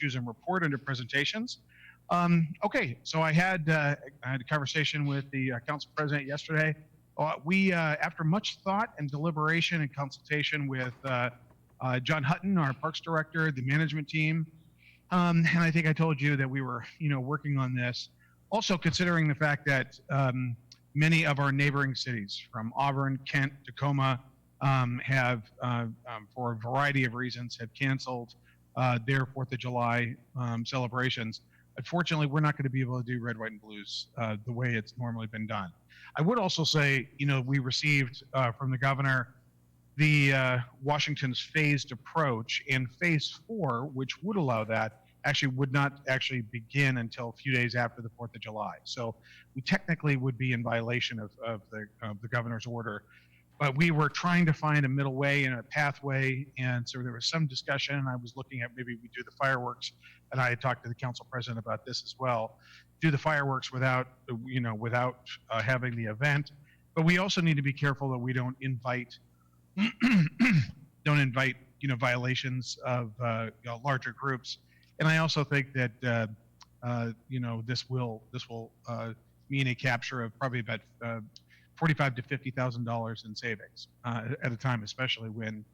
issues and report under presentations. Okay, so I had a conversation with the council president yesterday. We, after much thought and deliberation and consultation with John Hutton, our parks director, the management team, and I think I told you that we were, working on this. Also considering the fact that many of our neighboring cities, from Auburn, Kent, Tacoma, have, for a variety of reasons, have canceled their 4th of July celebrations. Unfortunately, we're not going to be able to do red, white, and blues the way it's normally been done. I would also say, we received from the governor the Washington's phased approach, and phase 4, which would allow that, actually would not actually begin until a few days after the 4th of July. So we technically would be in violation of the governor's order. But we were trying to find a middle way and a pathway, and so there was some discussion, and I was looking at maybe we do the fireworks, and I had talked to the council president about this as well, do the fireworks without having the event. But we also need to be careful that we don't invite violations of larger groups. And I also think that this will mean a capture of probably about $45,000 to $50,000 in savings at a time, especially when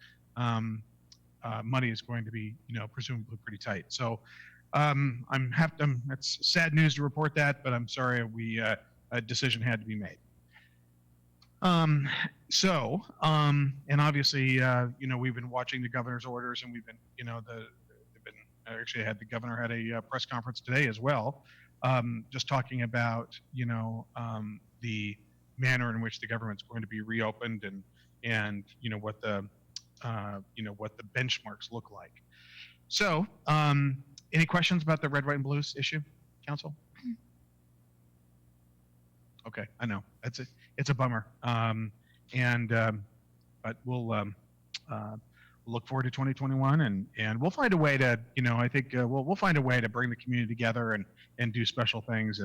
money is going to be presumably pretty tight. So it's sad news to report that, but I'm sorry a decision had to be made. And obviously we've been watching the governor's orders, and we've been actually had the governor had a press conference today as well, just talking about the manner in which the government's going to be reopened and what the benchmarks look like. So any questions about the red, white, and blues issue, council? Okay, I know it's a bummer, but we'll look forward to 2021, and we'll find a way to I think we'll find a way to bring the community together and do special things,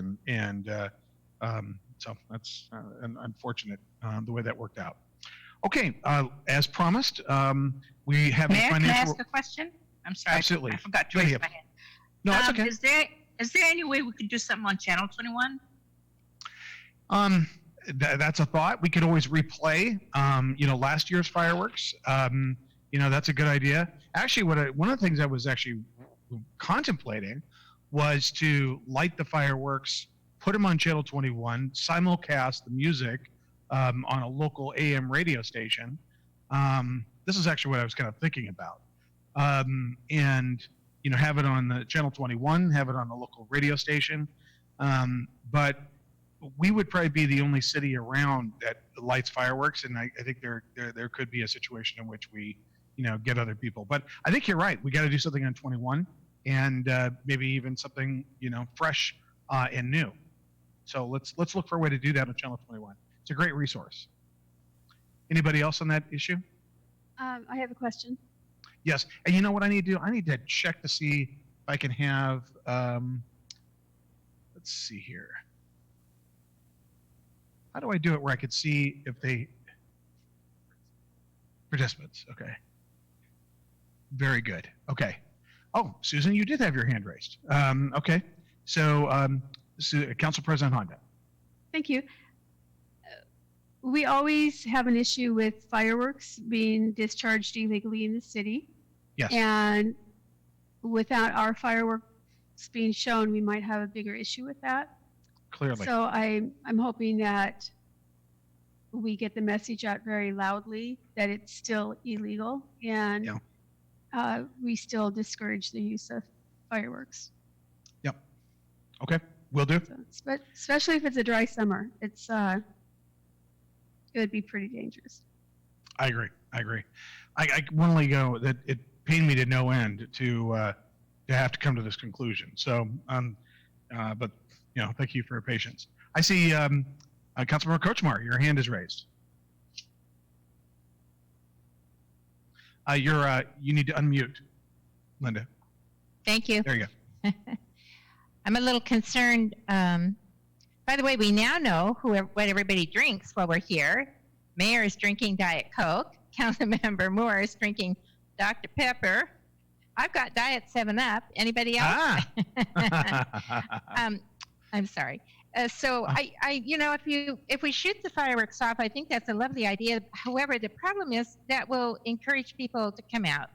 so that's unfortunate the way that worked out. Okay, as promised, we have May a financial. Can I ask a question? I'm sorry. Absolutely. I forgot to raise my hand. No, it's okay. Is there any way we could do something on Channel 21? That's a thought. We could always replay, last year's fireworks. That's a good idea. Actually, one of the things I was actually contemplating was to light the fireworks, put them on Channel 21, simulcast the music on a local AM radio station. This is actually what I was kind of thinking about. And have it on the Channel 21, have it on a local radio station. But we would probably be the only city around that lights fireworks, and I think there could be a situation in which we get other people. But I think you're right. We got to do something on 21, and maybe even something fresh and new. So let's look for a way to do that on Channel 21. It's a great resource. Anybody else on that issue? I have a question. Yes, and you know what I need to do? I need to check to see if I can have. Let's see here. How do I do it where I could see if they participants? Okay. Very good. Okay. Oh, Susan, you did have your hand raised. Okay. So, Council President Honda. Thank you. We always have an issue with fireworks being discharged illegally in the city. Yes. And without our fireworks being shown, we might have a bigger issue with that. Clearly. So I'm hoping that we get the message out very loudly that it's still illegal, and we still discourage the use of fireworks. Yep. Okay. Will do. So, especially if it's a dry summer, it would be pretty dangerous. I agree. I want to go that it pained me to no end to have to come to this conclusion. So, but thank you for your patience. I see Councilmember Kochmar, your hand is raised. You need to unmute, Linda. Thank you. There you go. I'm a little concerned. By the way, we now know what everybody drinks while we're here. Mayor is drinking Diet Coke. Councilmember Moore is drinking Dr. Pepper. I've got Diet 7-Up. Anybody else? I'm sorry. So if we shoot the fireworks off, I think that's a lovely idea. However, the problem is that will encourage people to come out.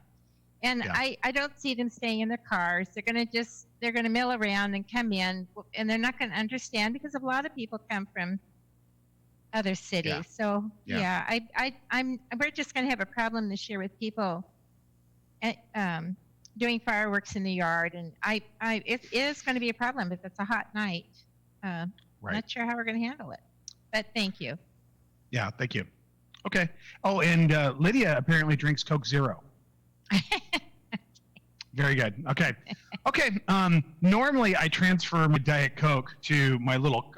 And I don't see them staying in their cars. They're going to mill around and come in, and they're not going to understand because a lot of people come from other cities. Yeah. So we're just going to have a problem this year with people doing fireworks in the yard, and it is going to be a problem if it's a hot night. I'm not sure how we're going to handle it, but thank you. Yeah, thank you. Okay. Oh, and Lydia apparently drinks Coke Zero. Very good. Okay. Normally I transfer my Diet Coke to my little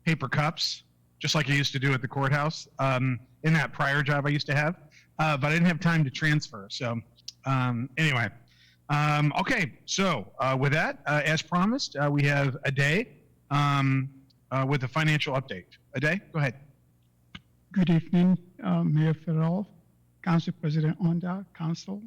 paper cups, just like I used to do at the courthouse in that prior job I used to have, but I didn't have time to transfer. So anyway, okay. So with that, as promised, we have Aday with a financial update. Aday, go ahead. Good evening, Mayor Farrell, Council President Onda, Council.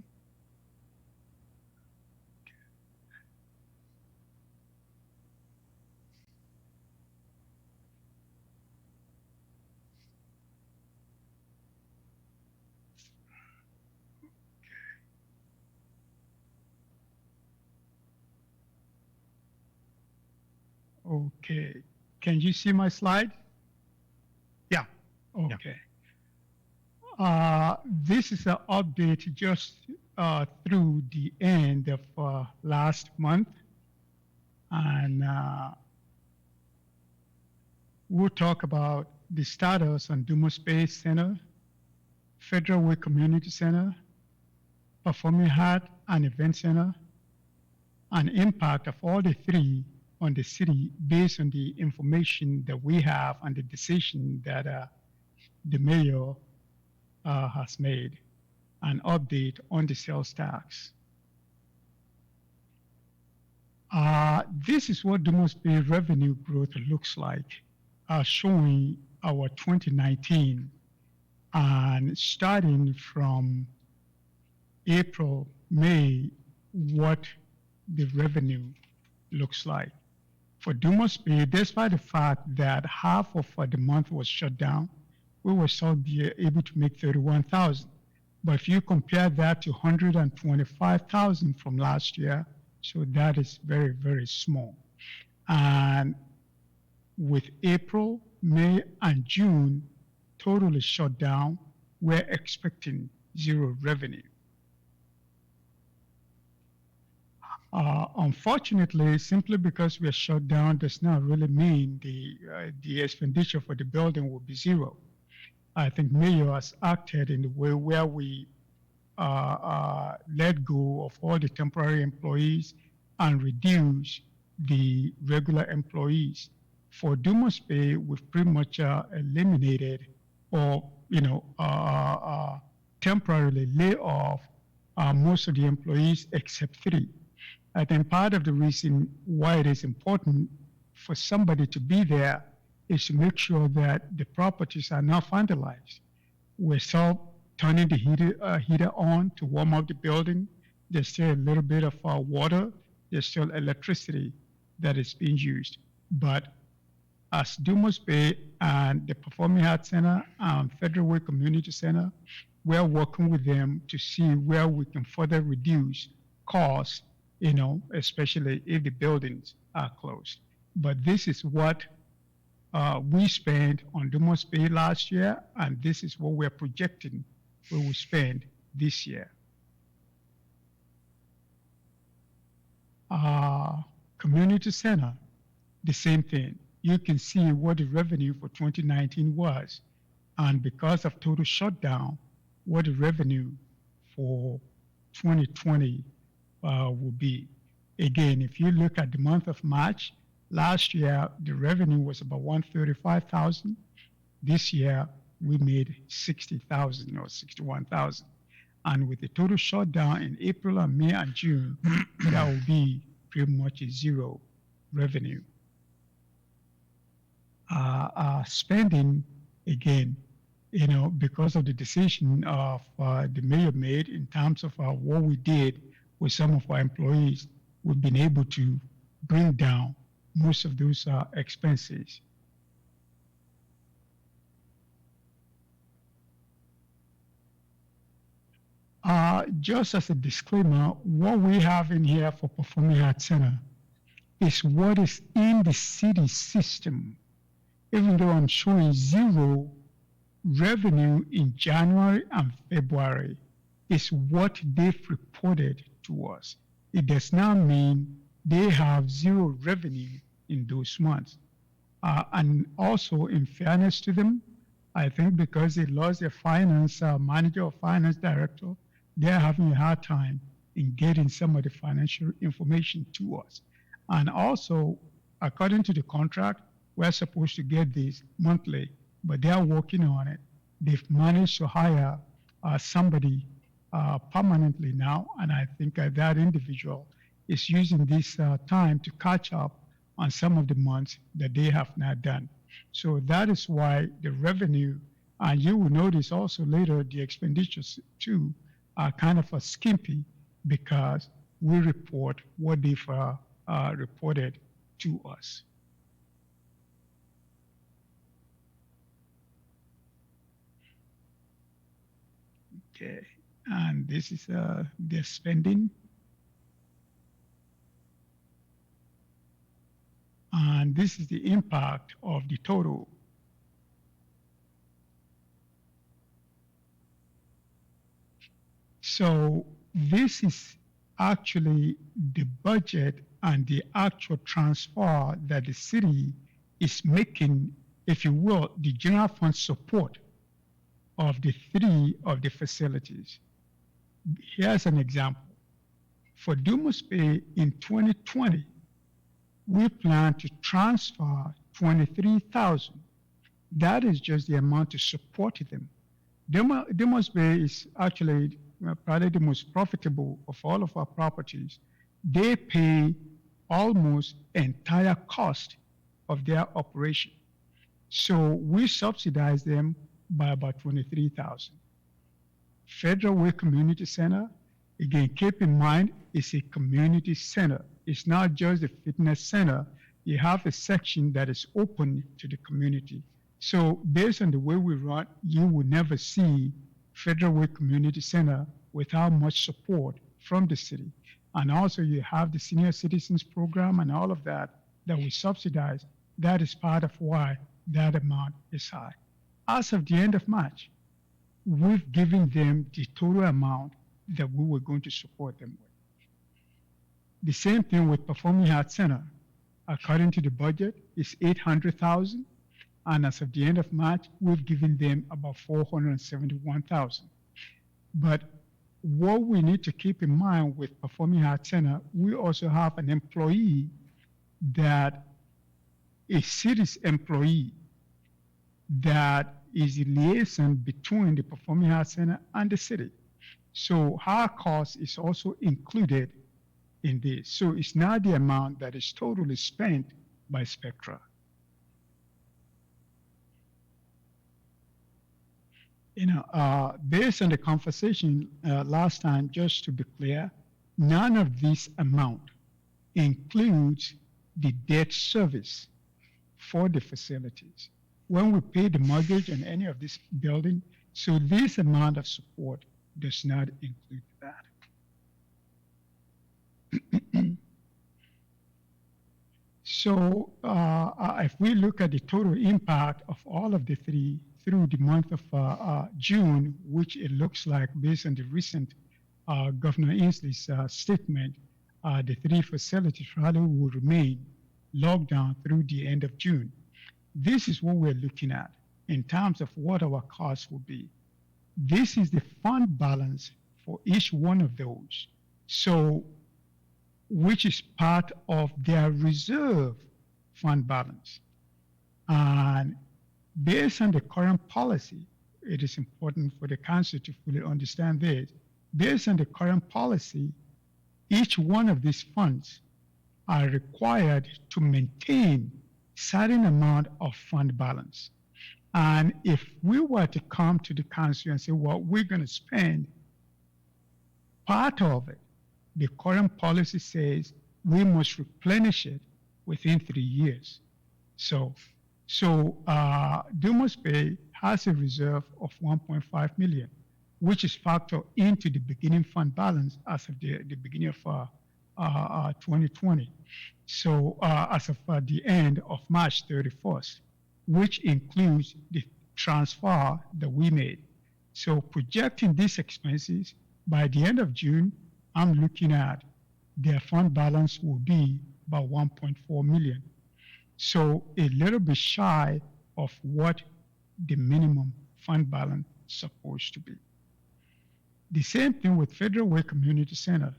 Okay, can you see my slide? Yeah. Okay. This is an update just through the end of last month. And we'll talk about the status on Dumas Bay Ce, Federal Way Community Center, Performing Arts and Event Center, and impact of all the three on the city based on the information that we have and the decision that the mayor has made, an update on the sales tax. This is what Dumas Bay revenue growth looks like, showing our 2019 and starting from April, May, what the revenue looks like. For Dumas Bay, despite the fact that half of the month was shut down, we were still be able to make 31,000. But if you compare that to 125,000 from last year, so that is very, very small. And with April, May, and June totally shut down, we're expecting zero revenue. Unfortunately, simply because we are shut down does not really mean the expenditure for the building will be zero. I think Mayor has acted in the way where we let go of all the temporary employees and reduce the regular employees. For Dumas Bay, we've pretty much eliminated or temporarily lay off most of the employees except 3. I think part of the reason why it is important for somebody to be there is to make sure that the properties are not vandalized. We're still turning the heater on to warm up the building. There's still a little bit of water. There's still electricity that is being used. But as Dumas Bay and the Performing Arts Center and Federal Way Community Center, we're working with them to see where we can further reduce costs, especially if the buildings are closed. But this is what we spent on Dumas Bay last year, and this is what we're projecting we will spend this year. Community Center, the same thing. You can see what the revenue for 2019 was, and because of total shutdown, what the revenue for 2020 will be. Again, if you look at the month of March, last year the revenue was about 135,000. This year we made 60,000 or 61,000. And with the total shutdown in April and May and June, that will be pretty much a zero revenue. Spending, again, because of the decision of the mayor made in terms of what we did with some of our employees, we've been able to bring down most of those expenses. Just as a disclaimer, what we have in here for Performing Arts Center is what is in the city system. Even though I'm showing zero revenue in January and February, is what they've reported to us. It does not mean they have zero revenue in those months. And also, in fairness to them, I think because they lost their finance manager or finance director, they're having a hard time in getting some of the financial information to us. And also, according to the contract, we're supposed to get this monthly, but they're working on it. They've managed to hire somebody permanently now, and I think that individual is using this time to catch up on some of the months that they have not done. So that is why the revenue, and you will notice also later the expenditures too, are kind of skimpy because we report what they've reported to us. Okay, and this is their spending. And this is the impact of the total. So this is actually the budget and the actual transfer that the city is making, if you will, the general fund support of the three of the facilities. Here's an example. For Dumas Bay in 2020, we plan to transfer $23,000. That is just the amount to support them. Dumas Bay is actually probably the most profitable of all of our properties. They pay almost entire cost of their operation. So we subsidize them by about $23,000. Federal Way Community Center, again, keep in mind, it's a community center. It's not just a fitness center. You have a section that is open to the community. So based on the way we run, you will never see Federal Way Community Center without much support from the city. And also you have the senior citizens program and all of that we subsidize. That is part of why that amount is high. As of the end of March, we've given them the total amount that we were going to support them with. The same thing with Performing Arts Center. According to the budget, it's $800,000, and as of the end of March, we've given them about $471,000. But what we need to keep in mind with Performing Arts Center, we also have an employee that a city's employee that is a liaison between the Performing Arts Center and the city. So her cost is also included in this. So it's not the amount that is totally spent by Spectra. Based on the conversation last time, just to be clear, none of this amount includes the debt service for the facilities. When we pay the mortgage on any of this building, so this amount of support does not include that. So if we look at the total impact of all of the three through the month of June, which it looks like based on the recent Governor Inslee's statement, the three facilities probably will remain locked down through the end of June. This is what we're looking at in terms of what our costs will be. This is the fund balance for each one of those. So, which is part of their reserve fund balance. And based on the current policy, it is important for the council to fully understand this. Based on the current policy, each one of these funds are required to maintain certain amount of fund balance. And if we were to come to the council and say, well, we're going to spend part of it, the current policy says we must replenish it within 3 years. So Dumas Bay has a reserve of 1.5 million, which is factored into the beginning fund balance as of the beginning of 2020. So as of the end of March 31st, which includes the transfer that we made. So projecting these expenses by the end of June, I'm looking at their fund balance will be about 1.4 million. So a little bit shy of what the minimum fund balance is supposed to be. The same thing with Federal Way Community Center.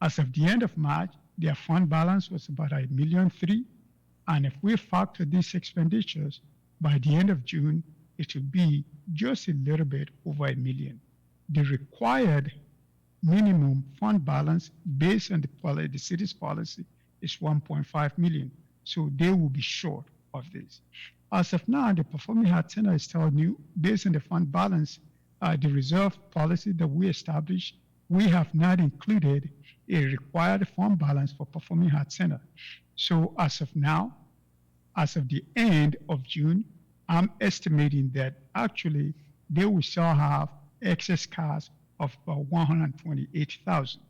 As of the end of March, their fund balance was about $1.3 million. And if we factor these expenditures, by the end of June, it will be just a little bit over $1 million. The required minimum fund balance based on the city's policy is 1.5 million. So they will be short of this. As of now, the Performing Arts Center is telling you, based on the fund balance, the reserve policy that we established, we have not included a required fund balance for Performing Arts Center. So as of now, as of the end of June, I'm estimating that actually they will still have excess cash of about 128,000,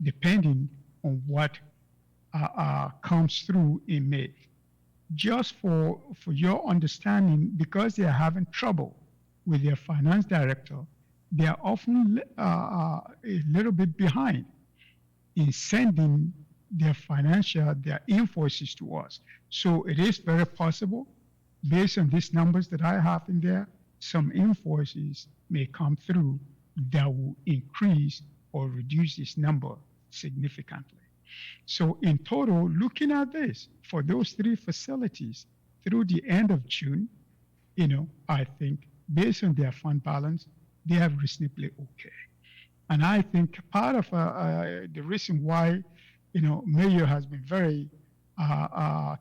depending on what comes through in May. Just for your understanding, because they are having trouble with their finance director, they are often a little bit behind in sending their invoices to us. So it is very possible, based on these numbers that I have in there, some invoices may come through that will increase or reduce this number significantly. So in total, looking at this, for those 3 facilities through the end of June, I think based on their fund balance, they are reasonably okay. And I think part of the reason why, Mayor has been very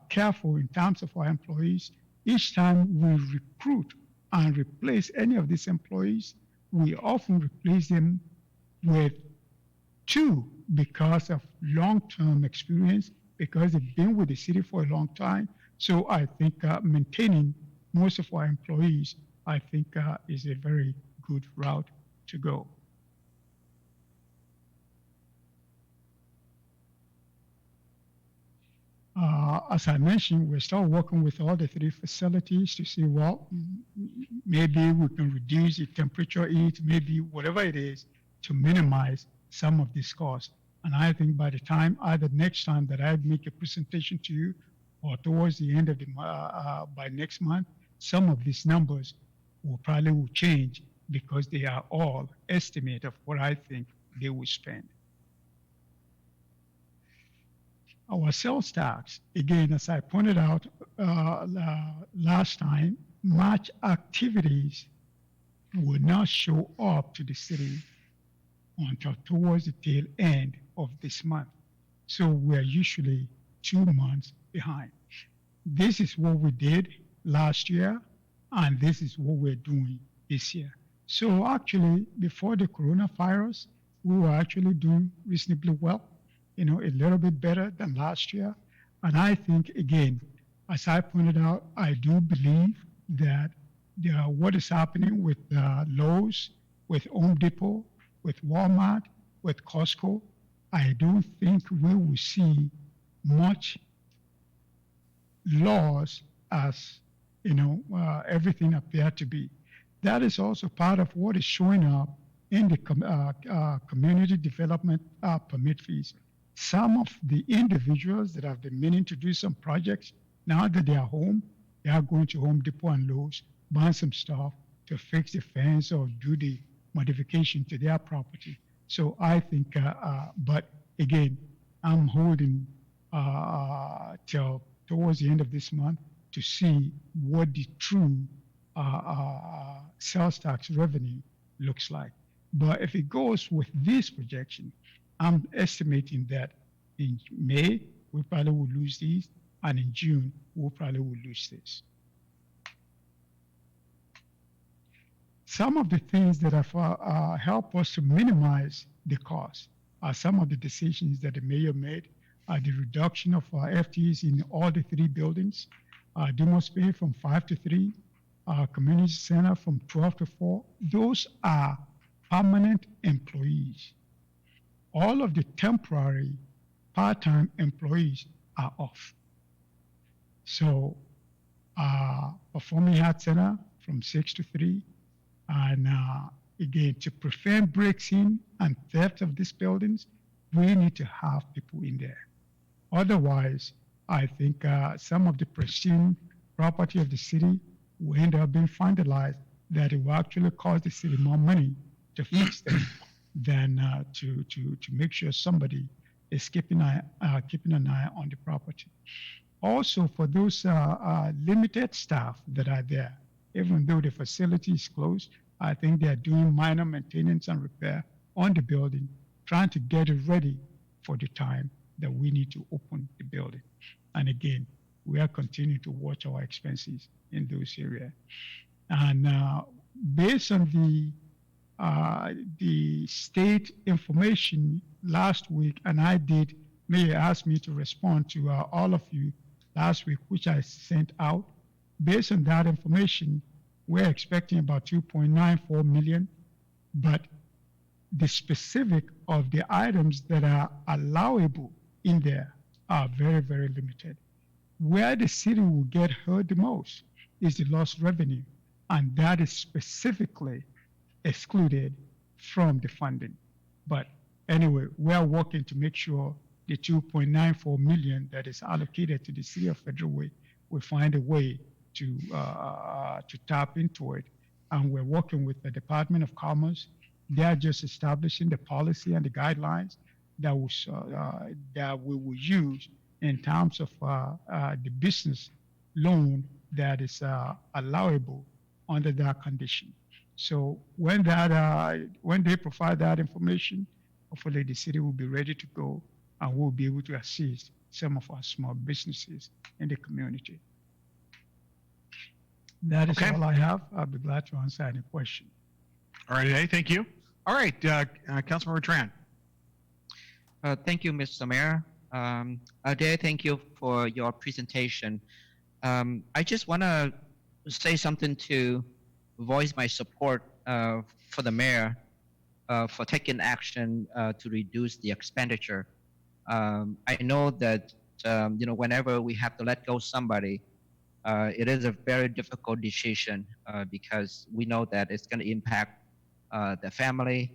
careful in terms of our employees, each time we recruit and replace any of these employees, we often replace them with 2 because of long-term experience, because they've been with the city for a long time. So I think maintaining most of our employees, I think is a very good route to go. As I mentioned, we're still working with all the 3 facilities to see, well, maybe we can reduce the temperature heat, maybe whatever it is, to minimize some of these costs. And I think by the time, either next time that I make a presentation to you, or towards the end of the by next month, some of these numbers will change, because they are all estimate of what I think they will spend. Our sales tax, again, as I pointed out last time, much activities will not show up to the city until towards the tail end of this month. So we're usually 2 months behind. This is what we did last year, and this is what we're doing this year. So actually, before the coronavirus, we were actually doing reasonably well, a little bit better than last year. And I think, again, as I pointed out, I do believe that what is happening with Lowe's, with Home Depot, with Walmart, with Costco, I don't think we will see much loss as, everything appeared to be. That is also part of what is showing up in the community development permit fees. Some of the individuals that have been meaning to do some projects, now that they are home, they are going to Home Depot and Lowe's, buy some stuff to fix the fence or do the modification to their property. So I think, but again, I'm holding till towards the end of this month to see what the true sales tax revenue looks like. But if it goes with this projection, I'm estimating that in May, we probably will lose these, and in June, we probably will lose this. Some of the things that have helped us to minimize the cost some of the decisions that the mayor made, the reduction of FTEs in all the 3 buildings, Dumas Bay from 5 to 3, community center from 12 to 4. Those are permanent employees. All of the temporary part-time employees are off. So Performing Arts Center from 6 to 3. And again, to prevent breaks in and theft of these buildings, we need to have people in there. Otherwise, I think some of the pristine property of the city will end up being vandalized, that it will actually cost the city more money to fix them than to make sure somebody is keeping an eye on the property. Also, for those limited staff that are there, even though the facility is closed, I think they are doing minor maintenance and repair on the building, trying to get it ready for the time that we need to open the building. And again, we are continuing to watch our expenses in those areas. And based on the state information last week, and Mayor asked me to respond to all of you last week, which I sent out. Based on that information, we're expecting about 2.94 million, but the specific of the items that are allowable in there are very, very limited. Where the city will get hurt the most is the lost revenue, and that is specifically excluded from the funding. But anyway, we're working to make sure the 2.94 million that is allocated to the city of Federal Way, we find a way to tap into it. And we're working with the Department of Commerce. They are just establishing the policy and the guidelines that we will use in terms of the business loan that is allowable under that condition. So when they provide that information, hopefully the city will be ready to go and we'll be able to assist some of our small businesses in the community. That is all I have. I'll be glad to answer any question. All right, Ade, thank you. All right, Councilmember Tran. Thank you, Mr. Mayor. Ade, thank you for your presentation. I just want to say something to voice my support for the mayor for taking action to reduce the expenditure. I know that whenever we have to let go somebody, it is a very difficult decision because we know that it's going to impact the family.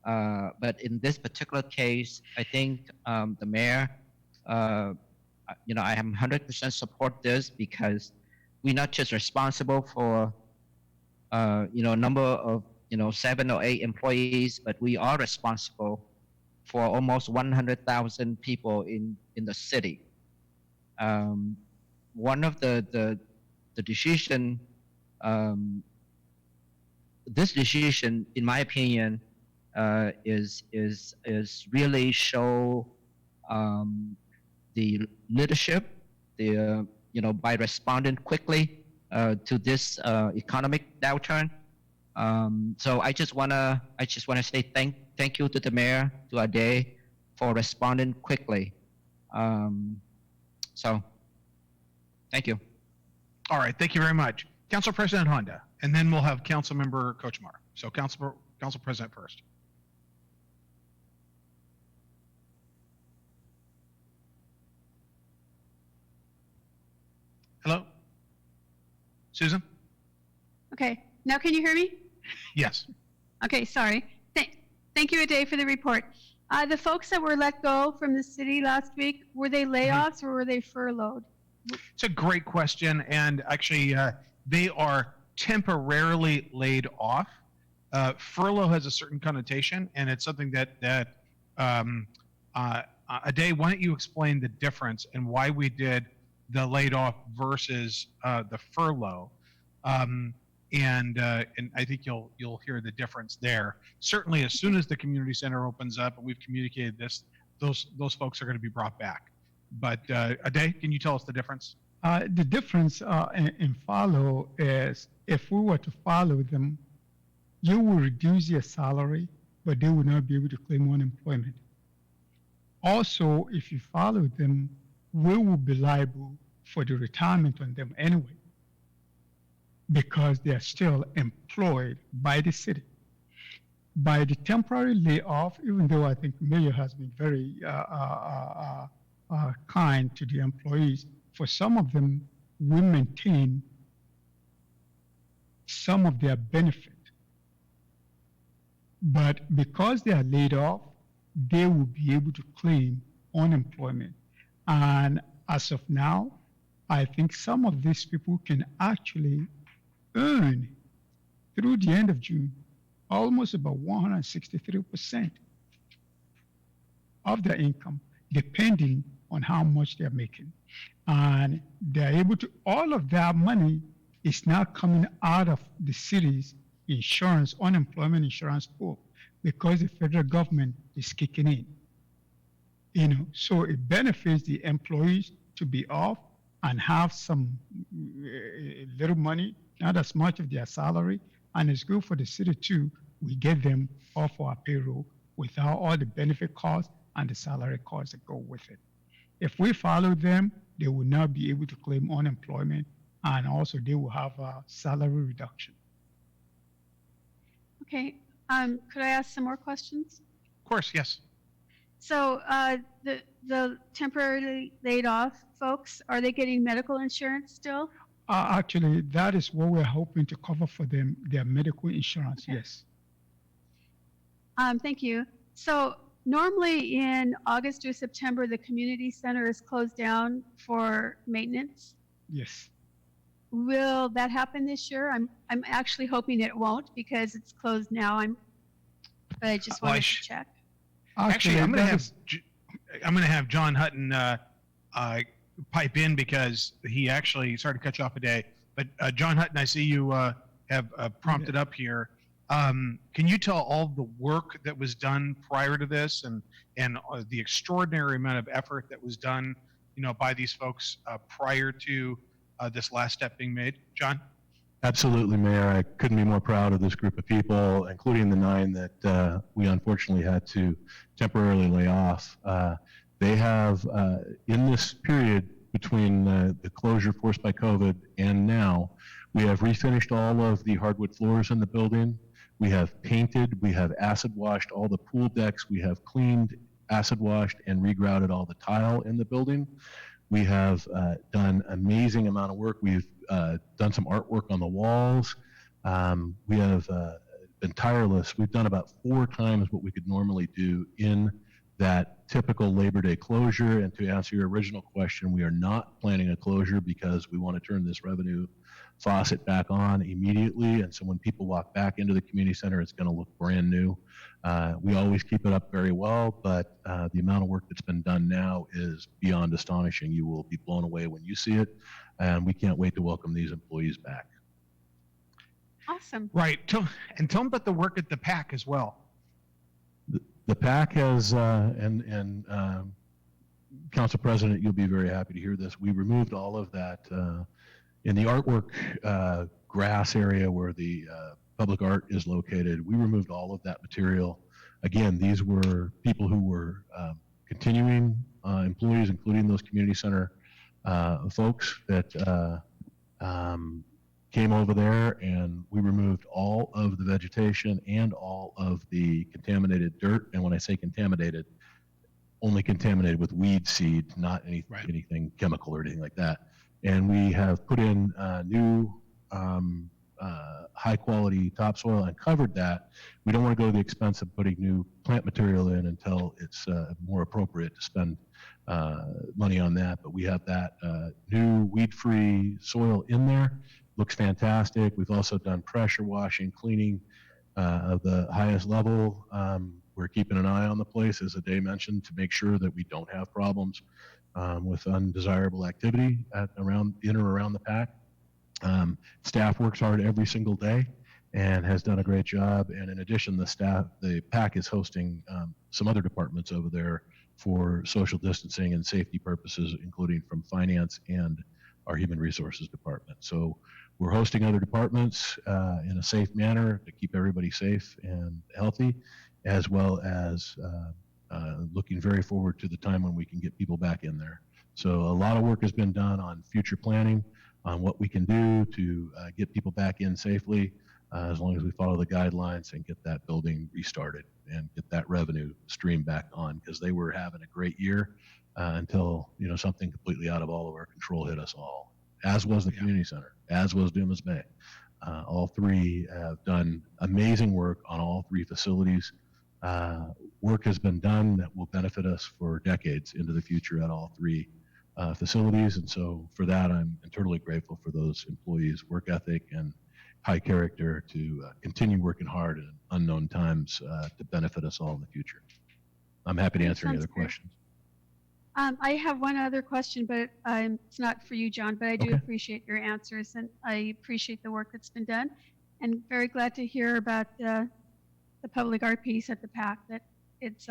But in this particular case, I think the mayor, I am 100% support this because we're not just responsible for a number of 7 or 8 employees, but we are responsible for almost 100,000 people in the city. One of the decision, this decision, in my opinion, is really show the leadership, by responding quickly to this economic downturn. So I just wanna say thank you to the mayor, to Ade, for responding quickly. So thank you. All right, thank you very much. Council President Honda, and then we'll have Councilmember Kochmar. So Council President first. Hello? Susan? Okay, now can you hear me? Yes. Okay, sorry. Thank you, Ade, for the report. The folks that were let go from the city last week, were they layoffs or were they furloughed? It's a great question, and actually, they are temporarily laid off. Furlough has a certain connotation, and it's something that Ade, why don't you explain the difference and why we did the laid off versus the furlough? And I think you'll hear the difference there. Certainly, as soon as the community center opens up, and we've communicated this, those folks are going to be brought back. But Ade, can you tell us the difference? The difference in follow is if we were to follow them, you will reduce your salary, but they will not be able to claim unemployment. Also, if you follow them, we will be liable for the retirement on them anyway, because they are still employed by the city. By the temporary layoff, even though I think Mayor has been very kind to the employees, for some of them, we maintain some of their benefit. But because they are laid off, they will be able to claim unemployment. And as of now, I think some of these people can actually earn through the end of June almost about 163% of their income, depending on how much they're making. And they're able to, all of that money is now coming out of the city's insurance, unemployment insurance pool, because the federal government is kicking in. You know, so it benefits the employees to be off and have some little money, not as much of their salary, and it's good for the city too. We get them off our payroll without all the benefit costs and the salary costs that go with it. If we follow them, they will not be able to claim unemployment, and also they will have a salary reduction. Okay, could I ask some more questions? Of course, yes. So the temporarily laid off folks, are they getting medical insurance still? Actually, that is what we're hoping to cover for them, their medical insurance, Okay. yes. Thank you. So normally in August or September, the community center is closed down for maintenance. Yes. Will that happen this year? I'm actually hoping it won't because it's closed now. But I just wanted to check. Actually, I'm going that to have John Hutton pipe in, because he actually, sorry to cut you off a day, but John Hutton, I see you have prompted up here. Can you tell all the work that was done prior to this, and the extraordinary amount of effort that was done, you know, by these folks prior to this last step being made? John? Absolutely, Mayor. I couldn't be more proud of this group of people, including the 9 that we unfortunately had to temporarily lay off. They have, in this period between the closure forced by COVID and now, we have refinished all of the hardwood floors in the building. We have painted, we have acid washed all the pool decks, we have cleaned, acid washed, and regrouted all the tile in the building. We have done an amazing amount of work. We've done some artwork on the walls. We have been tireless. We've done about 4 times what we could normally do in that typical Labor Day closure. And to answer your original question, we are not planning a closure because we want to turn this revenue faucet back on immediately. And so when people walk back into the community center, it's going to look brand new. We always keep it up very well, but the amount of work that's been done now is beyond astonishing. You will be blown away when you see it, and we can't wait to welcome these employees back. Awesome. Right. And tell them about the work at the PAEC as well. The PAC has, and Council President, you'll be very happy to hear this. We removed all of that in the artwork grass area where the public art is located. We removed all of that material. Again, these were people who were continuing employees, including those community center folks that came over there, and we removed all of the vegetation and all of the contaminated dirt. And when I say contaminated, only contaminated with weed seed, not anything chemical or anything like that. And we have put in new high quality topsoil and covered that. We don't want to go to the expense of putting new plant material in until it's more appropriate to spend money on that. But we have that new weed-free soil in there. Looks fantastic. We've also done pressure washing, cleaning of the highest level. We're keeping an eye on the place, as Ade mentioned, to make sure that we don't have problems with undesirable activity in or around the PAC. Staff works hard every single day and has done a great job. And in addition, the PAC is hosting some other departments over there for social distancing and safety purposes, including from finance and our human resources department. So we're hosting other departments in a safe manner to keep everybody safe and healthy, as well as looking very forward to the time when we can get people back in there. So a lot of work has been done on future planning, on what we can do to get people back in safely, as long as we follow the guidelines and get that building restarted and get that revenue stream back on, because they were having a great year until something completely out of all of our control hit us all, as was the community center, as was Dumas Bay. All three have done amazing work on all three facilities. Work has been done that will benefit us for decades into the future at all three facilities. And so for that, I'm eternally grateful for those employees' work ethic and high character to continue working hard in unknown times to benefit us all in the future. I'm happy to answer any other questions. I have one other question, but it's not for you, John, but I do appreciate your answers, and I appreciate the work that's been done, and very glad to hear about the public art piece at the PAC, that it's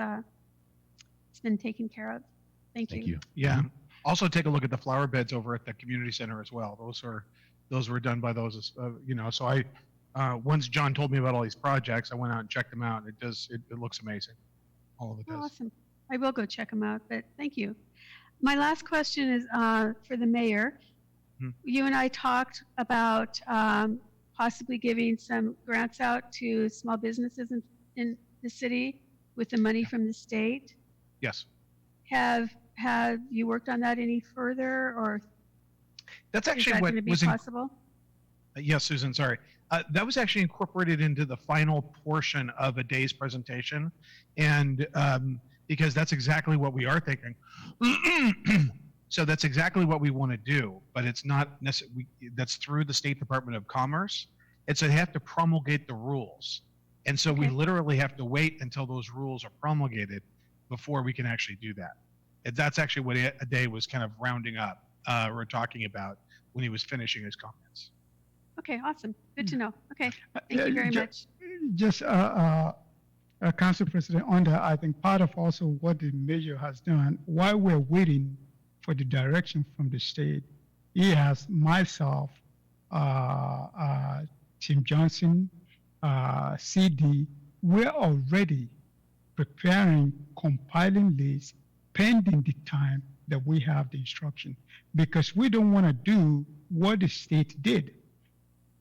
been taken care of. Thank you. Yeah. Also take a look at the flower beds over at the community center as well. Those were done by those, so I, once John told me about all these projects, I went out and checked them out. It looks amazing. All of it does. Awesome. I will go check them out, but thank you. My last question is for the mayor. You and I talked about possibly giving some grants out to small businesses in the city with the money from the state. Yes. Have you worked on that any further, or That's actually is that what going to be was possible? Yes, Susan, sorry. That was actually incorporated into the final portion of a day's presentation. And because that's exactly what we are thinking. So that's exactly what we want to do, but it's not necessarily, that's through the State Department of Commerce. And so they have to promulgate the rules. And so we literally have to wait until those rules are promulgated before we can actually do that. And that's actually what a day was kind of rounding up, or talking about when he was finishing his comments. Okay, awesome. Good to know. Okay, thank you very much. Just, Council President, on that, I think part of also what the mayor has done, while we're waiting for the direction from the state, he has myself, Tim Johnson, CD, we're already preparing, compiling lists pending the time that we have the instruction, because we don't want to do what the state did.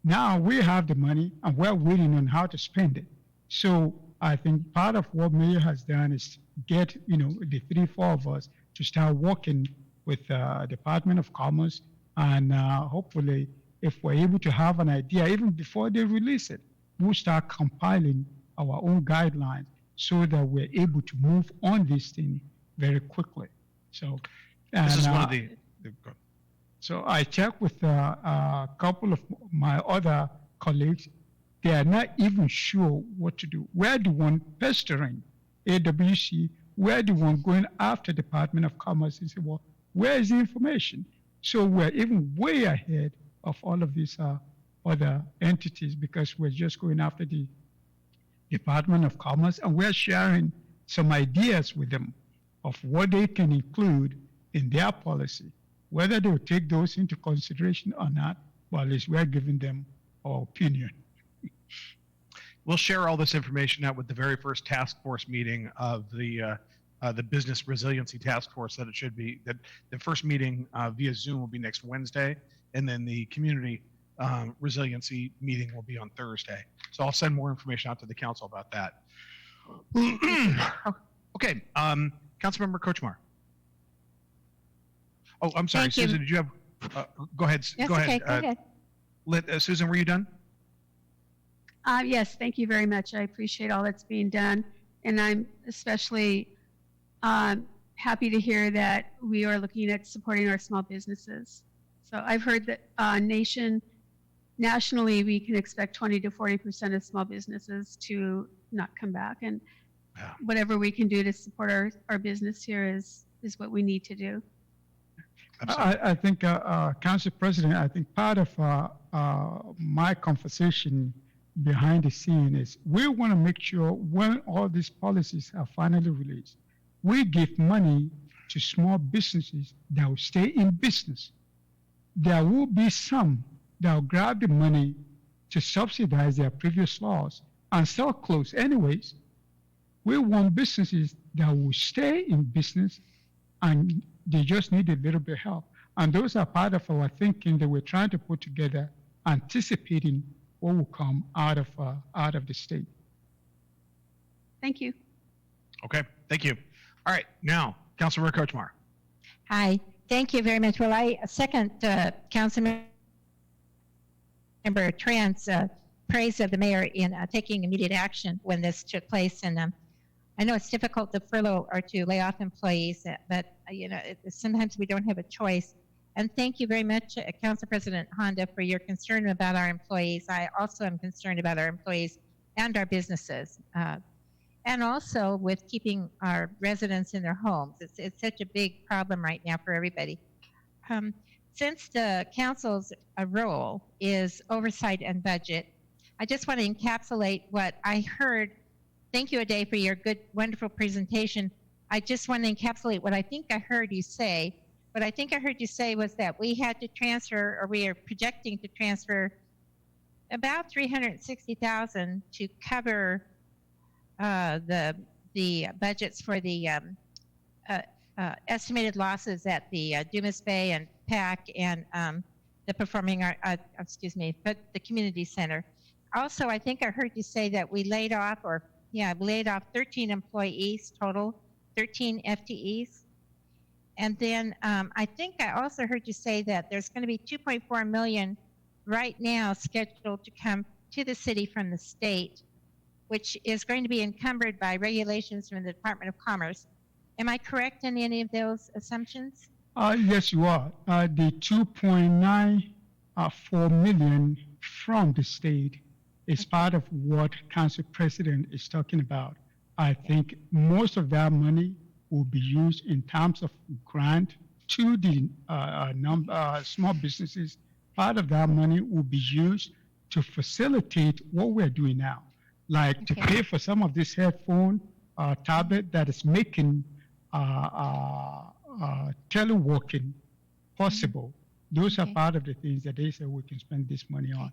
Now we have the money and we're waiting on how to spend it. So I think part of what Mayor has done is get, the 3-4 of us to start working with Department of Commerce, and hopefully if we're able to have an idea, even before they release it, we'll start compiling our own guidelines so that we're able to move on this thing very quickly. So This is one of the so I checked with a couple of my other colleagues. They are not even sure what to do. We're the one pestering AWC. We're the one going after Department of Commerce and say, well, where is the information? So we're even way ahead of all of these other entities, because we're just going after the Department of Commerce, and we're sharing some ideas with them of what they can include in their policy. Whether they'll take those into consideration or not, well, at least we're giving them our opinion. We'll share all this information out with the very first task force meeting of the Business Resiliency Task Force that it should be. That the first meeting via Zoom will be next Wednesday, and then the Community Resiliency meeting will be on Thursday. So I'll send more information out to the council about that. Okay, Councilmember Kochmar. Oh, I'm sorry, Thank you. Susan, did you have, go ahead. Yes, Go okay, ahead. go ahead. Susan, were you done? Yes, thank you very much. I appreciate all that's being done. And I'm especially happy to hear that we are looking at supporting our small businesses. So I've heard that nationally, we can expect 20 to 40% of small businesses to not come back. And whatever we can do to support our business here is what we need to do. I think, Council President, I think part of my conversation behind the scene is we want to make sure when all these policies are finally released, we give money to small businesses that will stay in business. There will be some that will grab the money to subsidize their previous laws and still close anyways. We want businesses that will stay in business and they just need a little bit of help. And those are part of our thinking that we're trying to put together, anticipating what will come out of the state. Thank you. Okay, thank you. All right, now, Councilmember Kochmar. Hi, thank you very much. Well, I second Councilmember Tran's praise of the mayor in taking immediate action when this took place. And I know it's difficult to furlough or to lay off employees, but sometimes we don't have a choice. And thank you very much, Council President Honda, for your concern about our employees. I also am concerned about our employees and our businesses. And also with keeping our residents in their homes. It's such a big problem right now for everybody. Since the council's role is oversight and budget, I just want to encapsulate what I heard. Thank you, Ade, for your good, wonderful presentation. I just want to encapsulate what I think I heard you say. What I think I heard you say was that we had to transfer, or we are projecting to transfer about $360,000 to cover the budgets for the estimated losses at the Dumas Bay and PAEC and the performing art, but the community center. Also, I think I heard you say that we laid off, laid off 13 employees total, 13 FTEs. And then I think I also heard you say that there's going to be $2.4 million right now scheduled to come to the city from the state, which is going to be encumbered by regulations from the Department of Commerce. Am I correct in any of those assumptions? Yes, you are. The 2.94 million from the state is part of what Council President is talking about. I think most of that money will be used in terms of grant to the small businesses. Part of that money will be used to facilitate what we're doing now, like to pay for some of this headphone, tablet that is making teleworking possible. Those are part of the things that they say we can spend this money on.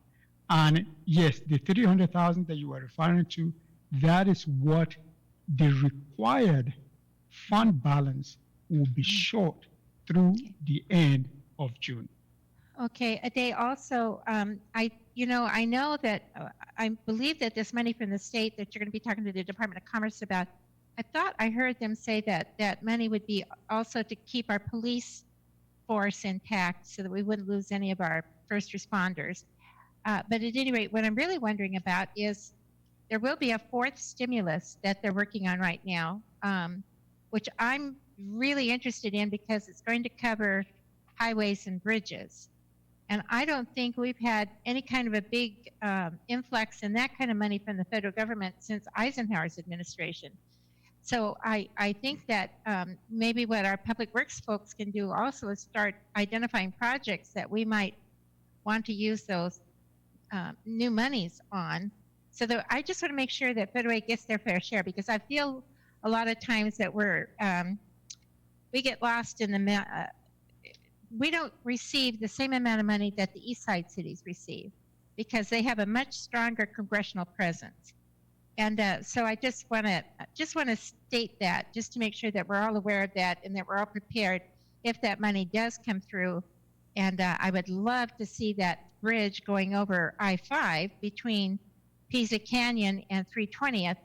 And yes, the 300,000 that you are referring to, that is what the required fund balance will be short through the end of June. Okay, Ade, also, I know that I believe that this money from the state that you're going to be talking to the Department of Commerce about, I thought I heard them say that that money would be also to keep our police force intact so that we wouldn't lose any of our first responders. But at any rate, what I'm really wondering about is there will be a fourth stimulus that they're working on right now, which I'm really interested in because it's going to cover highways and bridges. And I don't think we've had any kind of a big influx in that kind of money from the federal government since Eisenhower's administration. So I think that maybe what our public works folks can do also is start identifying projects that we might want to use those new monies on. So that I just want to make sure that Federal gets their fair share, because I feel a lot of times that we get lost in the we don't receive the same amount of money that the East Side cities receive because they have a much stronger congressional presence. And so I just want to state that, just to make sure that we're all aware of that and that we're all prepared if that money does come through. And I would love to see that bridge going over I-5 between Pisa Canyon and 320th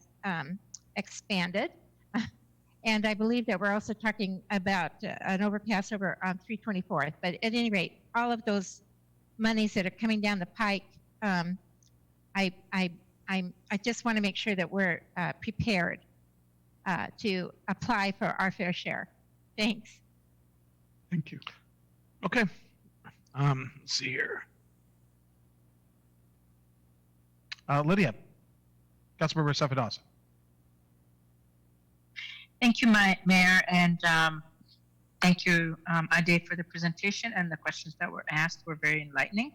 expanded. And I believe that we're also talking about an overpass over on 324th. But at any rate, all of those monies that are coming down the pike, I just want to make sure that we're prepared to apply for our fair share. Thanks. Thank you. Okay. Let's see here. Lydia, Councilmember Cepheus. Thank you, Mayor, and thank you, Ade, for the presentation, and the questions that were asked were very enlightening.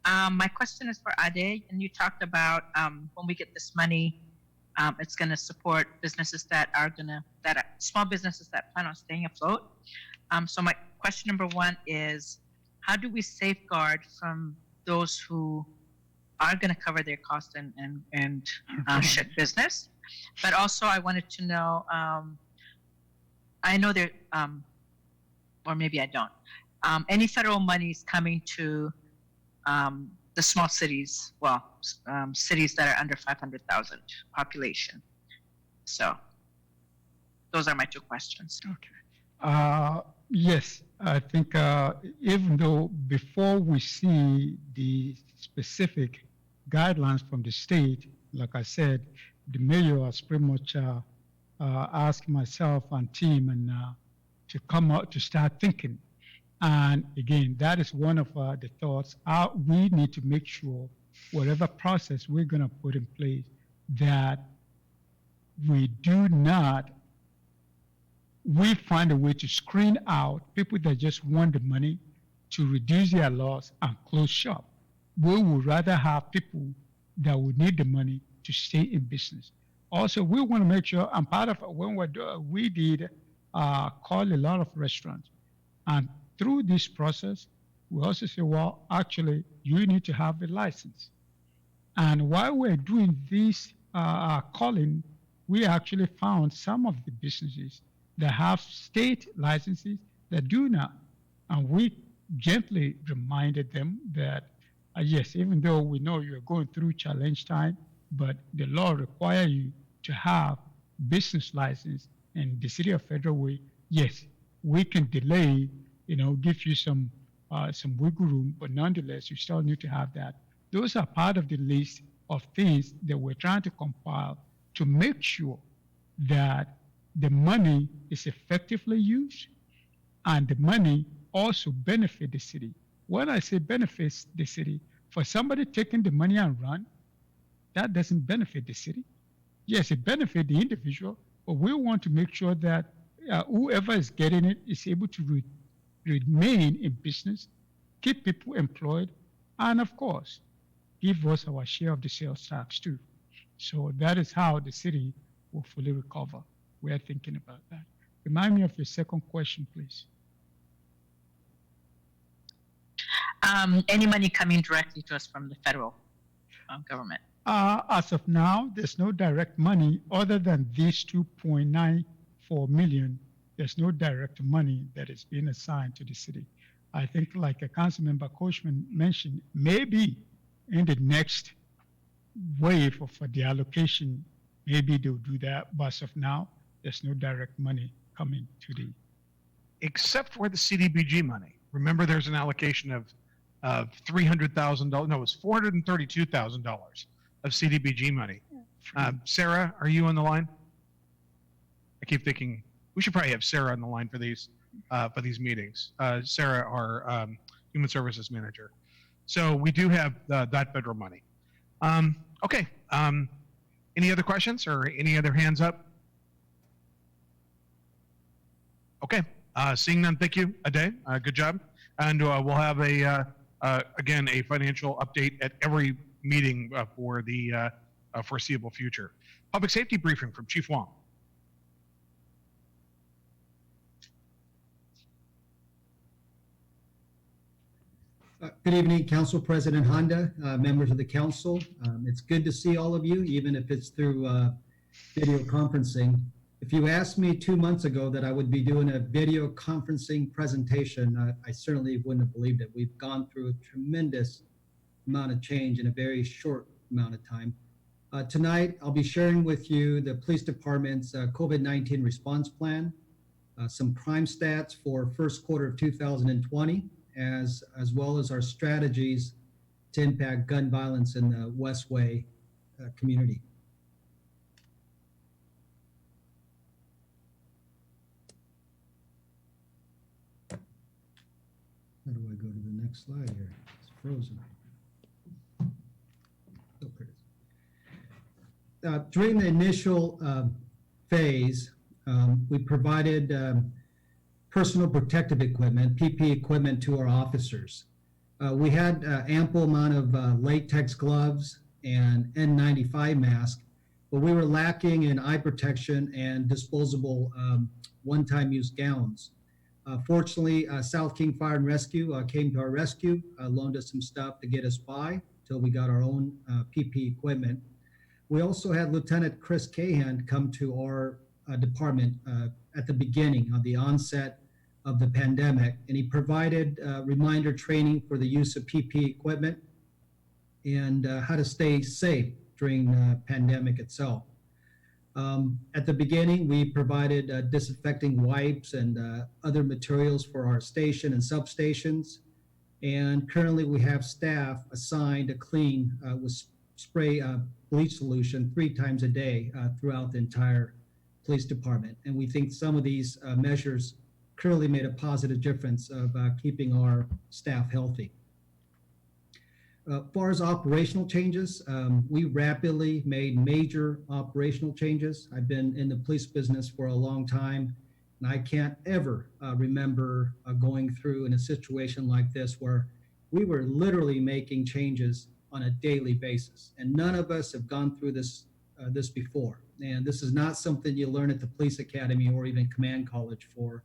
My question is for Ade, and you talked about when we get this money, it's going to support businesses small businesses that plan on staying afloat. So my question number one is, how do we safeguard from those who are going to cover their costs and shut business? But also, I wanted to know. I know there, or maybe I don't. Any federal monies coming to the small cities? Well, cities that are under 500,000 population. So, those are my two questions. Okay. Yes, I think even though before we see the specific guidelines from the state, like I said, the mayor has pretty much asked myself and team and to come out to start thinking. And again, that is one of the thoughts. We need to make sure whatever process we're going to put in place that we do not we find a way to screen out people that just want the money to reduce their loss and close shop. We would rather have people that would need the money to stay in business. Also, we want to make sure, and part of when we did call a lot of restaurants. And through this process, we also say, well, actually, you need to have a license. And while we're doing this calling, we actually found some of the businesses that have state licenses that do not. And we gently reminded them that, yes, even though we know you're going through challenge time, but the law requires you to have business license in the city of Federal Way. Yes, we can delay, give you some wiggle room, but nonetheless, you still need to have that. Those are part of the list of things that we're trying to compile to make sure that the money is effectively used and the money also benefit the city. When I say benefits the city, for somebody taking the money and run, that doesn't benefit the city. Yes, it benefits the individual, but we want to make sure that whoever is getting it is able to remain in business, keep people employed, and of course, give us our share of the sales tax too. So that is how the city will fully recover. We are thinking about that. Remind me of your second question, please. Any money coming directly to us from the federal government? As of now, there's no direct money other than these 2.94 million. There's no direct money that is being assigned to the city. I think, like a council member Coachman mentioned, maybe in the next wave of the allocation, maybe they'll do that. But as of now, there's no direct money coming to the. Except for the CDBG money. Remember, there's an allocation of $300,000. No, it's $432,000 of CDBG money. Sarah, are you on the line? I keep thinking we should probably have Sarah on the line for these meetings. Sarah, our Human Services Manager. So we do have that federal money. Okay. Any other questions or any other hands up? Okay. Seeing none, thank you, Ade. Good job. And we'll have again, a financial update at every meeting for the foreseeable future. Public safety briefing from Chief Wong. Good evening, Council President Honda, members of the council. It's good to see all of you, even if it's through video conferencing. If you asked me 2 months ago that I would be doing a video conferencing presentation, I certainly wouldn't have believed it. We've gone through a tremendous amount of change in a very short amount of time. Tonight, I'll be sharing with you the police department's COVID-19 response plan, some crime stats for first quarter of 2020, as well as our strategies to impact gun violence in the Westway community. How do I go to the next slide here? It's frozen. Oh, there it is. During the initial phase, we provided personal protective equipment, PPE equipment to our officers. We had ample amount of latex gloves and N95 masks, but we were lacking in eye protection and disposable one-time use gowns. Fortunately, South King Fire and Rescue came to our rescue, loaned us some stuff to get us by till we got our own PPE equipment. We also had Lieutenant Chris Cahan come to our department at the beginning of the onset of the pandemic, and he provided reminder training for the use of PPE equipment and how to stay safe during the pandemic itself. At the beginning, we provided disinfecting wipes and other materials for our station and substations. And currently we have staff assigned to clean with spray bleach solution 3 times a day throughout the entire police department. And we think some of these measures clearly made a positive difference of keeping our staff healthy. As far as operational changes, we rapidly made major operational changes. I've been in the police business for a long time, and I can't ever remember going through in a situation like this where we were literally making changes on a daily basis. And none of us have gone through this before. And this is not something you learn at the police academy or even command college for,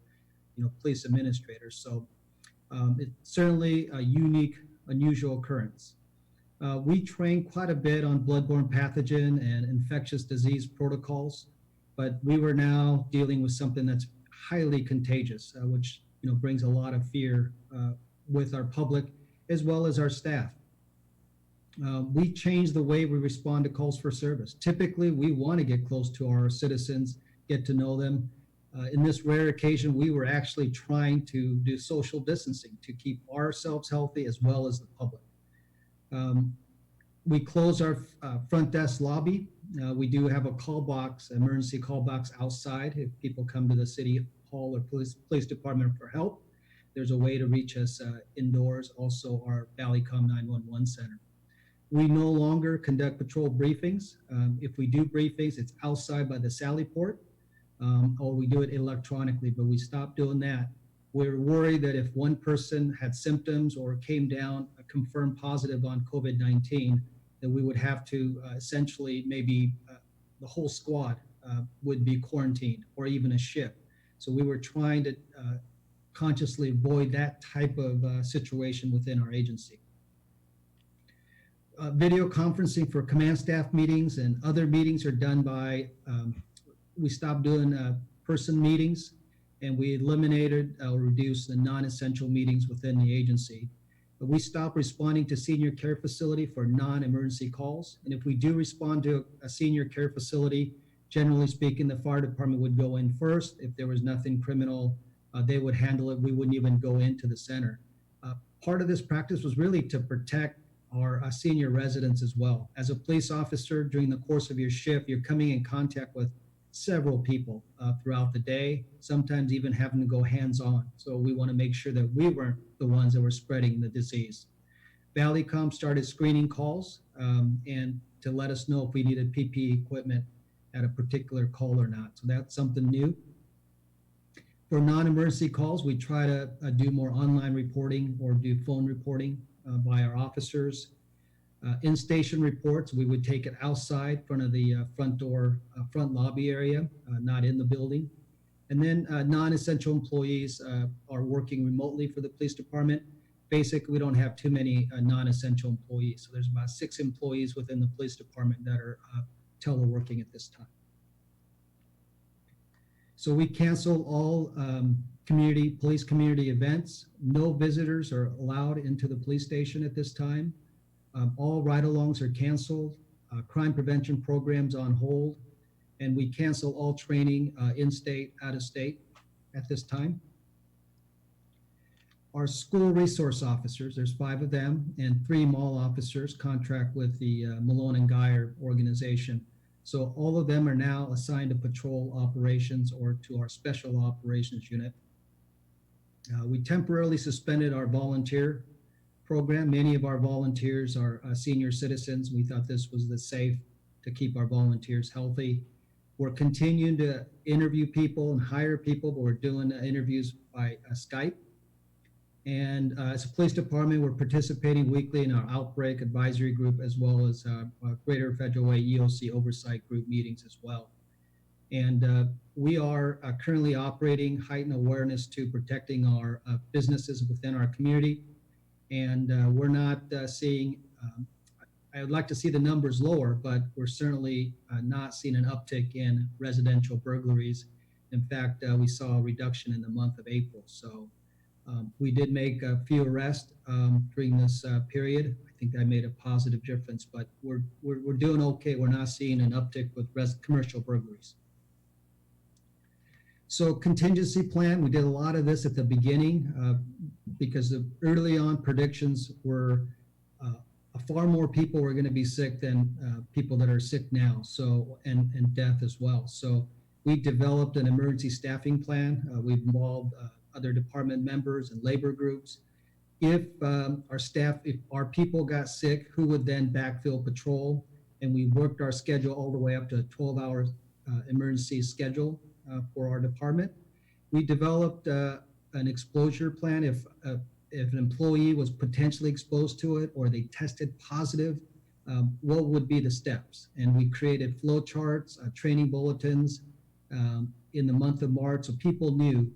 police administrators. So it's certainly a unique, unusual occurrence. We trained quite a bit on bloodborne pathogen and infectious disease protocols, but we were now dealing with something that's highly contagious, which brings a lot of fear with our public as well as our staff. We changed the way we respond to calls for service. Typically, we want to get close to our citizens, get to know them. In this rare occasion, we were actually trying to do social distancing to keep ourselves healthy as well as the public. We closed our front desk lobby. We do have a call box, emergency call box outside. If people come to the city hall or police department for help, there's a way to reach us indoors. Also, our Valleycom 911 center. We no longer conduct patrol briefings. If we do briefings, it's outside by the Sally Port, or we do it electronically, but we stopped doing that. We're worried that if one person had symptoms or came down confirmed positive on COVID-19, that we would have to essentially maybe the whole squad would be quarantined or even a shift. So we were trying to consciously avoid that type of situation within our agency. Video conferencing for command staff meetings and other meetings are done by, we stopped doing person meetings, and we eliminated or reduced the non-essential meetings within the agency. But we stopped responding to senior care facility for non-emergency calls. And if we do respond to a senior care facility, generally speaking, the fire department would go in first. If there was nothing criminal, they would handle it. We wouldn't even go into the center. Part of this practice was really to protect our senior residents as well. As a police officer, during the course of your shift, you're coming in contact with several people throughout the day, sometimes even having to go hands-on. So we want to make sure that we weren't the ones that were spreading the disease. Valleycom started screening calls and to let us know if we needed PPE equipment at a particular call or not. So that's something new. For non-emergency calls, we try to do more online reporting or do phone reporting by our officers. In-station reports, we would take it outside front of the front door, front lobby area, not in the building. And then non-essential employees are working remotely for the police department. Basically, we don't have too many non-essential employees. So there's about 6 employees within the police department that are teleworking at this time. So we cancel all police community events. No visitors are allowed into the police station at this time. All ride-alongs are canceled, crime prevention programs on hold, and we cancel all training in-state, out-of-state at this time. Our school resource officers, there's 5 of them, and 3 mall officers contract with the Malone and Geyer organization. So all of them are now assigned to patrol operations or to our special operations unit. We temporarily suspended our volunteer program. Many of our volunteers are senior citizens. We thought this was safe to keep our volunteers healthy. We're continuing to interview people and hire people, but we're doing interviews by Skype. And as a police department, we're participating weekly in our outbreak advisory group, as well as Greater Federal EOC oversight group meetings as well. And we are currently operating heightened awareness to protecting our businesses within our community. And we're not seeing, I would like to see the numbers lower, but we're certainly not seeing an uptick in residential burglaries. In fact, we saw a reduction in the month of April. So we did make a few arrests during this period. I think that made a positive difference, but we're doing okay. We're not seeing an uptick with commercial burglaries. So contingency plan, we did a lot of this at the beginning because the early on predictions were far more people were going to be sick than people that are sick now. So and death as well. So we developed an emergency staffing plan. We've involved other department members and labor groups. If our people got sick, who would then backfill patrol? And we worked our schedule all the way up to a 12-hour emergency schedule for our department. We developed an exposure plan. If an employee was potentially exposed to it or they tested positive, what would be the steps? And we created flow charts, training bulletins in the month of March, so people knew,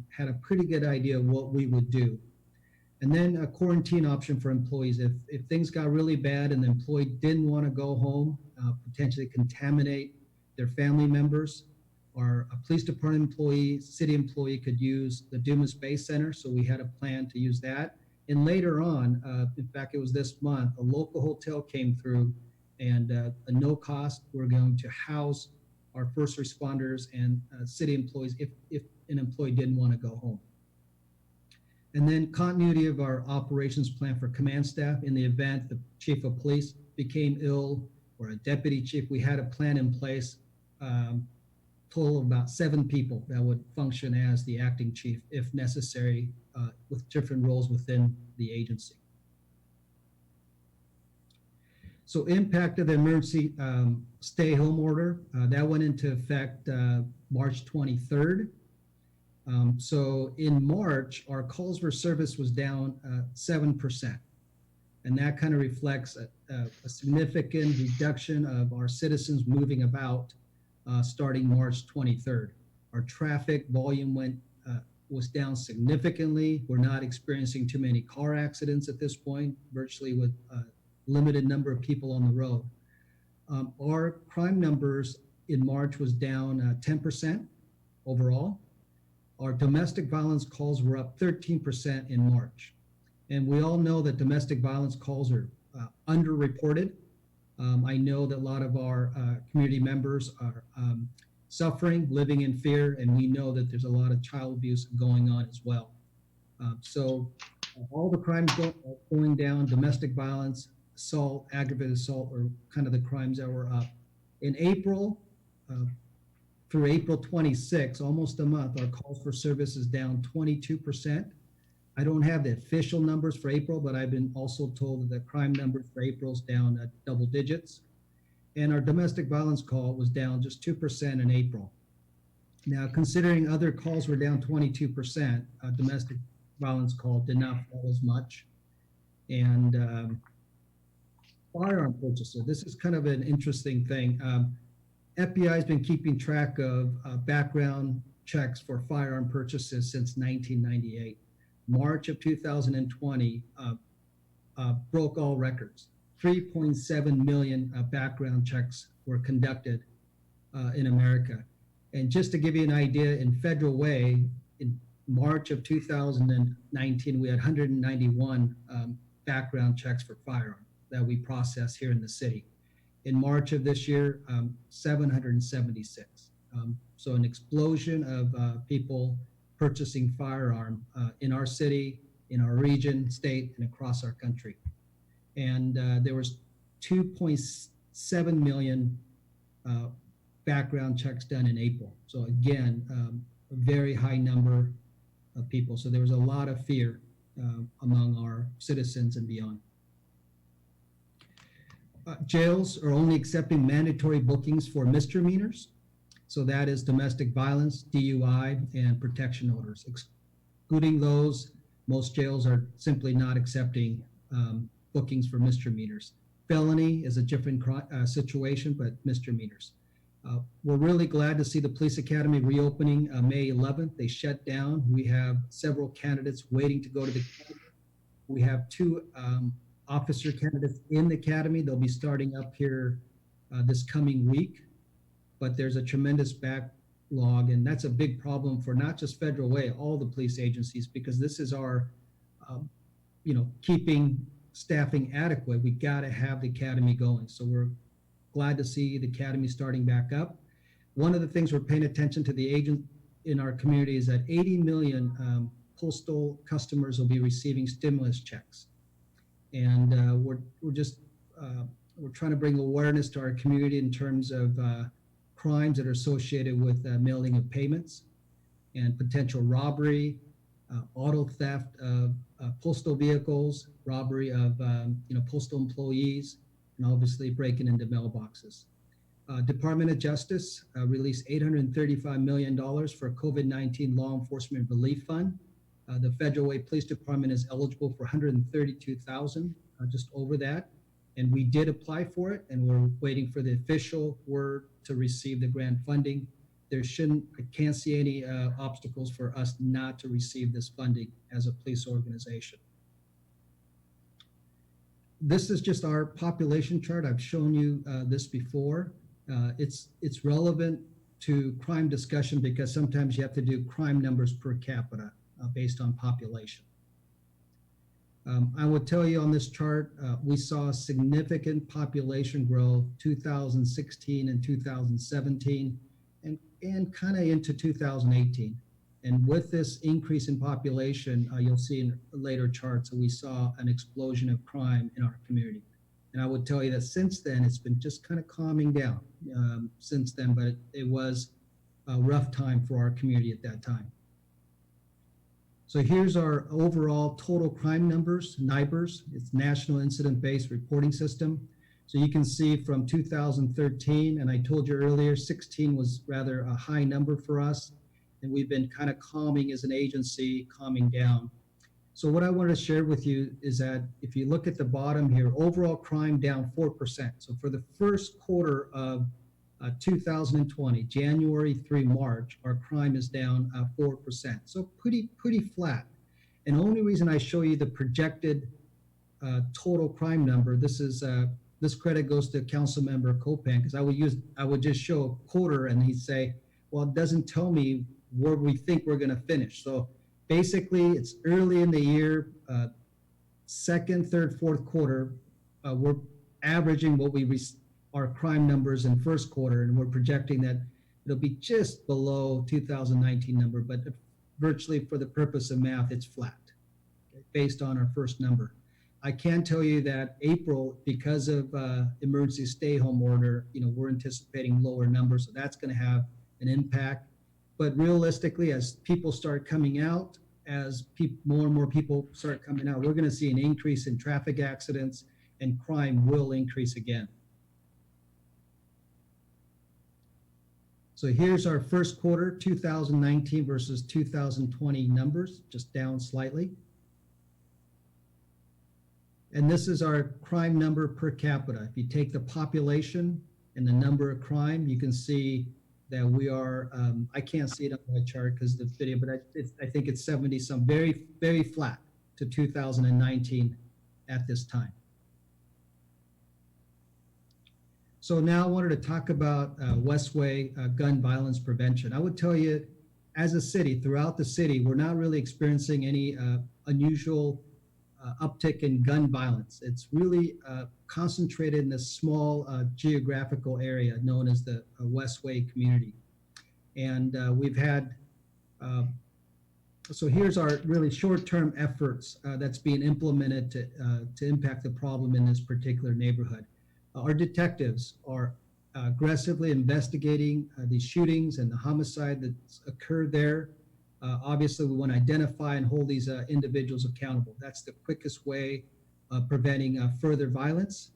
had a pretty good idea of what we would do. And then a quarantine option for employees. If things got really bad and the employee didn't want to go home, potentially contaminate their family members, or a police department employee, city employee could use the Dumas Bay Ce, so we had a plan to use that. And later on, in fact, it was this month, a local hotel came through and at no cost, we're going to house our first responders and city employees if an employee didn't want to go home. And then continuity of our operations plan for command staff. In the event the chief of police became ill or a deputy chief, we had a plan in place, total of about 7 people that would function as the acting chief if necessary, with different roles within the agency. So impact of the emergency stay-home order, that went into effect March 23rd. So in March, our calls for service was down 7%. And that kind of reflects a significant reduction of our citizens moving about starting March 23rd. Our traffic volume was down significantly. We're not experiencing too many car accidents at this point, virtually with limited number of people on the road. Our crime numbers in March was down 10% overall. Our domestic violence calls were up 13% in March. And we all know that domestic violence calls are underreported. I know that a lot of our community members are suffering, living in fear, and we know that there's a lot of child abuse going on as well. So all the crimes going down, domestic violence, assault, aggravated assault, are kind of the crimes that were up. In April, through April 26, almost a month, our calls for service is down 22%. I don't have the official numbers for April, but I've been also told that the crime numbers for April is down at double digits. And our domestic violence call was down just 2% in April. Now, considering other calls were down 22%, domestic violence call did not fall as much. And firearm purchaser, this is kind of an interesting thing. FBI has been keeping track of background checks for firearm purchases since 1998. March of 2020 broke all records. 3.7 million background checks were conducted in America. And just to give you an idea, in Federal Way, in March of 2019, we had 191 background checks for firearms that we processed here in the city. In March of this year, 776. So an explosion of people purchasing firearm in our city, in our region, state, and across our country. And there was 2.7 million background checks done in April. So again, a very high number of people. So there was a lot of fear among our citizens and beyond. Jails are only accepting mandatory bookings for misdemeanors. So that is domestic violence, DUI, and protection orders. Excluding those, most jails are simply not accepting bookings for misdemeanors. Felony is a different situation, but misdemeanors. We're really glad to see the Police Academy reopening May 11th. They shut down. We have several candidates waiting to go to the academy. We have 2 officer candidates in the academy. They'll be starting up here this coming week, but there's a tremendous backlog, and that's a big problem for not just Federal Way, all the police agencies, because this is our, keeping staffing adequate. We got to have the academy going. So we're glad to see the academy starting back up. One of the things we're paying attention to the agent in our community is that 80 million postal customers will be receiving stimulus checks. And we're trying to bring awareness to our community in terms of crimes that are associated with mailing of payments and potential robbery, auto theft of postal vehicles, robbery of postal employees, and obviously breaking into mailboxes. Department of Justice released $835 million for COVID-19 Law Enforcement Relief Fund. The Federal Way Police Department is eligible for $132,000, just over that. And we did apply for it, and we're waiting for the official word to receive the grant funding. I can't see any obstacles for us not to receive this funding as a police organization. This is just our population chart. I've shown you this before. It's relevant to crime discussion because sometimes you have to do crime numbers per capita based on population. I will tell you on this chart, we saw significant population growth 2016 and 2017 and kind of into 2018. And with this increase in population, you'll see in later charts that we saw an explosion of crime in our community. And I would tell you that since then, it's been just kind of calming down since then, but it was a rough time for our community at that time. So here's our overall total crime numbers, NIBRS. It's National Incident-Based Reporting System. So you can see from 2013, and I told you earlier, 16 was rather a high number for us. And we've been kind of calming as an agency, calming down. So what I wanted to share with you is that if you look at the bottom here, overall crime down 4%. So for the first quarter of 2020, January through March, our crime is down 4%. So pretty flat. And the only reason I show you the projected total crime number, this credit goes to Council Member Copan, because I would just show a quarter and he'd say, well, it doesn't tell me where we think we're going to finish. So basically, it's early in the year, second, third, fourth quarter, we're averaging what our crime numbers in first quarter, and we're projecting that it'll be just below 2019 number, but virtually for the purpose of math, it's flat, okay, based on our first number. I can tell you that April, because of emergency stay-home order, we're anticipating lower numbers, so that's going to have an impact. But realistically, as people start coming out, as more and more people start coming out, we're going to see an increase in traffic accidents, and crime will increase again. So here's our first quarter 2019 versus 2020 numbers, just down slightly. And this is our crime number per capita. If you take the population and the number of crime, you can see that we are, I can't see it on my chart because of the video, but I think it's 70 some, very, very flat to 2019 at this time. So now I wanted to talk about Westway gun violence prevention. I would tell you, as a city, throughout the city, we're not really experiencing any unusual uptick in gun violence. It's really concentrated in this small geographical area known as the Westway community. And we've had, so here's our really short-term efforts that's being implemented to impact the problem in this particular neighborhood. Our detectives are aggressively investigating these shootings and the homicide that's occurred there. Obviously, we want to identify and hold these individuals accountable. That's the quickest way of preventing further violence.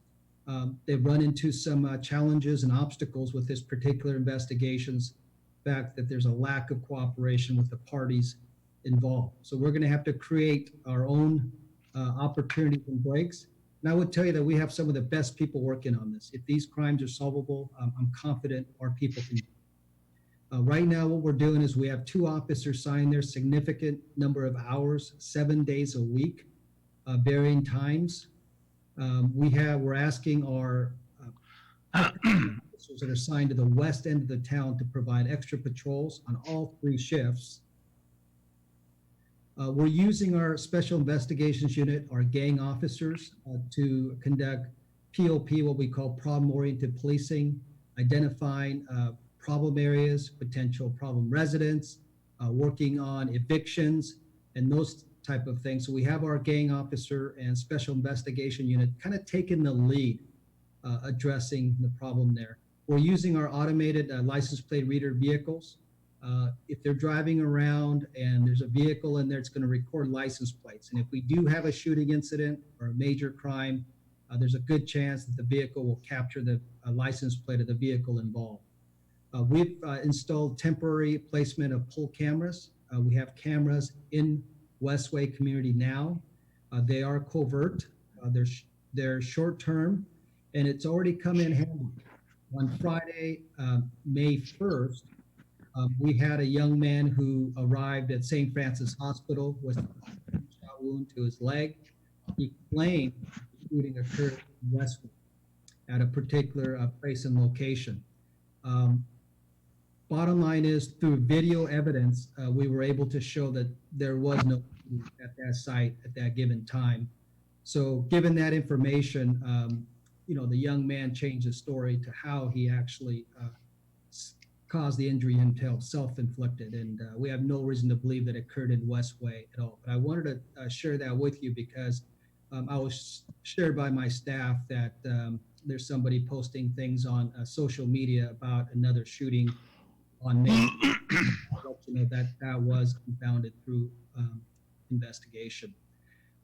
They've run into some challenges and obstacles with this particular investigations, the fact that there's a lack of cooperation with the parties involved. So we're going to have to create our own opportunities and breaks. And I would tell you that we have some of the best people working on this. If these crimes are solvable, I'm confident our people can. Right now, what we're doing is we have 2 officers sign their significant number of hours, 7 days a week, varying times. We're asking our officers that are assigned to the west end of the town to provide extra patrols on all 3 shifts. We're using our special investigations unit, our gang officers, to conduct POP, what we call problem-oriented policing, identifying problem areas, potential problem residents, working on evictions, and those type of things. So we have our gang officer and special investigation unit kind of taking the lead, addressing the problem there. We're using our automated license plate reader vehicles. If they're driving around and there's a vehicle in there, it's going to record license plates. And if we do have a shooting incident or a major crime, there's a good chance that the vehicle will capture the license plate of the vehicle involved. We've installed temporary placement of pull cameras. We have cameras in Westway community now. They are covert. They're short-term, and it's already come in handy. On Friday, May 1st, we had a young man who arrived at St. Francis Hospital with a shot wound to his leg. He claimed the shooting occurred in Westwood at a particular place and location. Bottom line is, through video evidence, we were able to show that there was no shooting at that site at that given time. So given that information, the young man changed his story to how he actually caused the injury himself, self-inflicted, and we have no reason to believe that it occurred in Westway at all. But I wanted to share that with you because I was shared by my staff that there's somebody posting things on social media about another shooting on May. I'll let you know that was confounded through investigation.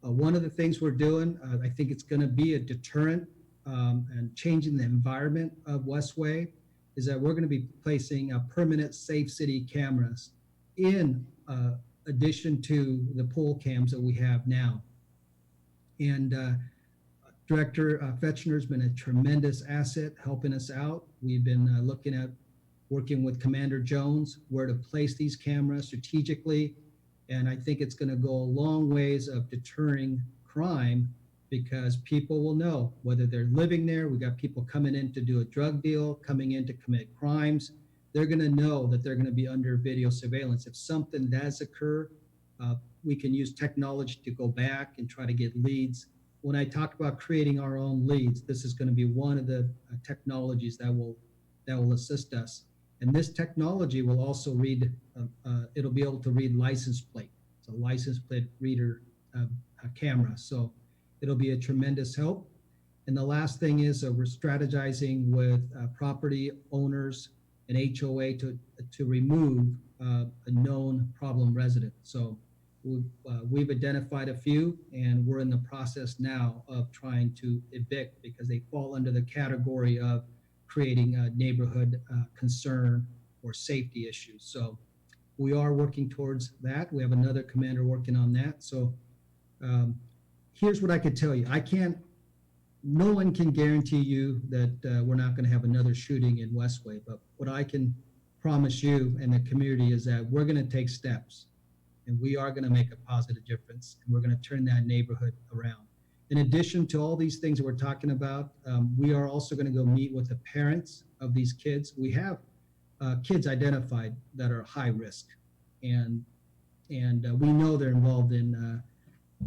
One of the things we're doing, I think it's going to be a deterrent and changing the environment of Westway, is that we're going to be placing permanent safe city cameras in addition to the poll cams that we have now. And Director Fetchner's been a tremendous asset helping us out. We've been looking at working with Commander Jones where to place these cameras strategically. And I think it's going to go a long ways of deterring crime, because people will know whether they're living there. We got people coming in to do a drug deal, coming in to commit crimes. They're going to know that they're going to be under video surveillance. If something does occur, we can use technology to go back and try to get leads. When I talk about creating our own leads, this is going to be one of the technologies that will assist us. And this technology will also read, it'll be able to read license plate. It's a license plate reader camera. So it'll be a tremendous help. And the last thing is we're strategizing with property owners and HOA to remove a known problem resident. So we've identified a few, and we're in the process now of trying to evict because they fall under the category of creating a neighborhood concern or safety issues. So we are working towards that. We have another commander working on that. So here's what I could tell you. No one can guarantee you that we're not going to have another shooting in Westway, but what I can promise you and the community is that we're going to take steps, and we are going to make a positive difference, and we're going to turn that neighborhood around. In addition to all these things that we're talking about, we are also going to go meet with the parents of these kids. We have kids identified that are high risk, and we know they're involved in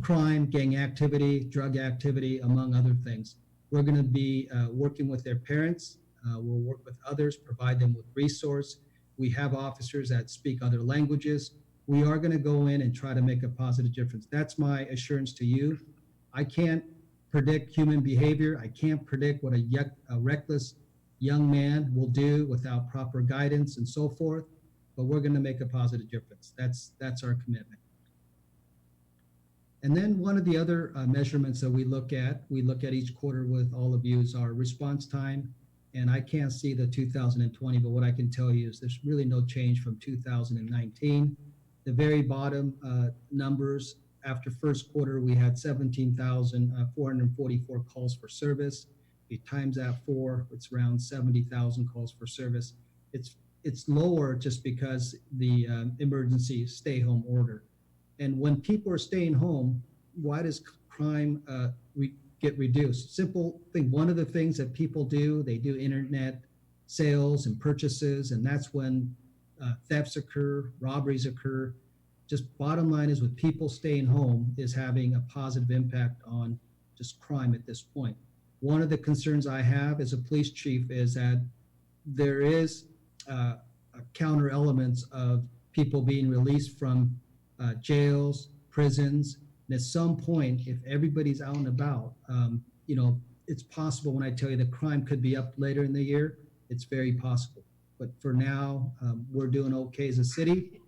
crime, gang activity, drug activity, among other things. We're going to be working with their parents. We'll work with others, provide them with resource. We have officers that speak other languages. We are going to go in and try to make a positive difference. That's my assurance to you. I can't predict human behavior. I can't predict what a reckless young man will do without proper guidance and so forth, but we're going to make a positive difference. That's our commitment. And then one of the other measurements that we look at each quarter with all of you, is our response time. And I can't see the 2020, but what I can tell you is there's really no change from 2019. The very bottom numbers, after first quarter, we had 17,444 calls for service. If you times that 4, it's around 70,000 calls for service. It's lower just because the emergency stay-home order. And when people are staying home, why does crime get reduced. Simple thing. One of the things that people do, they do internet sales and purchases, and that's when thefts occur, robberies occur. Just bottom line is with people staying home is having a positive impact on just crime at this point. One of the concerns I have as a police chief is that there is a counter elements of people being released from jails, prisons, and at some point, if everybody's out and about, it's possible when I tell you the crime could be up later in the year, it's very possible. But for now, we're doing okay as a city,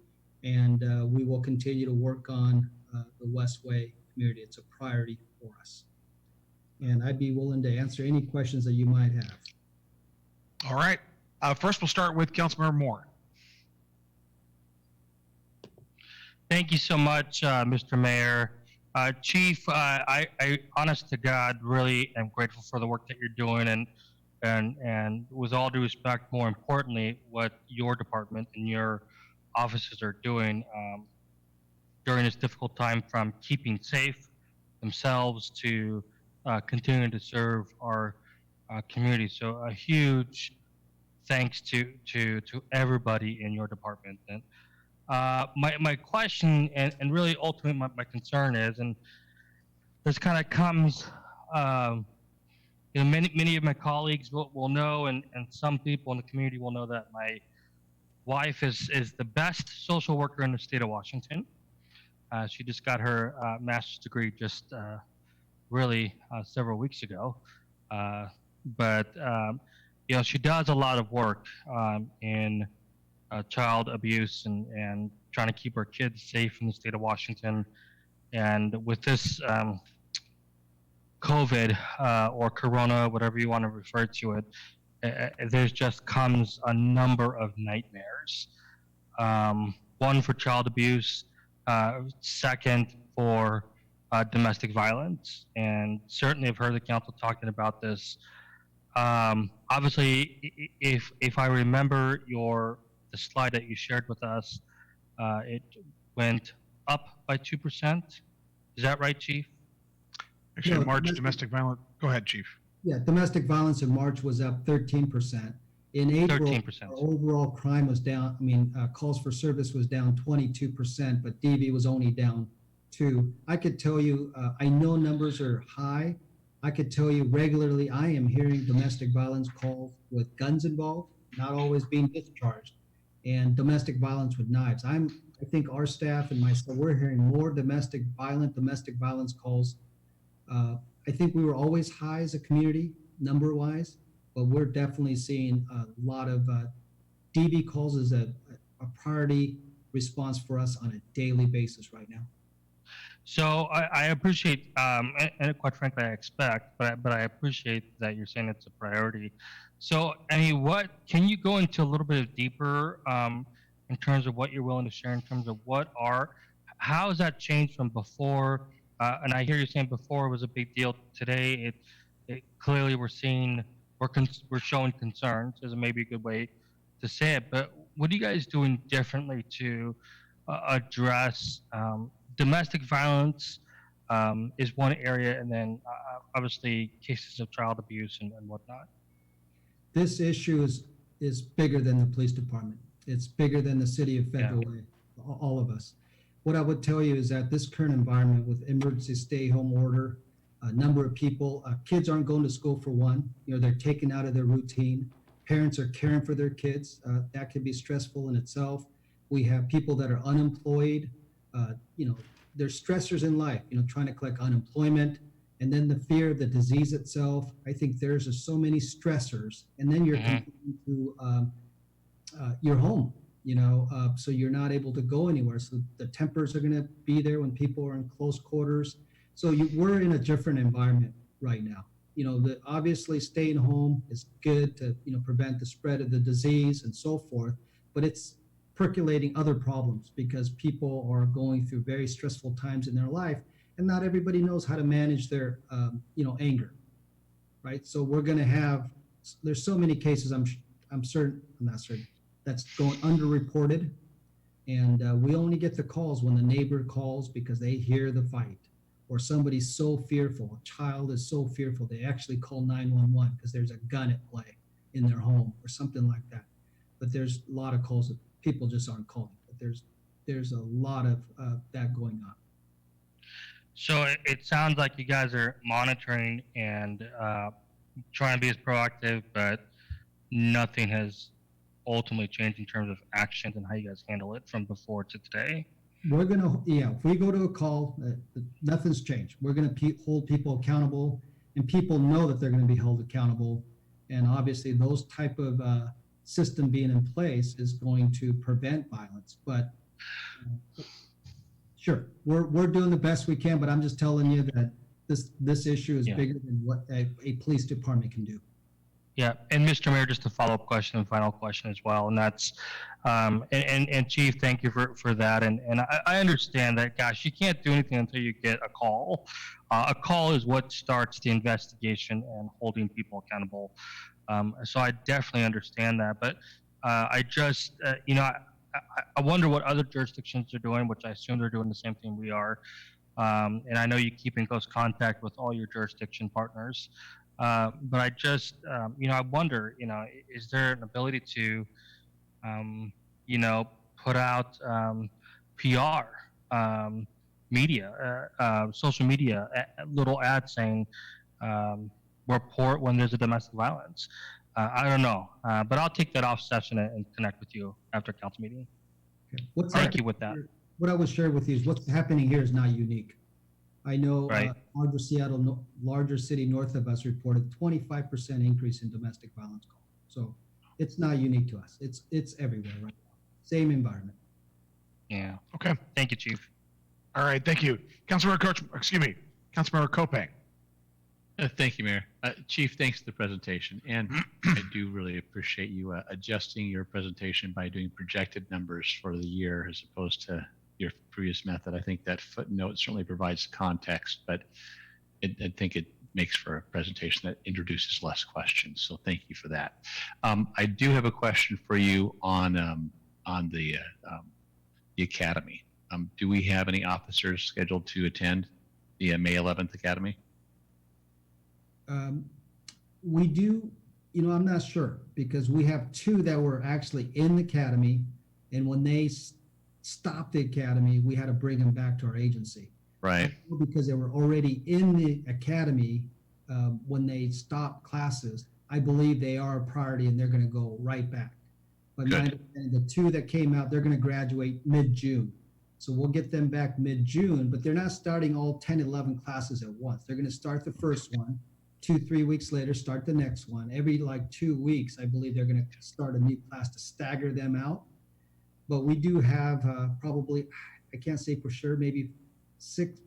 and we will continue to work on the Westway community. It's a priority for us. And I'd be willing to answer any questions that you might have. All right. First, we'll start with Councilmember Moore. Thank you so much, Mr. Mayor. Chief, I honest to God, really am grateful for the work that you're doing, and with all due respect, more importantly, what your department and your offices are doing during this difficult time, from keeping safe themselves to continuing to serve our community. So a huge thanks to everybody in your department. And my question and really ultimately my concern is, and this kind of comes, many of my colleagues will know, and some people in the community will know that my wife is the best social worker in the state of Washington. She just got her master's degree just really several weeks ago. But she does a lot of work in child abuse and trying to keep our kids safe in the state of Washington. And with this COVID or Corona, whatever you want to refer to it, there's just comes a number of nightmares. One for child abuse, second for domestic violence. And certainly I've heard the council talking about this. Obviously, if I remember the slide that you shared with us, it went up by 2%. Is that right, Chief? Actually, No, March domestic violence. Go ahead, Chief. Yeah, domestic violence in March was up 13%. In April, 13%. Overall crime was down. Calls for service was down 22%, but DV was only down 2%. I could tell you, I know numbers are high. I could tell you regularly, I am hearing domestic violence calls with guns involved, not always being discharged, and domestic violence with knives. I think our staff and myself, we're hearing more domestic violence calls. I think we were always high as a community, number-wise, but we're definitely seeing a lot of DV calls as a priority response for us on a daily basis right now. So I appreciate, and quite frankly, I expect, but I appreciate that you're saying it's a priority. So, what can you go into a little bit deeper in terms of what you're willing to share in terms of how has that changed from before? And I hear you saying before it was a big deal. Today, it clearly we're showing concerns, is maybe a good way to say it. But what are you guys doing differently to address domestic violence? Is one area, and then obviously cases of child abuse and whatnot. This issue is bigger than the police department. It's bigger than the city of FWCC, all of us. What I would tell you is that this current environment with emergency stay-home order, a number of people, kids aren't going to school for one. They're taken out of their routine. Parents are caring for their kids. That can be stressful in itself. We have people that are unemployed. There's stressors in life, trying to collect unemployment, and then the fear of the disease itself. I think there's just so many stressors, and then you're confined to your home, so you're not able to go anywhere. So the tempers are going to be there when people are in close quarters. So we're in a different environment right now. Obviously staying home is good to, prevent the spread of the disease and so forth, but it's percolating other problems because people are going through very stressful times in their life, and not everybody knows how to manage their, anger, right? So we're going to there's so many cases, I'm not certain, that's going underreported, and we only get the calls when the neighbor calls because they hear the fight, or somebody's so fearful, a child is so fearful, they actually call 911 because there's a gun at play in their home or something like that. But there's a lot of calls that people just aren't calling. But there's a lot of that going on. So it sounds like you guys are monitoring and trying to be as proactive, but nothing has ultimately changed in terms of actions and how you guys handle it from before to today. We're gonna, if we go to a call, nothing's changed. We're gonna hold people accountable, and people know that they're gonna be held accountable. And obviously, those type of system being in place is going to prevent violence. But sure, we're doing the best we can. But I'm just telling you that this issue is bigger than what a police department can do. Yeah, and Mr. Mayor, just a follow-up question and final question as well, and that's, and Chief, thank you for that, and I understand that, gosh, you can't do anything until you get a call. A call is what starts the investigation and holding people accountable. So I definitely understand that, but I just, I wonder what other jurisdictions are doing, which I assume they're doing the same thing we are, and I know you keep in close contact with all your jurisdiction partners. But I just, I wonder, is there an ability to, put out PR, media, social media, little ads saying, report when there's a domestic violence? I don't know, but I'll take that off session and connect with you after council meeting. Okay. Thank you with that. What I will share with you is what's happening here is not unique. I know larger city north of us reported 25% increase in domestic violence calls. So it's not unique to us. It's everywhere right now. Same environment. Yeah. Okay. Thank you, Chief. All right. Thank you. Councilmember Kopang. Thank you, Mayor. Chief, thanks for the presentation. And I do really appreciate you adjusting your presentation by doing projected numbers for the year as opposed to your previous method. I think that footnote certainly provides context, but I think it makes for a presentation that introduces less questions. So thank you for that. I do have a question for you on the Academy. Do we have any officers scheduled to attend the May 11th Academy? We do, I'm not sure because we have two that were actually in the Academy, and when they stopped the Academy, we had to bring them back to our agency. Right. Because they were already in the Academy when they stopped classes. I believe they are a priority and they're going to go right back. But the two that came out, they're going to graduate mid-June. So we'll get them back mid-June, but they're not starting all 10, 11 classes at once. They're going to start the first one, 2-3 weeks later, start the next one. Every 2 weeks, I believe they're going to start a new class to stagger them out. But we do have probably, I can't say for sure, maybe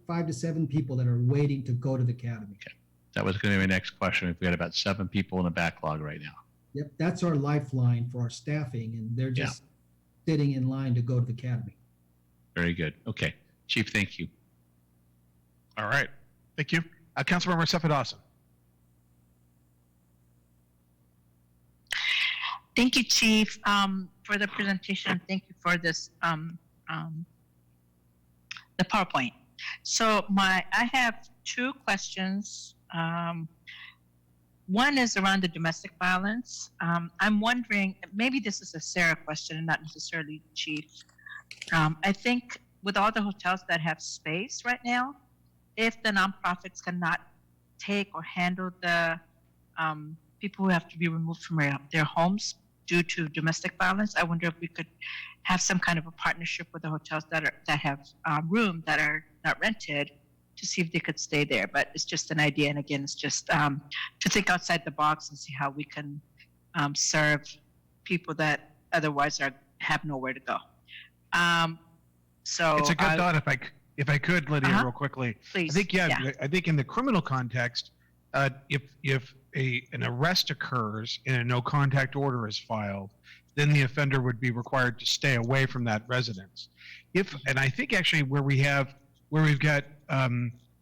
5 to 7 people that are waiting to go to the Academy. Okay. That was going to be my next question. We've got about 7 people in the backlog right now. Yep, that's our lifeline for our staffing, and they're just sitting in line to go to the Academy. Very good. Okay. Chief, thank you. All right. Thank you. Councilmember Dawson. Thank you, Chief, for the presentation. Thank you for this, the PowerPoint. So I have 2 questions. One is around the domestic violence. I'm wondering, maybe this is a Sarah question and not necessarily Chief. I think with all the hotels that have space right now, if the nonprofits cannot take or handle the people who have to be removed from their homes due to domestic violence, I wonder if we could have some kind of a partnership with the hotels that have room that are not rented to see if they could stay there. But it's just an idea, and again, it's just to think outside the box and see how we can serve people that otherwise have nowhere to go. So it's a good thought. If I could, Lydia, real quickly. Please. I think in the criminal context, if an arrest occurs and a no contact order is filed, then the offender would be required to stay away from that residence. And I think actually where we've got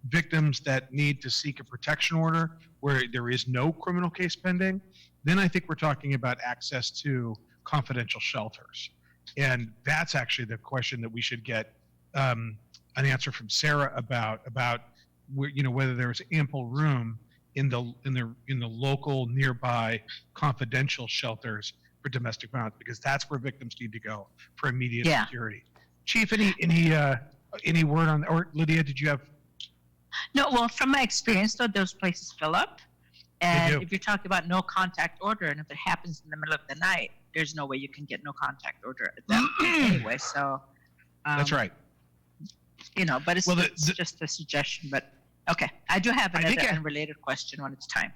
victims that need to seek a protection order where there is no criminal case pending, then I think we're talking about access to confidential shelters. And that's actually the question that we should get an answer from Sarah about whether there's ample room in the local nearby confidential shelters for domestic violence, because that's where victims need to go for immediate Yeah. security. Chief, any word on, or Lydia, did you have? No, well, from my experience, though, those places fill up. And do. if you're talking about no contact order, and if it happens in the middle of the night, there's no way you can get no contact order at that point anyway. So That's right. But it's, Well, it's just a suggestion. But okay, I do have I think another unrelated question when it's time.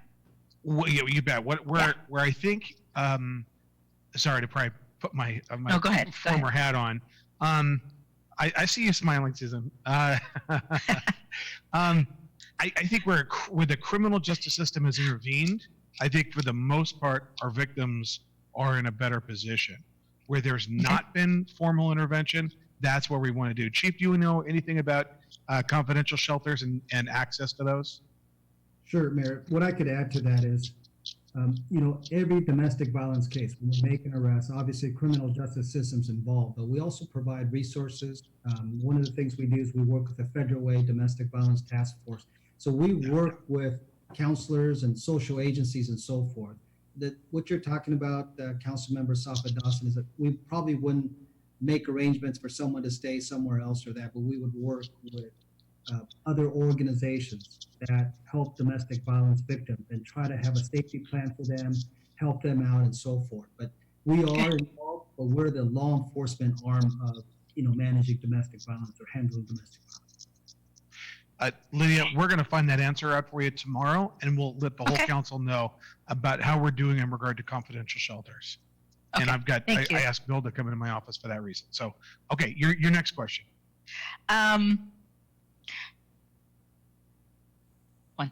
Well, you bet. Where I think, sorry to probably put my No, go ahead. Go former hat on. I see you smiling, Susan. I think where the criminal justice system has intervened, I think for the most part, our victims are in a better position. Where there's not been formal intervention, that's where we want to do. Chief, do you know anything about confidential shelters and access to those? Sure, Mayor. What I could add to that is, every domestic violence case, when we make an arrest, obviously criminal justice system's involved, but we also provide resources. One of the things we do is we work with the Federal Domestic Violence Task Force. So we work with counselors and social agencies and so forth. That what you're talking about, Councilmember Safa Dawson, is that we probably wouldn't make arrangements for someone to stay somewhere else or that, but we would work with other organizations that help domestic violence victims and try to have a safety plan for them, help them out, and so forth. But we are involved, but we're the law enforcement arm of managing domestic violence or handling domestic violence. Lydia, we're going to find that answer out for you tomorrow, and we'll let the whole council know about how we're doing in regard to confidential shelters. Okay. And I asked Bill to come into my office for that reason. So, okay, your next question. One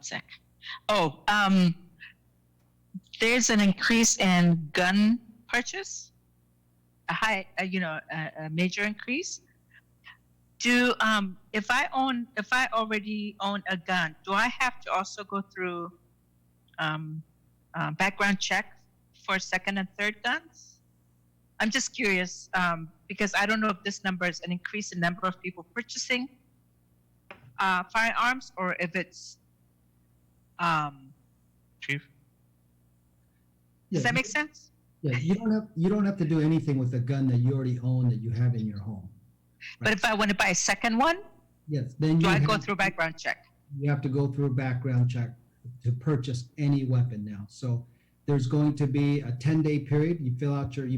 sec. There's an increase in gun purchase, a major increase. If I already own a gun, do I have to also go through background check for second and third guns? I'm just curious because I don't know if this number is an increase in number of people purchasing firearms or if it's Chief? Does that make sense? Yeah, you don't have to do anything with a gun that you already own that you have in your home. But if I want to buy a second one, yes, then do I go through a background check? You have to go through a background check to purchase any weapon now. So there's going to be a 10-day period. You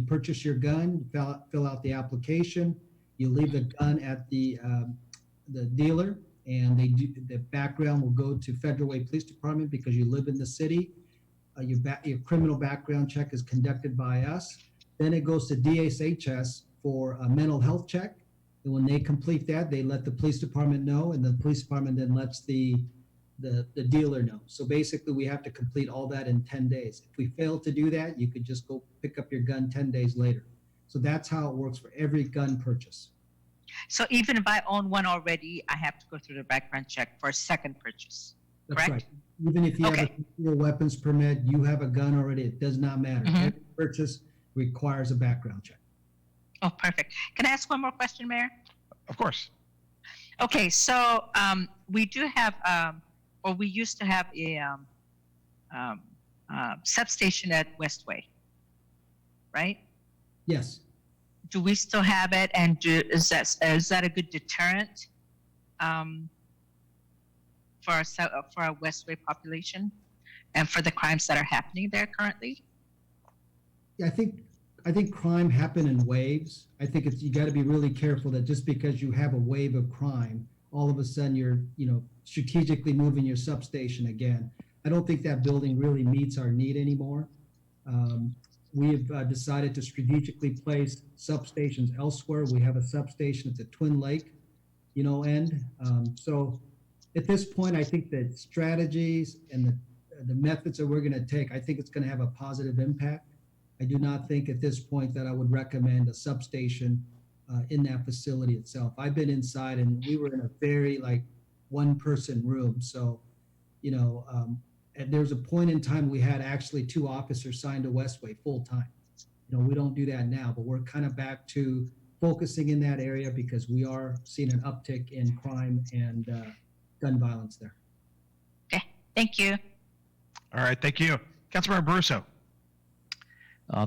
purchase your gun, you fill out the application, you leave the gun at the dealer, and the background will go to Federal Police Department because you live in the city. Your criminal background check is conducted by us. Then it goes to DSHS for a mental health check. And when they complete that, they let the police department know, and the police department then lets the dealer know. So basically, we have to complete all that in 10 days. If we fail to do that, you could just go pick up your gun 10 days later. So that's how it works for every gun purchase. So even if I own one already, I have to go through the background check for a second purchase, That's correct? right. Even if you have a concealed weapons permit, you have a gun already, it does not matter. Every purchase requires a background check. Oh, perfect. Can I ask one more question, Mayor? Of course. Okay, so we do have, or we used to have a substation at Westway, right? Yes. Do we still have it, and is that a good deterrent for our Westway population and for the crimes that are happening there currently? Yeah, I think crime happen in waves. I think you got to be really careful that just because you have a wave of crime, all of a sudden you're strategically moving your substation again. I don't think that building really meets our need anymore. We have decided to strategically place substations elsewhere. We have a substation at the Twin Lake, end. So at this point, I think that strategies and the methods that we're going to take, I think it's going to have a positive impact. I do not think at this point that I would recommend a substation in that facility itself. I've been inside and we were in a very one-person room. So, and there was a point in time we had actually 2 officers signed to Westway full time. We don't do that now, but we're kind of back to focusing in that area because we are seeing an uptick in crime and gun violence there. Okay, thank you. All right, thank you. Councilmember Brusso.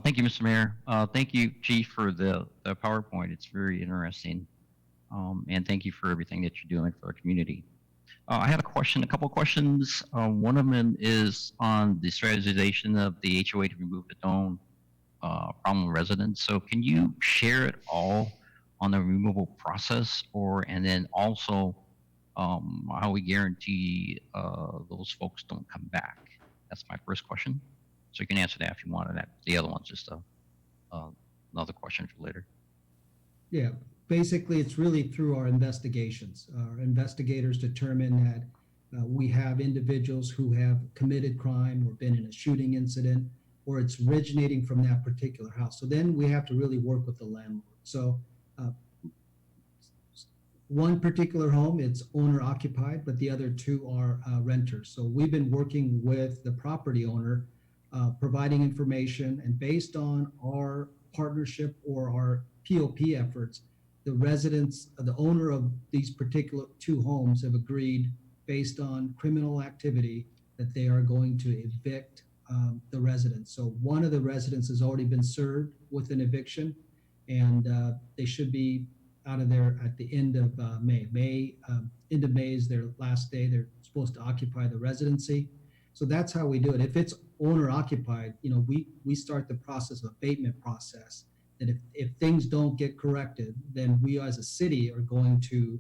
Thank you, Mr. Mayor. Thank you, Chief, for the PowerPoint. It's very interesting. And thank you for everything that you're doing for our community. I had a couple of questions. One of them is on the strategization of the HOA to remove its own problem residents. So can you share it all on the removal process, and then also how we guarantee those folks don't come back? That's my first question. So you can answer that if you want, and the other one's just another question for later. Yeah, basically it's really through our investigations. Our investigators determine that we have individuals who have committed crime or been in a shooting incident, or it's originating from that particular house. So then we have to really work with the landlord. So one particular home, it's owner occupied, but the other two are renters. So we've been working with the property owner, providing information, and based on our partnership or our POP efforts, the residents, the owner of these particular two homes have agreed, based on criminal activity, that they are going to evict the residents. So one of the residents has already been served with an eviction, and they should be out of there at the end of May. End of May is their last day. They're supposed to occupy the residency. So that's how we do it. If it's owner occupied, we start the process of abatement process. And if things don't get corrected, then we as a city are going to,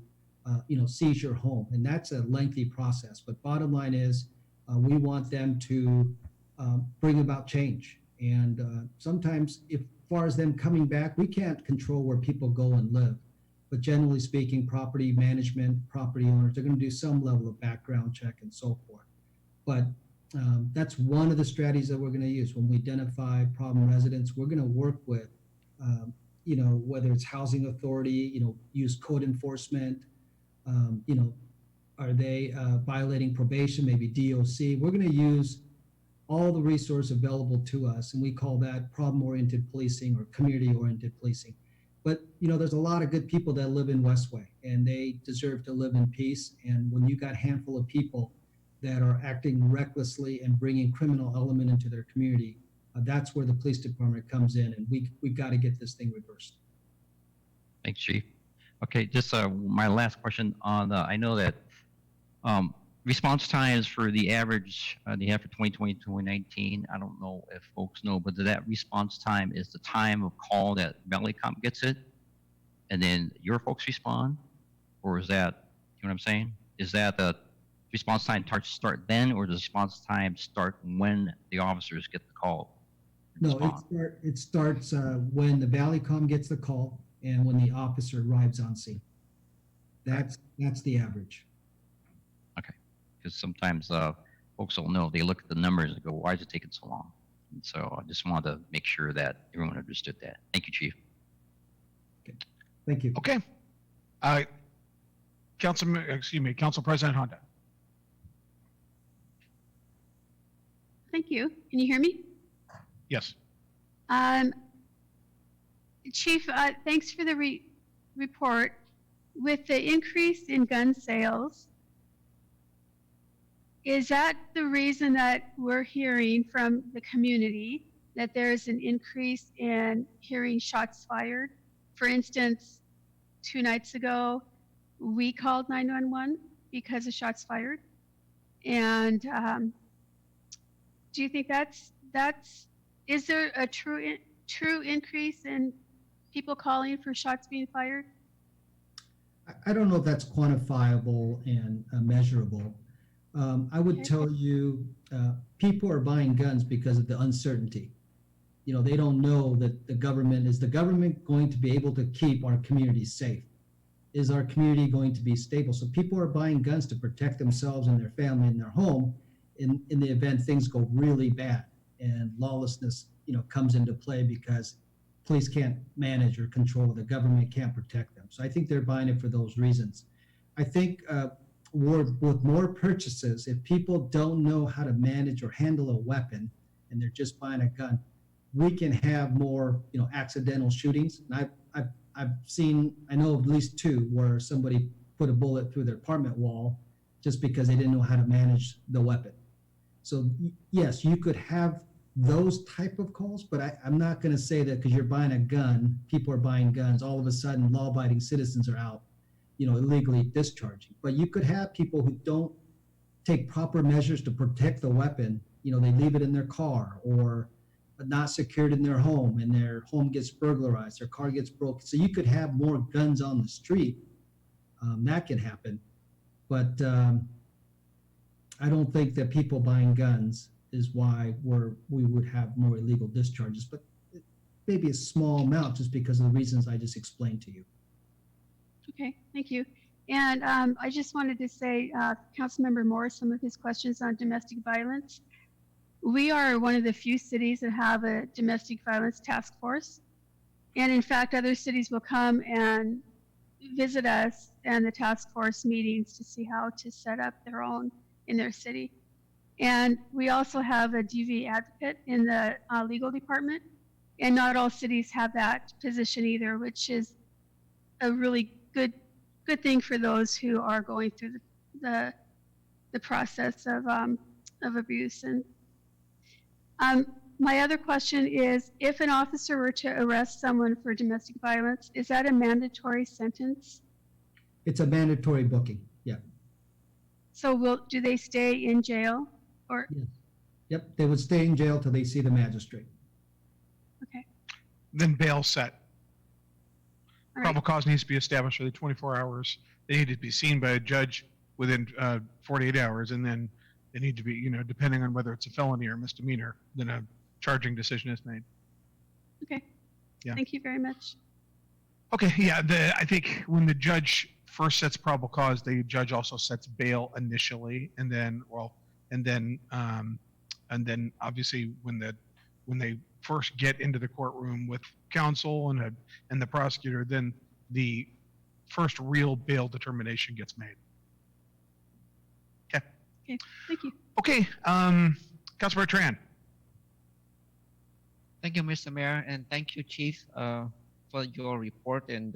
seize your home. And that's a lengthy process. But bottom line is, we want them to bring about change. And sometimes, as far as them coming back, we can't control where people go and live. But generally speaking, property management, property owners, they're going to do some level of background check and so forth. But that's one of the strategies that we're going to use when we identify problem residents. We're going to work with, whether it's housing authority, use code enforcement, are they violating probation, maybe DOC. We're going to use all the resources available to us, and we call that problem-oriented policing or community-oriented policing. But, there's a lot of good people that live in Westway, and they deserve to live in peace. And when you got a handful of people that are acting recklessly and bringing criminal element into their community, that's where the police department comes in, and we've got to get this thing reversed. Thanks, Chief. Okay, just my last question on I know that response times for the average they have for 2020 2019, I don't know if folks know, but that response time is the time of call that Valley Comp gets it, and then your folks respond? Or is that, you know what I'm saying? Is that the response time start then, or does response time start when the officers get the call? No, it starts when the Valleycom gets the call and when the officer arrives on scene. That's the average. Okay, because sometimes folks will know, they look at the numbers and go, why is it taking so long? And so I just wanted to make sure that everyone understood that. Thank you, Chief. Okay. Thank you. Okay. Council President Honda. Thank you. Can you hear me? Yes. Chief, thanks for the report. With the increase in gun sales, is that the reason that we're hearing from the community that there's an increase in hearing shots fired? For instance, 2 nights ago, we called 911 because of shots fired. And do you think is there a true increase in people calling for shots being fired? I don't know if that's quantifiable and measurable. I would tell you people are buying guns because of the uncertainty. They don't know that is the government going to be able to keep our community safe? Is our community going to be stable? So people are buying guns to protect themselves and their family and their home in the event things go really bad and lawlessness, comes into play because police can't manage or control, the government can't protect them. So I think they're buying it for those reasons. I think with more purchases, if people don't know how to manage or handle a weapon and they're just buying a gun, we can have more, accidental shootings. And I know of at least 2 where somebody put a bullet through their apartment wall just because they didn't know how to manage the weapon. So yes, you could have those type of calls, but I'm not going to say that because you're buying a gun, people are buying guns, all of a sudden law-abiding citizens are out, illegally discharging. But you could have people who don't take proper measures to protect the weapon. They leave it in their car or not secured in their home, and their home gets burglarized, their car gets broken. So you could have more guns on the street. That can happen. But I don't think that people buying guns is why we would have more illegal discharges, but maybe a small amount just because of the reasons I just explained to you. Okay, thank you. And I just wanted to say, Councilmember Moore, some of his questions on domestic violence. We are one of the few cities that have a domestic violence task force. And in fact, other cities will come and visit us and the task force meetings to see how to set up their own in their city. And we also have a DV advocate in the legal department. And not all cities have that position either, which is a really good thing for those who are going through the process of abuse. And my other question is, if an officer were to arrest someone for domestic violence, is that a mandatory sentence? It's a mandatory booking. Yeah. So do they stay in jail or? Yes. Yep. They would stay in jail till they see the magistrate. Okay. Then bail set. All right. Probable cause needs to be established within 24 hours. They need to be seen by a judge within 48 hours, and then they need to be, depending on whether it's a felony or misdemeanor, then a charging decision is made. Okay. Yeah. Thank you very much. Okay. Yeah. I think when the judge first sets probable cause, the judge also sets bail initially, and then obviously when they first get into the courtroom with counsel and the prosecutor, then the first real bail determination gets made. Okay. Okay. Thank you. Okay. Councilor Tran. Thank you, Mr. Mayor, and thank you, Chief, for your report, and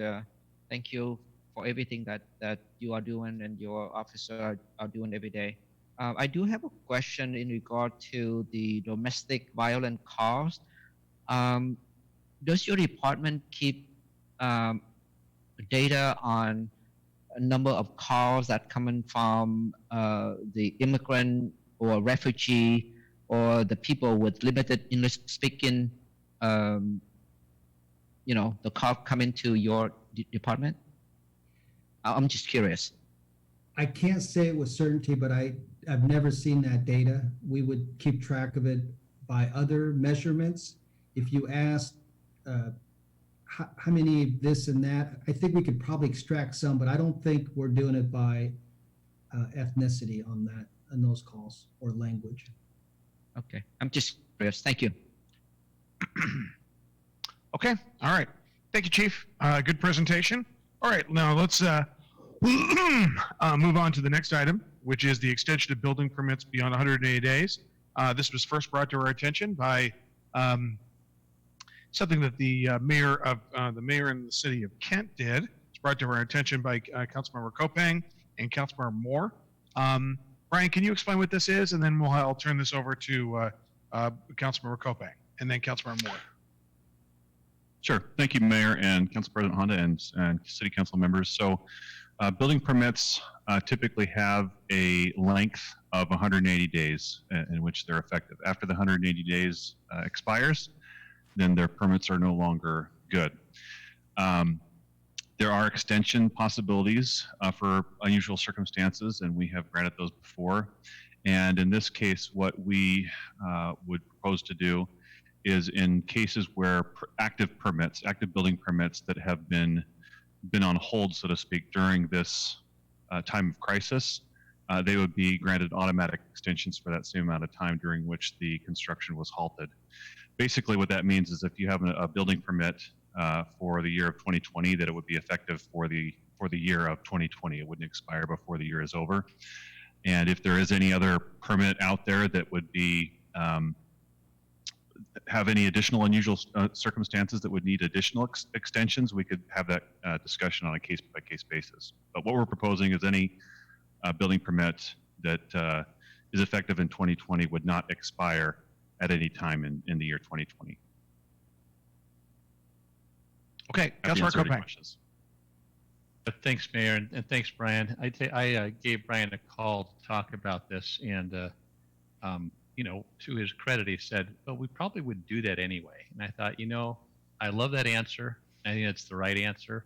thank you for everything that you are doing and your officer are doing every day. I do have a question in regard to the domestic violent calls. Does your department keep data on a number of calls that coming from the immigrant or refugee or the people with limited English speaking, the call coming to your department? I'm just curious. I can't say it with certainty, but I've never seen that data. We would keep track of it by other measurements. If you asked how many this and that, I think we could probably extract some, but I don't think we're doing it by ethnicity on those calls or language. Okay, I'm just curious. Thank you. Okay. All right. Thank you, Chief. Good presentation. All right. Now let's move on to the next item, which is the extension of building permits beyond 180 days. This was first brought to our attention by something that the mayor in the city of Kent did. It's brought to our attention by Councilmember Kopang and Councilmember Moore. Brian, can you explain what this is, and then I'll turn this over to Councilmember Kopang and then Councilmember Moore. Sure. Thank you, Mayor and Council President Honda and City Council members. So building permits typically have a length of 180 days in which they're effective. After the 180 days expires, then their permits are no longer good. There are extension possibilities for unusual circumstances, and we have granted those before. And in this case, what we would propose to do is in cases where active building permits that have been on hold, so to speak, during this time of crisis, they would be granted automatic extensions for that same amount of time during which the construction was halted. Basically, what that means is if you have a building permit for the year of 2020, that it would be effective for the year of 2020. It wouldn't expire before the year is over. And if there is any other permit out there that would be have any additional unusual circumstances that would need additional extensions, we could have that discussion on a case-by-case basis. But what we're proposing is any building permit that is effective in 2020 would not expire at any time in the year 2020. Okay, Happy to Councilmember answer any Kopang. questions. Thanks, Mayor, and thanks, Brian. I gave Brian a call to talk about this, and to his credit, he said, "Well, we probably would do that anyway." And I thought, I love that answer. I think that's the right answer.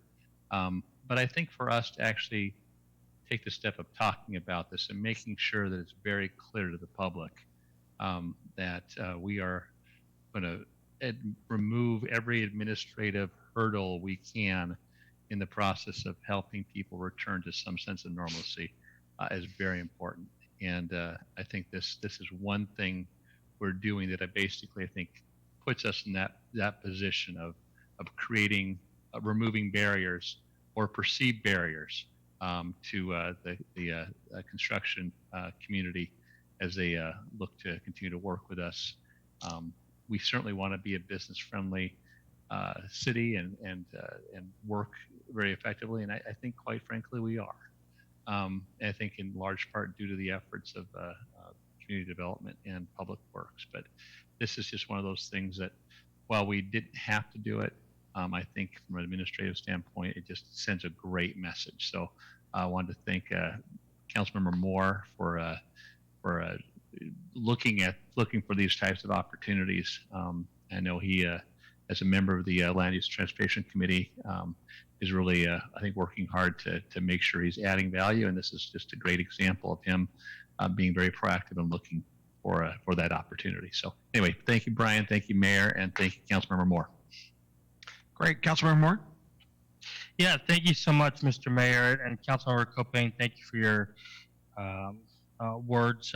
But I think for us to actually take the step of talking about this and making sure that it's very clear to the public that we are going to remove every administrative hurdle we can in the process of helping people return to some sense of normalcy is very important. And I think this is one thing we're doing that I think puts us in that position of creating, removing barriers or perceived barriers to the construction community as they look to continue to work with us. We certainly want to be a business-friendly city and work very effectively, and I think, quite frankly, we are. I think in large part due to the efforts of community development and public works. But this is just one of those things that, while we didn't have to do it, I think from an administrative standpoint, it just sends a great message. So I wanted to thank Councilmember Moore for looking for these types of opportunities. I know he, as a member of the Land Use Transportation Committee, is really, I think, working hard to make sure he's adding value. And this is just a great example of him being very proactive and looking for that opportunity. So anyway, thank you, Brian. Thank you, Mayor. And thank you, Councilmember Moore. Great. Councilmember Moore? Yeah, thank you so much, Mr. Mayor, and Councilmember Kopang. Thank you for your words,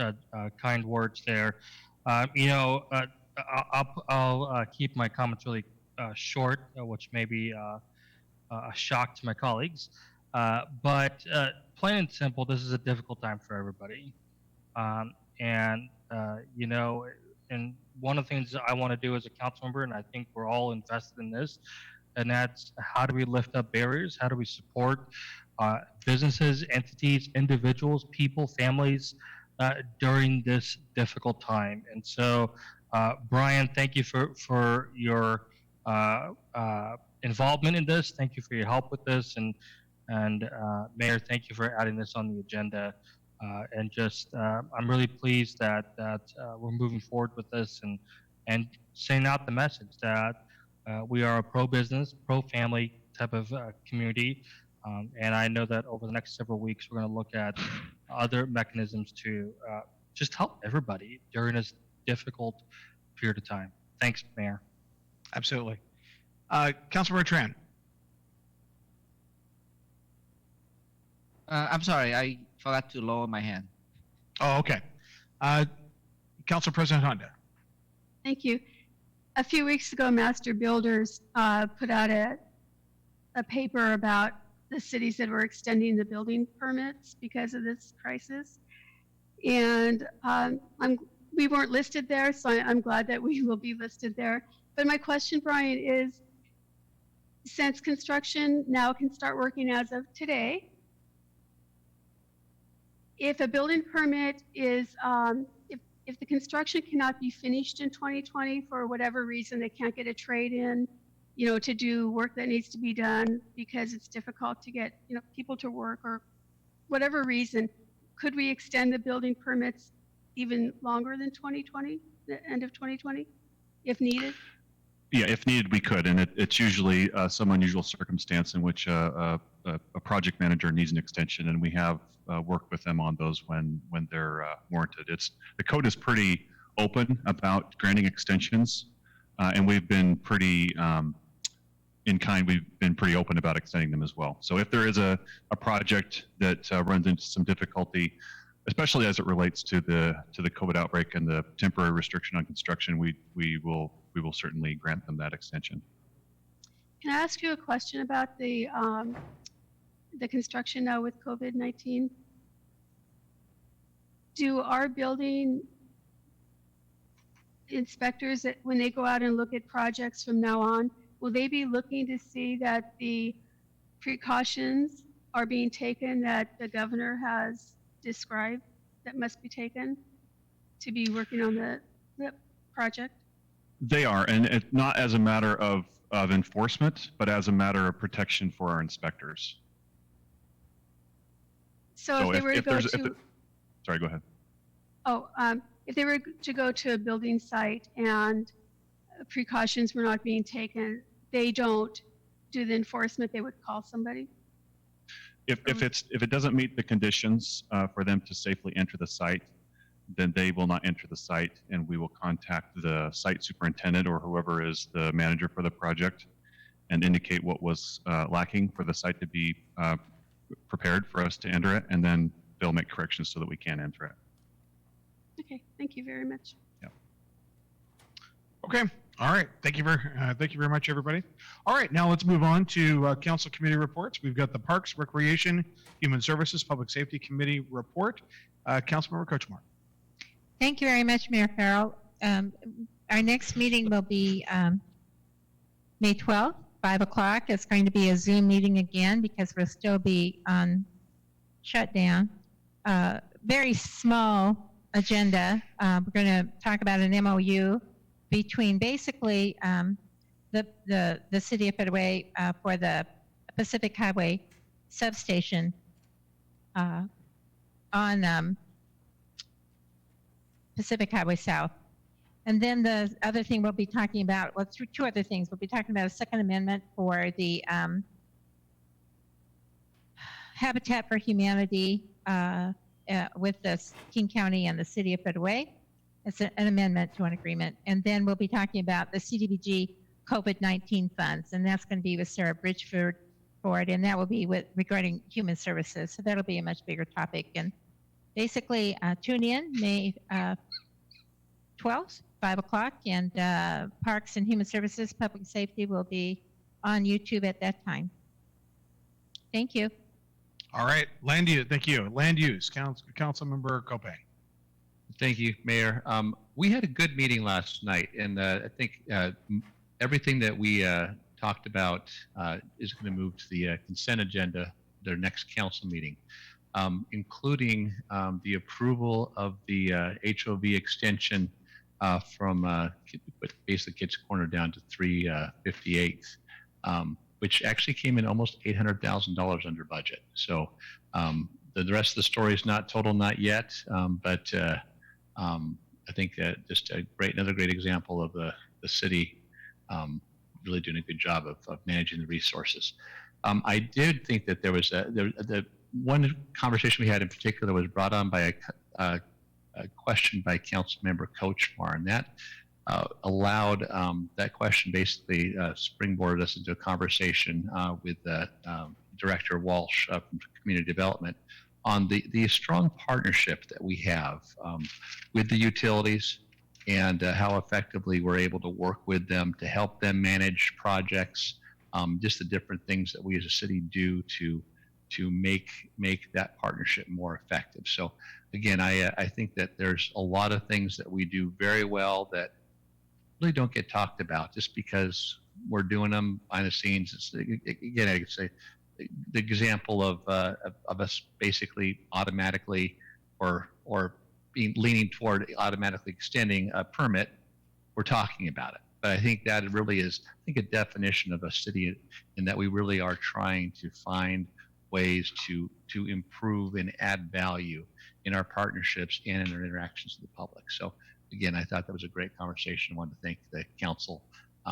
kind words there. I'll keep my comments really short, which may be a shock to my colleagues. But plain and simple, this is a difficult time for everybody. And one of the things I want to do as a council member, and I think we're all invested in this, and that's how do we lift up barriers? How do we support businesses, entities, individuals, people, families during this difficult time? And so, Brian, thank you for your involvement in this. Thank you for your help with this, and Mayor, thank you for adding this on the agenda. And just, I'm really pleased that we're moving forward with this and sending out the message that we are a pro-business, pro-family type of community. And I know that over the next several weeks, we're going to look at other mechanisms to just help everybody during this difficult period of time. Thanks, Mayor. Absolutely. Councilmember Tran? I'm sorry, I forgot to lower my hand. Oh, okay. Council President Honda? Thank you. A few weeks ago, Master Builders put out a paper about the cities that were extending the building permits because of this crisis. And we weren't listed there, so I'm glad that we will be listed there. But my question, Brian, is since construction now can start working as of today, if a building permit is, if the construction cannot be finished in 2020 for whatever reason, they can't get a trade in, to do work that needs to be done because it's difficult to get, people to work or whatever reason, could we extend the building permits even longer than 2020, the end of 2020, if needed? Yeah, if needed, we could, and it's usually some unusual circumstance in which a project manager needs an extension, and we have worked with them on those when they're warranted. The code is pretty open about granting extensions, and we've been pretty we've been pretty open about extending them as well. So if there is a project that runs into some difficulty, especially as it relates to the COVID outbreak and the temporary restriction on construction, we will certainly grant them that extension. Can I ask you a question about the construction now with COVID-19? Do our building inspectors, when they go out and look at projects from now on, will they be looking to see that the precautions are being taken that the governor has describe that must be taken to be working on the project? They are, and not as a matter of enforcement, but as a matter of protection for our inspectors. So if they were to go to, sorry, go ahead. oh, if they were to go to a building site and precautions were not being taken, they don't do the enforcement, they would call somebody? If it doesn't meet the conditions for them to safely enter the site, then they will not enter the site, and we will contact the site superintendent or whoever is the manager for the project and indicate what was lacking for the site to be prepared for us to enter it, and then they'll make corrections so that we can enter it. Okay, thank you very much. Yeah. Okay. All right. Thank you very much, everybody. All right. Now let's move on to council committee reports. We've got the Parks, Recreation, Human Services, Public Safety Committee report. Councilmember Kochmar. Thank you very much, Mayor Farrell. Our next meeting will be May 12th, 5 o'clock. It's going to be a Zoom meeting again because we'll still be on shutdown. Very small agenda. We're going to talk about an MOU between basically the city of Fedway for the Pacific Highway substation on Pacific Highway South. And then the other thing we'll be talking about, well, two other things. We'll be talking about a second amendment for the Habitat for Humanity with the King County and the city of Fedway. It's an amendment to an agreement. And then we'll be talking about the CDBG COVID-19 funds, and that's going to be with Sarah Bridgeford Ford, and that will be regarding human services. So that'll be a much bigger topic. And basically, tune in May 12th, 5 o'clock, and Parks and Human Services, Public Safety will be on YouTube at that time. Thank you. All right. Land use. Thank you. Land use. Councilmember Copay. Thank you, Mayor. We had a good meeting last night, and I think everything that we talked about is going to move to the consent agenda, their next council meeting, including the approval of the HOV extension from basically Kitts Corner down to 358th, which actually came in almost $800,000 under budget. So the rest of the story is not total, not yet, but I think just another great example of the city really doing a good job of managing the resources. I did think that there was the one conversation we had in particular was brought on by a question by Councilmember Kochmar, and that allowed that question basically springboarded us into a conversation with Director Walsh from Community Development on the strong partnership that we have with the utilities and how effectively we're able to work with them to help them manage projects, just the different things that we as a city do to make that partnership more effective. So again, I think that there's a lot of things that we do very well that really don't get talked about just because we're doing them behind the scenes. Again, I could say the example of us basically automatically or leaning toward automatically extending a permit, we're talking about it. But I think that really is, a definition of a city in that we really are trying to find ways to improve and add value in our partnerships and in our interactions with the public. So again, I thought that was a great conversation. I wanted to thank the council.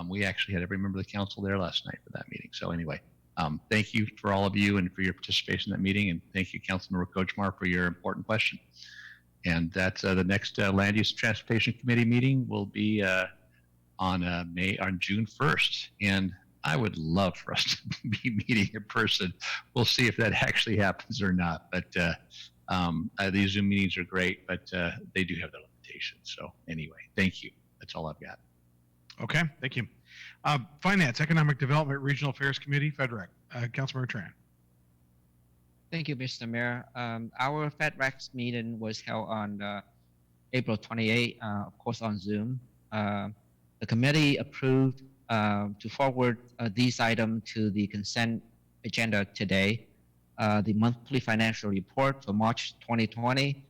We actually had every member of the council there last night for that meeting. So anyway, thank you for all of you and for your participation in that meeting. And thank you, Councilmember Kochmar, for your important question. And that's the next Land Use and Transportation Committee meeting will be on June 1st. And I would love for us to be meeting in person. We'll see if that actually happens or not. But these Zoom meetings are great, but they do have their limitations. So anyway, thank you. That's all I've got. Okay, thank you. Finance, Economic Development, Regional Affairs Committee, FEDREC. Councilmember Tran. Thank you, Mr. Mayor. Our FedRex meeting was held on April 28, of course, on Zoom. The committee approved to forward these items to the consent agenda today. the monthly financial report for March 2020,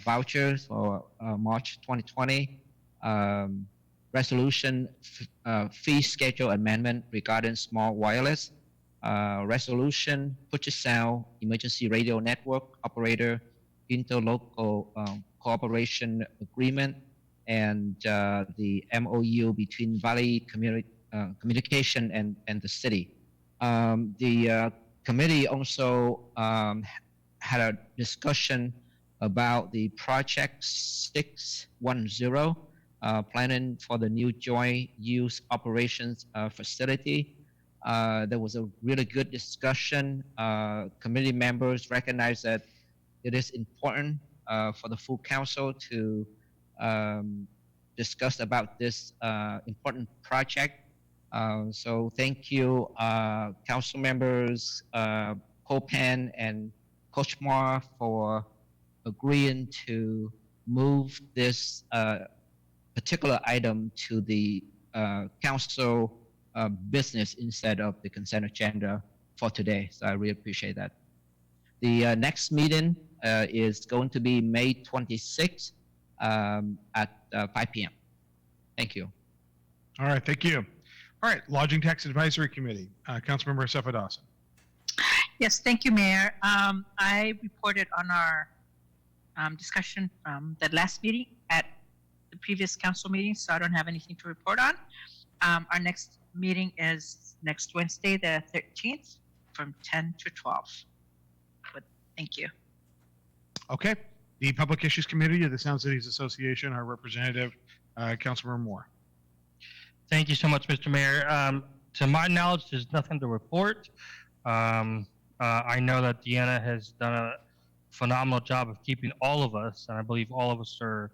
vouchers for March 2020, resolution fee schedule amendment regarding small wireless, resolution purchase sale emergency radio network operator interlocal cooperation agreement, and the MOU between Valley Communication and the city. The committee also had a discussion about the project 610, planning for the new joint use operations facility. There was a really good discussion. Committee members recognize that it is important for the full council to discuss about this important project. So thank you, council members, Copan and Coach Mar, for agreeing to move this particular item to the council business instead of the consent agenda for today. So I really appreciate that. The next meeting is going to be May 26th at 5 p.m. Thank you. All right, thank you. All right, Lodging Tax Advisory Committee, Councilmember Sefa Dawson. Yes, thank you, Mayor. I reported on our discussion from the last meeting at the previous council meeting, so I don't have anything to report on. Our next meeting is next Wednesday, the 13th, from 10 to 12. But thank you. Okay, the Public Issues Committee of the Sound Cities Association, our representative, Councilmember Moore. Thank you so much, Mr. Mayor. To my knowledge, there's nothing to report. I know that Deanna has done a phenomenal job of keeping all of us, and I believe all of us are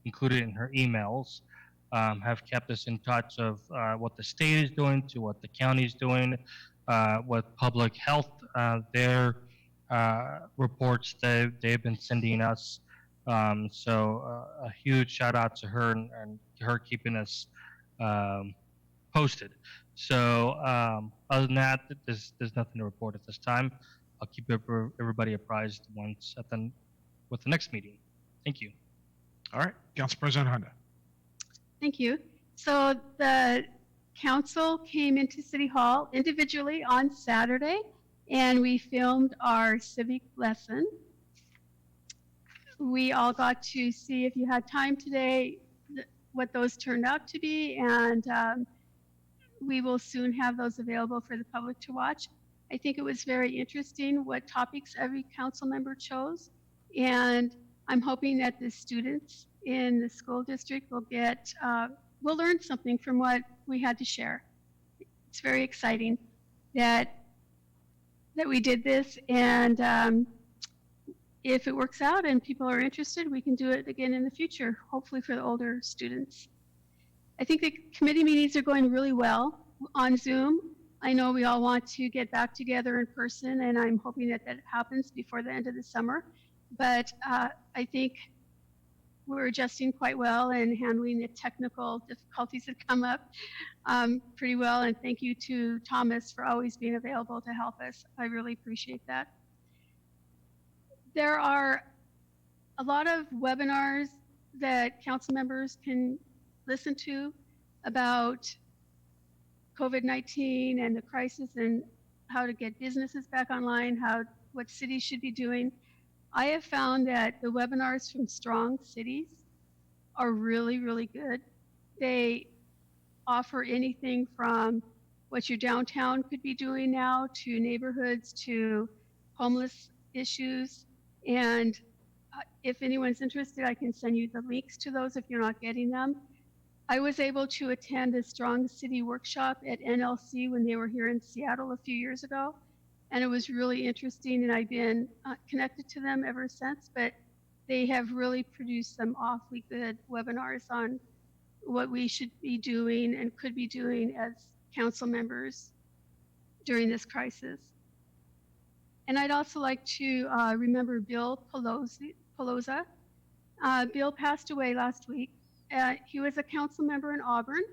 included in her emails, have kept us in touch of what the state is doing to what the county is doing, what public health, their reports that they've been sending us. So a huge shout out to her and her keeping us posted. So other than that, there's nothing to report at this time. I'll keep everybody apprised once with the next meeting. Thank you. All right, Council President Honda. Thank you. So the council came into City Hall individually on Saturday, and we filmed our civic lesson. We all got to see, if you had time today, what those turned out to be, and we will soon have those available for the public to watch. I think it was very interesting what topics every council member chose, and I'm hoping that the students in the school district will learn something from what we had to share. It's very exciting that we did this, and if it works out and people are interested, we can do it again in the future, hopefully for the older students. I think the committee meetings are going really well on Zoom. I know we all want to get back together in person, and I'm hoping that happens before the end of the summer. But I think we're adjusting quite well and handling the technical difficulties that come up pretty well. And thank you to Thomas for always being available to help us. I really appreciate that. There are a lot of webinars that council members can listen to about COVID-19 and the crisis and how to get businesses back online, what cities should be doing. I have found that the webinars from strong cities are really, really good. They offer anything from what your downtown could be doing now to neighborhoods to homeless issues. And if anyone's interested, I can send you the links to those if you're not getting them. I was able to attend a Strong City workshop at NLC when they were here in Seattle a few years ago. And it was really interesting, and I've been connected to them ever since, but they have really produced some awfully good webinars on what we should be doing and could be doing as council members during this crisis. And I'd also like to remember Bill Pelosa. Bill passed away last week. He was a council member in Auburn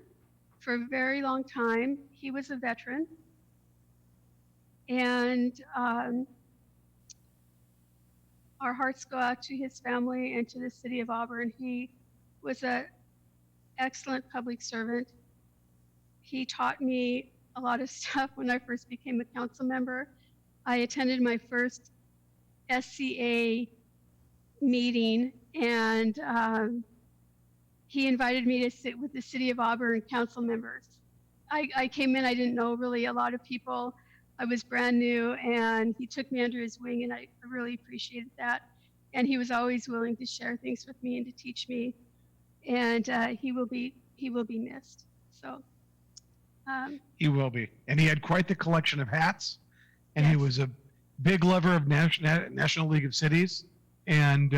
for a very long time. He was a veteran. And our hearts go out to his family and to the city of Auburn. He was an excellent public servant. He taught me a lot of stuff when I first became a council member. I attended my first SCA meeting, and he invited me to sit with the city of Auburn council members. I came in, I didn't know really a lot of people. I was brand new, and he took me under his wing, and I really appreciated that. And he was always willing to share things with me and to teach me. And he will be missed. So he will be. And he had quite the collection of hats, and Yes. he was a big lover of National League of Cities, and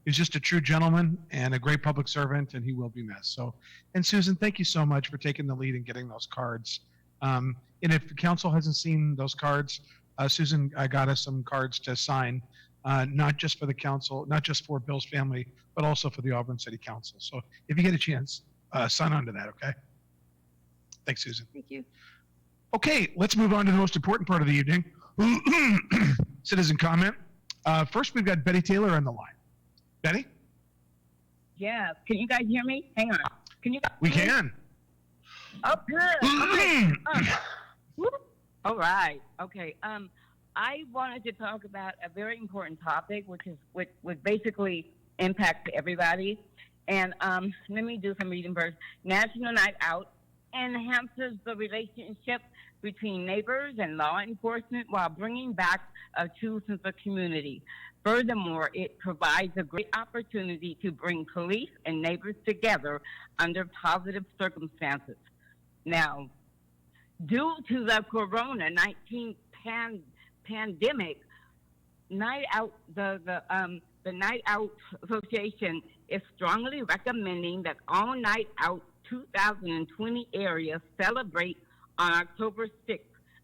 he's just a true gentleman and a great public servant, and he will be missed. So, and Susan, thank you so much for taking the lead and getting those cards. And if the council hasn't seen those cards, Susan got us some cards to sign, not just for the council, not just for Bill's family, but also for the Auburn City Council. So if you get a chance, sign on to that, okay? Thanks, Susan. thank you. Okay, let's move on to the most important part of the evening, citizen comment. First, we've got Betty Taylor on the line. Betty? Yeah. Can you guys hear me? Hang on. Can you guys We hear me? can. Oh, good. Okay. All right. Okay. I wanted to talk about a very important topic, which basically impacts everybody. And let me do some reading first. National Night Out enhances the relationship between neighbors and law enforcement while bringing back a true sense of community. Furthermore, it provides a great opportunity to bring police and neighbors together under positive circumstances. Now, due to the Corona-19 pandemic, Night Out, the Night Out Association is strongly recommending that all Night Out 2020 areas celebrate on October 6th,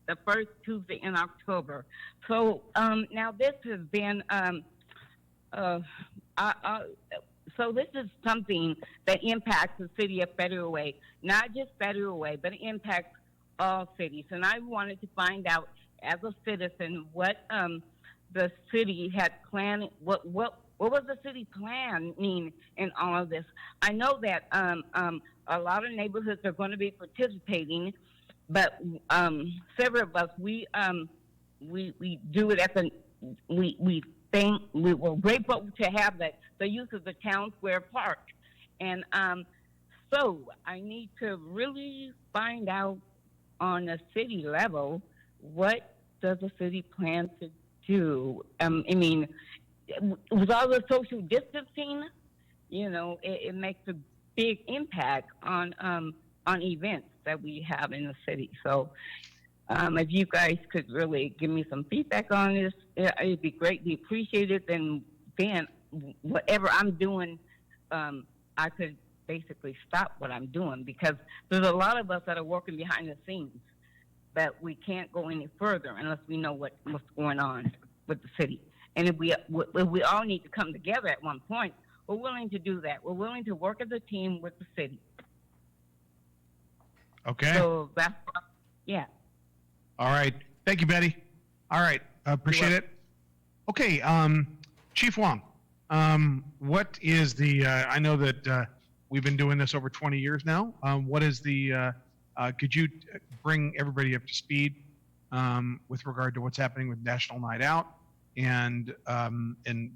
the first Tuesday in October. So now this has been, so this is something that impacts the city of Federal Way, not just Federal Way, but it impacts all cities. And I wanted to find out, as a citizen, what the city had planned, what was the city planning in all of this? I know that a lot of neighborhoods are going to be participating, but several of us, we do it at we were grateful to have the use of the town square park, and so I need to really find out on a city level, what does the city plan to do? I mean, with all the social distancing, you know, it makes a big impact on events that we have in the city. So if you guys could really give me some feedback on this, it'd be greatly appreciated. And then whatever I'm doing, I could basically stop what I'm doing, because there's a lot of us that are working behind the scenes, but we can't go any further unless we know what's going on with the city. And if we all need to come together at one point, we're willing to do that. We're willing to work as a team with the city. Okay. So that's, yeah. All right. Thank you, Betty. All right. Appreciate it. Okay. Chief Wong, what is the, I know that we've been doing this over 20 years now. What is the, could you bring everybody up to speed with regard to what's happening with National Night Out, and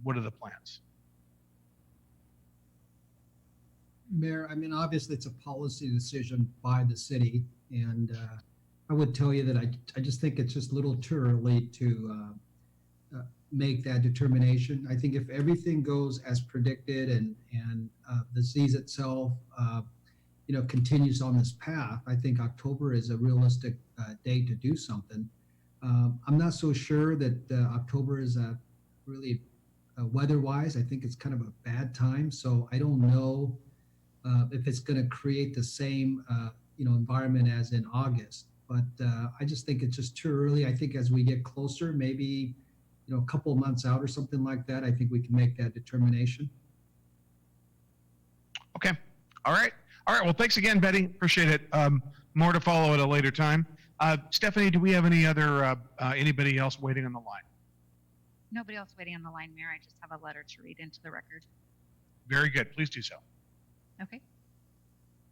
what are the plans? Mayor, I mean, obviously it's a policy decision by the city, and I would tell you that I just think it's just a little too early to make that determination. I think if everything goes as predicted and the disease itself, you know, continues on this path, I think October is a realistic date to do something. I'm not so sure that October is really weather-wise. I think it's kind of a bad time, so I don't know if it's going to create the same you know, environment as in August. But I just think it's just too early. I think as we get closer, maybe, you know, a couple of months out or something like that, I think we can make that determination. Okay. All right. All right. Well, thanks again, Betty. Appreciate it. More to follow at a later time. Stephanie, do we have any other anybody else waiting on the line? Nobody else waiting on the line, Mayor. I just have a letter to read into the record. Very good. Please do so. Okay.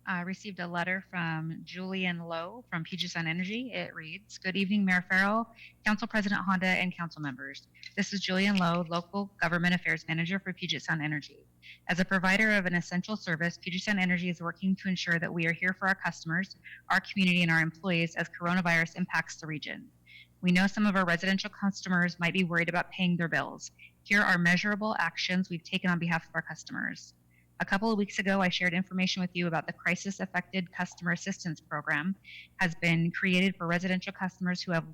I received a letter from Julian Lowe from Puget Sound Energy. It reads, "Good evening, Mayor Farrell, Council President Honda, and council members. This is Julian Lowe, Local Government Affairs Manager for Puget Sound Energy. As a provider of an essential service, Puget Sound Energy is working to ensure that we are here for our customers, our community, and our employees as coronavirus impacts the region. We know some of our residential customers might be worried about paying their bills. Here are measurable actions we've taken on behalf of our customers. A couple of weeks ago, I shared information with you about the Crisis Affected Customer Assistance Program has been created for residential customers who have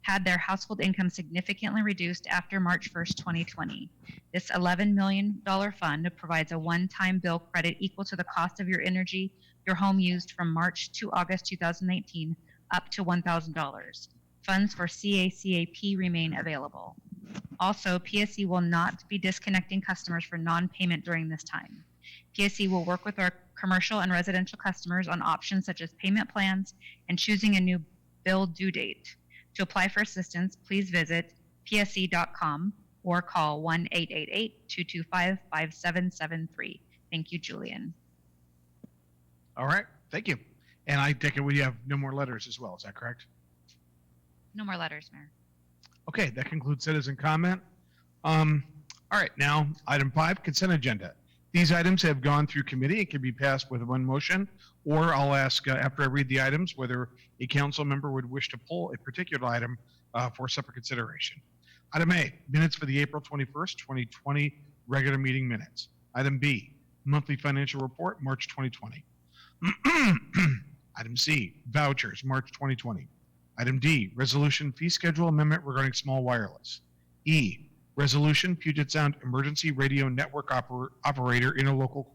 had their household income significantly reduced after March 1st, 2020. This $11 million fund provides a one-time bill credit equal to the cost of your energy your home used from March to August 2019, up to $1,000. Funds for CACAP remain available. Also, PSC will not be disconnecting customers for non-payment during this time. PSC will work with our commercial and residential customers on options such as payment plans and choosing a new bill due date. To apply for assistance, please visit psc.com or call 1-888-225-5773. Thank you, Julian." All right. Thank you. And I take it we have no more letters as well. Is that correct? No more letters, Mayor. Okay, that concludes citizen comment. All right, now item 5, consent agenda. These items have gone through committee and can be passed with one motion, or I'll ask after I read the items whether a council member would wish to pull a particular item for separate consideration. Item A, minutes for the April 21st, 2020 regular meeting minutes. Item B, monthly financial report, March 2020. Item C, vouchers, March 2020. Item D, resolution fee schedule amendment regarding small wireless. E, resolution Puget Sound Emergency Radio Network Operator Interlocal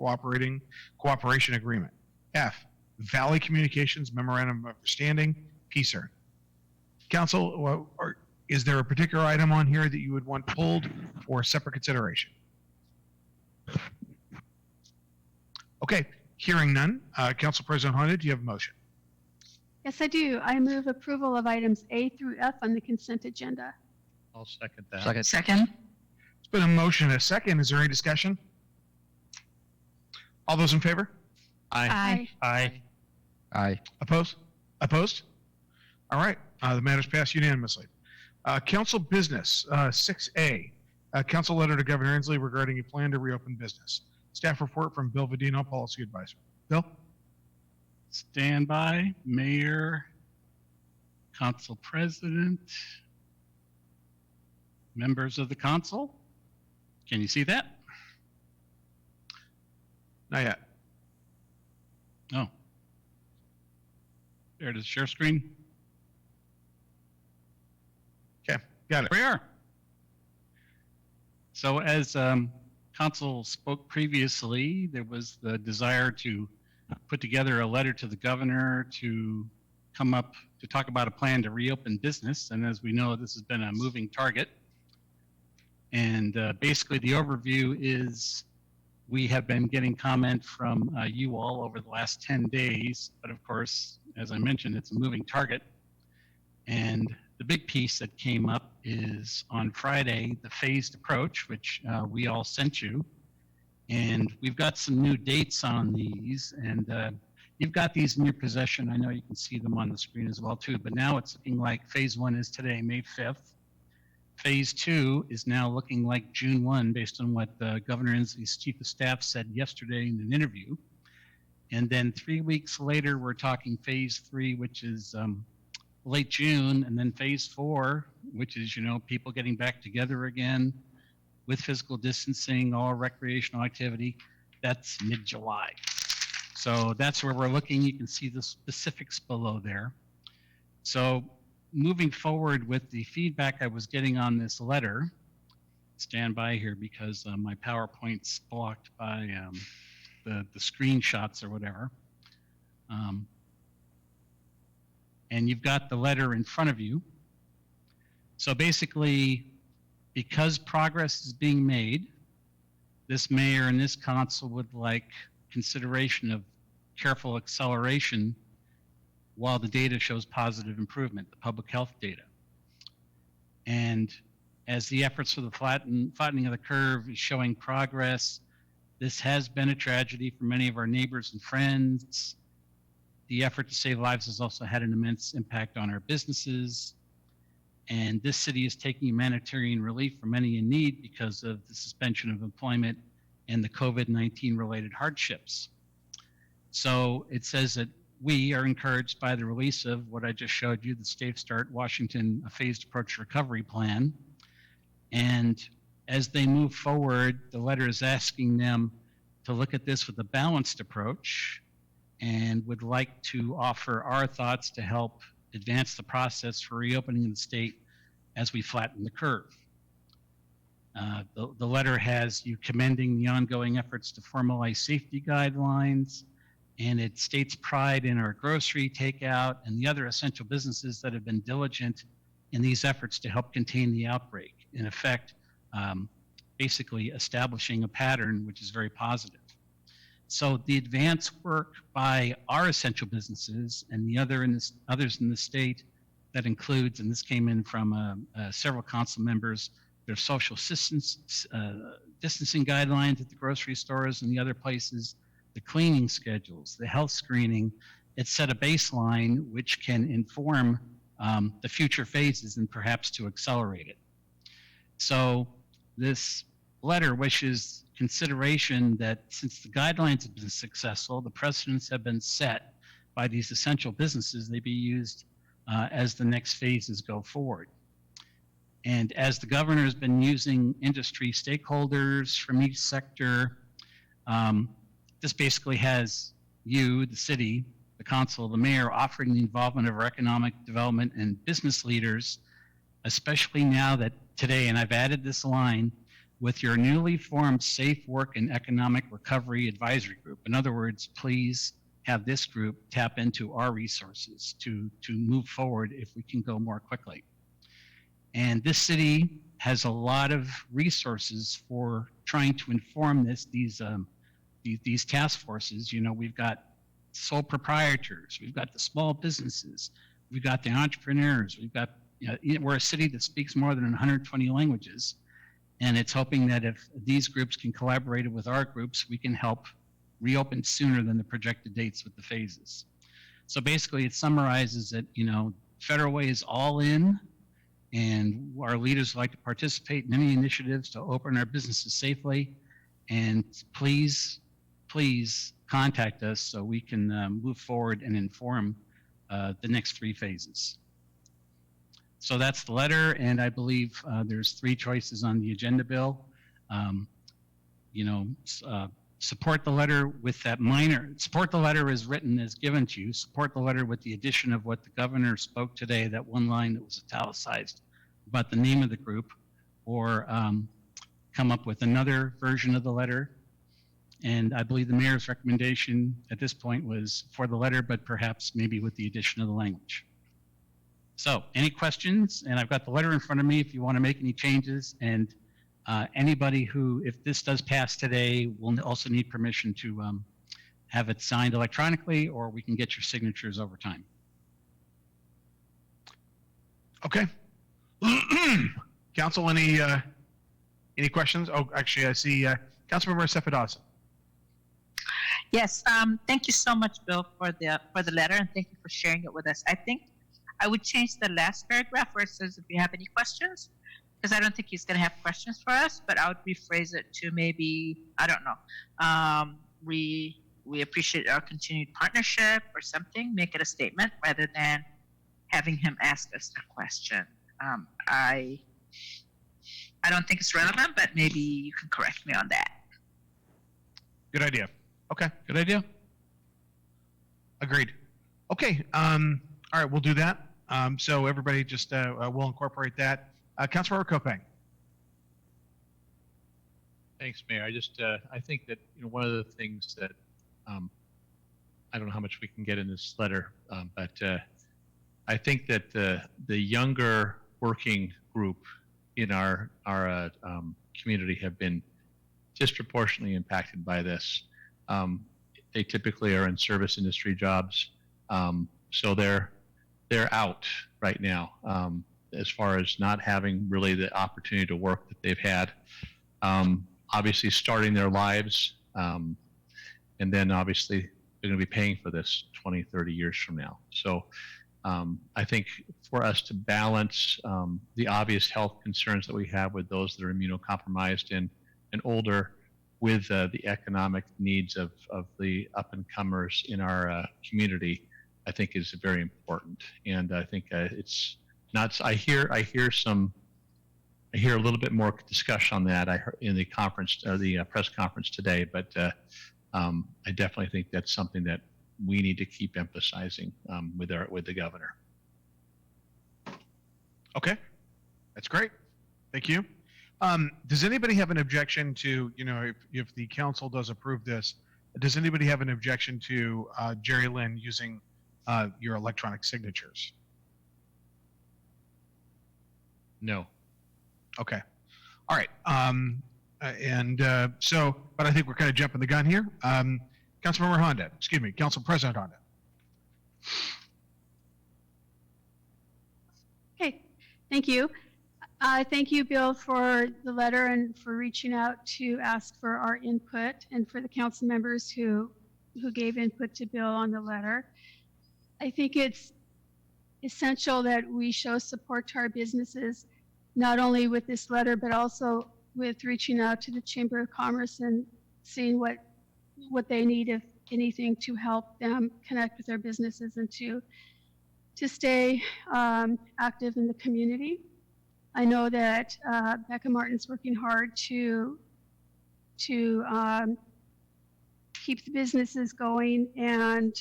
Cooperation Agreement. F, Valley Communications Memorandum of Understanding, PSER. Council, is there a particular item on here that you would want pulled for separate consideration? Okay, hearing none. Council President Honda, do you have a motion? Yes, I do. I move approval of items A through F on the consent agenda. I'll second that. Second. It's been a motion and a second. Is there any discussion? All those in favor? Aye. Aye. Aye. Opposed? Opposed? All right, the matter's passed unanimously. Council business, 6A, council letter to Governor Inslee regarding a plan to reopen business. Staff report from Bill Vadino, Policy Advisor. Bill? Stand by, Mayor, Council President, members of the council. Can you see that? Not yet. No. There it is, share screen. Okay, got it. Here we are. So as council spoke previously, there was the desire to put together a letter to the governor to come up to talk about a plan to reopen business. And as we know, this has been a moving target. And basically the overview is we have been getting comment from you all over the last 10 days. But of course, as I mentioned, it's a moving target. And the big piece that came up is on Friday, the phased approach, which we all sent you. And we've got some new dates on these, and you've got these in your possession. I know you can see them on the screen as well too, but now it's looking like phase 1 is today, May 5th. Phase 2 is now looking like June 1, based on what Governor Inslee's chief of staff said yesterday in an interview. And then 3 weeks later, we're talking phase 3, which is late June, and then phase 4, which is, you know, people getting back together again with physical distancing, all recreational activity. That's mid-July. So that's where we're looking. You can see the specifics below there. So moving forward with the feedback I was getting on this letter, stand by here because my PowerPoint's blocked by the screenshots or whatever. And you've got the letter in front of you. So basically, because progress is being made, this mayor and this council would like consideration of careful acceleration while the data shows positive improvement, the public health data. And as the efforts for the flattening of the curve is showing progress. This has been a tragedy for many of our neighbors and friends. The effort to save lives has also had an immense impact on our businesses. And this city is taking humanitarian relief for many in need because of the suspension of employment and the COVID-19 related hardships. So it says that we are encouraged by the release of what I just showed you, the Safe Start Washington Phased Approach Recovery Plan. And as they move forward, the letter is asking them to look at this with a balanced approach and would like to offer our thoughts to help advance the process for reopening the state as we flatten the curve. The letter has you commending the ongoing efforts to formalize safety guidelines, and it states pride in our grocery, takeout, and the other essential businesses that have been diligent in these efforts to help contain the outbreak. In effect, basically establishing a pattern which is very positive. So the advance work by our essential businesses and the others in the state that includes, and this came in from several council members, their social distancing guidelines at the grocery stores and the other places, the cleaning schedules, the health screening. It set a baseline which can inform the future phases and perhaps to accelerate it. So this letter wishes consideration that since the guidelines have been successful, the precedents have been set by these essential businesses, they be used as the next phases go forward. And as the governor has been using industry stakeholders from each sector, this basically has you, the city, the council, the mayor, offering the involvement of our economic development and business leaders, especially now that today, and I've added this line, with your newly formed Safe Work and Economic Recovery Advisory Group. In other words, please have this group tap into our resources to move forward if we can go more quickly. And this city has a lot of resources for trying to inform these task forces. You know, we've got sole proprietors, we've got the small businesses, we've got the entrepreneurs, we've got, we're a city that speaks more than 120 languages. And it's hoping that if these groups can collaborate with our groups, we can help reopen sooner than the projected dates with the phases. So basically it summarizes that, Federal Way is all in, and our leaders like to participate in any initiatives to open our businesses safely. And please contact us so we can move forward and inform the next 3 phases. So that's the letter, and I believe there's 3 choices on the agenda bill. Support the letter with that support the letter as written as given to you, support the letter with the addition of what the governor spoke today, that one line that was italicized about the name of the group, or come up with another version of the letter. And I believe the mayor's recommendation at this point was for the letter, but perhaps maybe with the addition of the language. So any questions? And I've got the letter in front of me if you want to make any changes. And anybody who, if this does pass today, will also need permission to have it signed electronically, or we can get your signatures over time. Okay. Council, any questions? Oh, actually, I see Councilmember Cephedos. Yes, thank you so much, Bill, for the letter, and thank you for sharing it with us. I think I would change the last paragraph where it says if you have any questions, because I don't think he's going to have questions for us, but I would rephrase it to maybe, I don't know, we appreciate our continued partnership or something, make it a statement rather than having him ask us a question. I don't think it's relevant, but maybe you can correct me on that. Good idea. Okay, good idea. Agreed. Okay, all right, we'll do that. So everybody just, we'll incorporate that. Councilmember Kopang. Thanks, Mayor. I think that one of the things that I don't know how much we can get in this letter, but I think that the younger working group in our community have been disproportionately impacted by this. They typically are in service industry jobs, so they're out right now. as far as not having really the opportunity to work that they've had. Obviously starting their lives, and then obviously they're going to be paying for this 20, 30 years from now. So I think for us to balance the obvious health concerns that we have with those that are immunocompromised and older with the economic needs of the up-and-comers in our community, I think is very important. And I think it's not, I hear a little bit more discussion on that in the conference, the press conference today, but I definitely think that's something that we need to keep emphasizing with the governor. Okay, that's great. Thank you. Does anybody have an objection to, if the council does approve this, does anybody have an objection to Jerry Lynn using your electronic signatures? No. Okay. All right. But I think we're kind of jumping the gun here. Councilmember Honda, excuse me, Council President Honda. Okay, thank you. Thank you, Bill, for the letter and for reaching out to ask for our input, and for the council members who gave input to Bill on the letter. I think it's essential that we show support to our businesses, not only with this letter, but also with reaching out to the Chamber of Commerce and seeing what they need, if anything, to help them connect with their businesses and to stay active in the community. I know that Becca Martin's working hard to keep the businesses going, and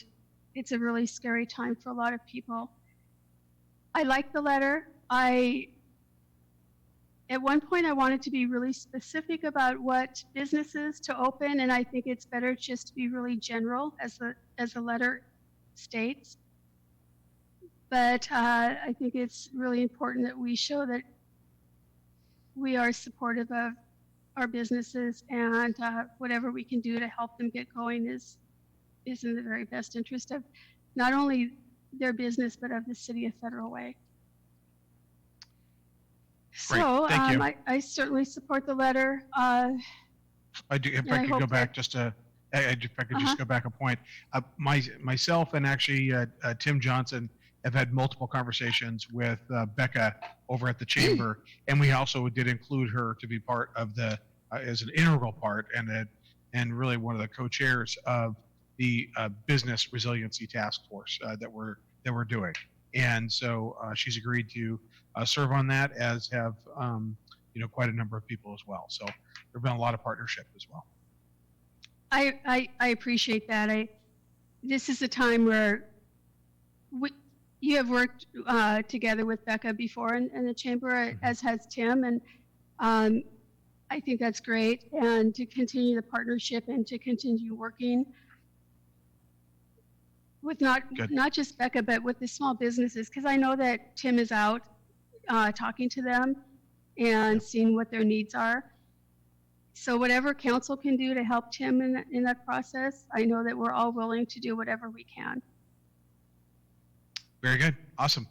it's a really scary time for a lot of people. I like the letter. At one point, I wanted to be really specific about what businesses to open, and I think it's better just to be really general, as the letter states. But I think it's really important that we show that we are supportive of our businesses, and whatever we can do to help them get going is in the very best interest of not only their business, but of the city of Federal Way. Great. So Thank you. I certainly support the letter. I do. If I I could hope go back that- just a, if I could just go back a point. Myself and actually Tim Johnson have had multiple conversations with Becca over at the chamber, and we also did include her to be part of the as an integral part and really one of the co-chairs of the business resiliency task force that we're doing. And so she's agreed to serve on that, as have quite a number of people as well. So there's been a lot of partnership as well. I appreciate that. This is a time where you have worked together with Becca before in the chamber, as has Tim, and I think that's great. And to continue the partnership and to continue working with not just Becca, but with the small businesses, because I know that Tim is out talking to them and seeing what their needs are. So whatever council can do to help Tim in that process, I know that we're all willing to do whatever we can. Very good. Awesome.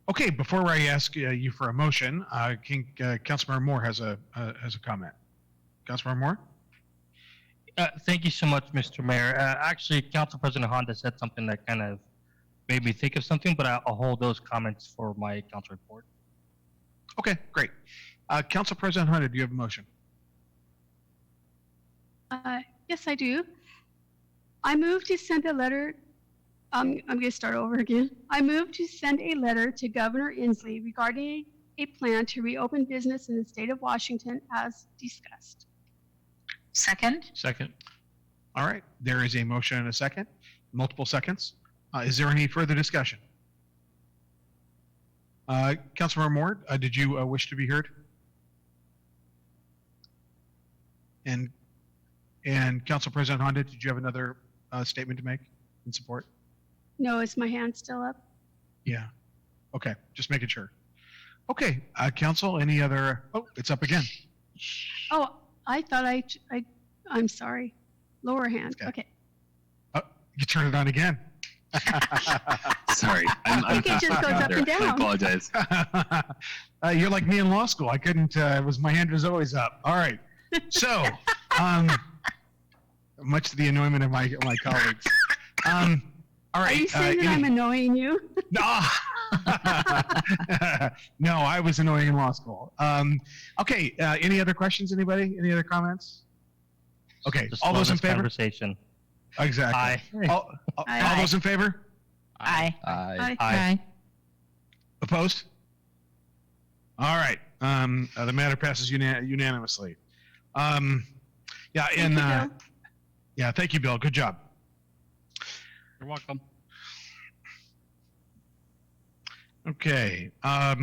Okay, before I ask you for a motion, Councilmember Moore has a comment. Councilmember Moore? Thank you so much, Mr. Mayor. Actually, Council President Honda said something that kind of made me think of something, but I'll hold those comments for my council report. Okay, great. Council President Honda, do you have a motion? Yes, I do. I move to send a letter. I'm going to start over again. I move to send a letter to Governor Inslee regarding a plan to reopen business in the state of Washington as discussed. Second. Second. All right, there is a motion and a second, multiple seconds. Is there any further discussion? Councilmember Moore, did you wish to be heard? And Council President Honda, did you have another statement to make in support? No, is my hand still up? Yeah. Okay, just making sure. Okay, Council, any other? Oh, it's up again. Oh, I thought I'm sorry. Lower hand. Okay. You turn it on again. Sorry, I think it just goes up and down. I apologize. You're like me in law school. I couldn't. My hand was always up. All right. So, much to the annoyment of my colleagues. All right. Are you saying that I'm annoying you? No. No, I was annoying in law school. Okay. Any other questions? Anybody? Any other comments? Okay. Just All love those in this favor? Conversation. Exactly. Aye. All those in favor? Aye. Aye. Opposed? All right. The matter passes unanimously. Yeah, Thank you, Bill. yeah, thank you, Bill. Good job. You're welcome. Okay. All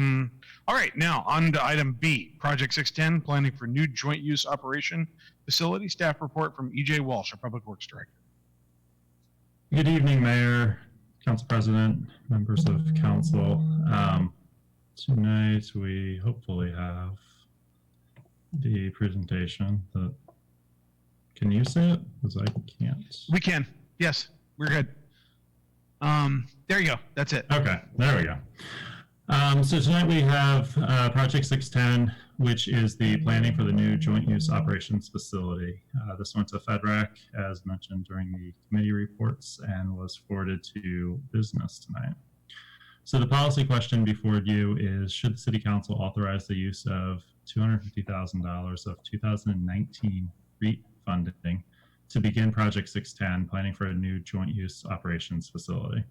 right. Now on to item B, Project 610, planning for new joint use operation facility. Staff report from E.J. Walsh, our Public Works Director. Good evening, Mayor, Council President, members of Council. Tonight we hopefully have the presentation. Can you see it? Because I can't. We can. Yes, we're good. There you go. That's it. Okay, there we go. So tonight we have Project 610, which is the planning for the new joint use operations facility. This went to FedRec, as mentioned during the committee reports, and was forwarded to business tonight. So the policy question before you is, should the City Council authorize the use of $250,000 of 2019 REIT funding to begin Project 610, planning for a new joint use operations facility?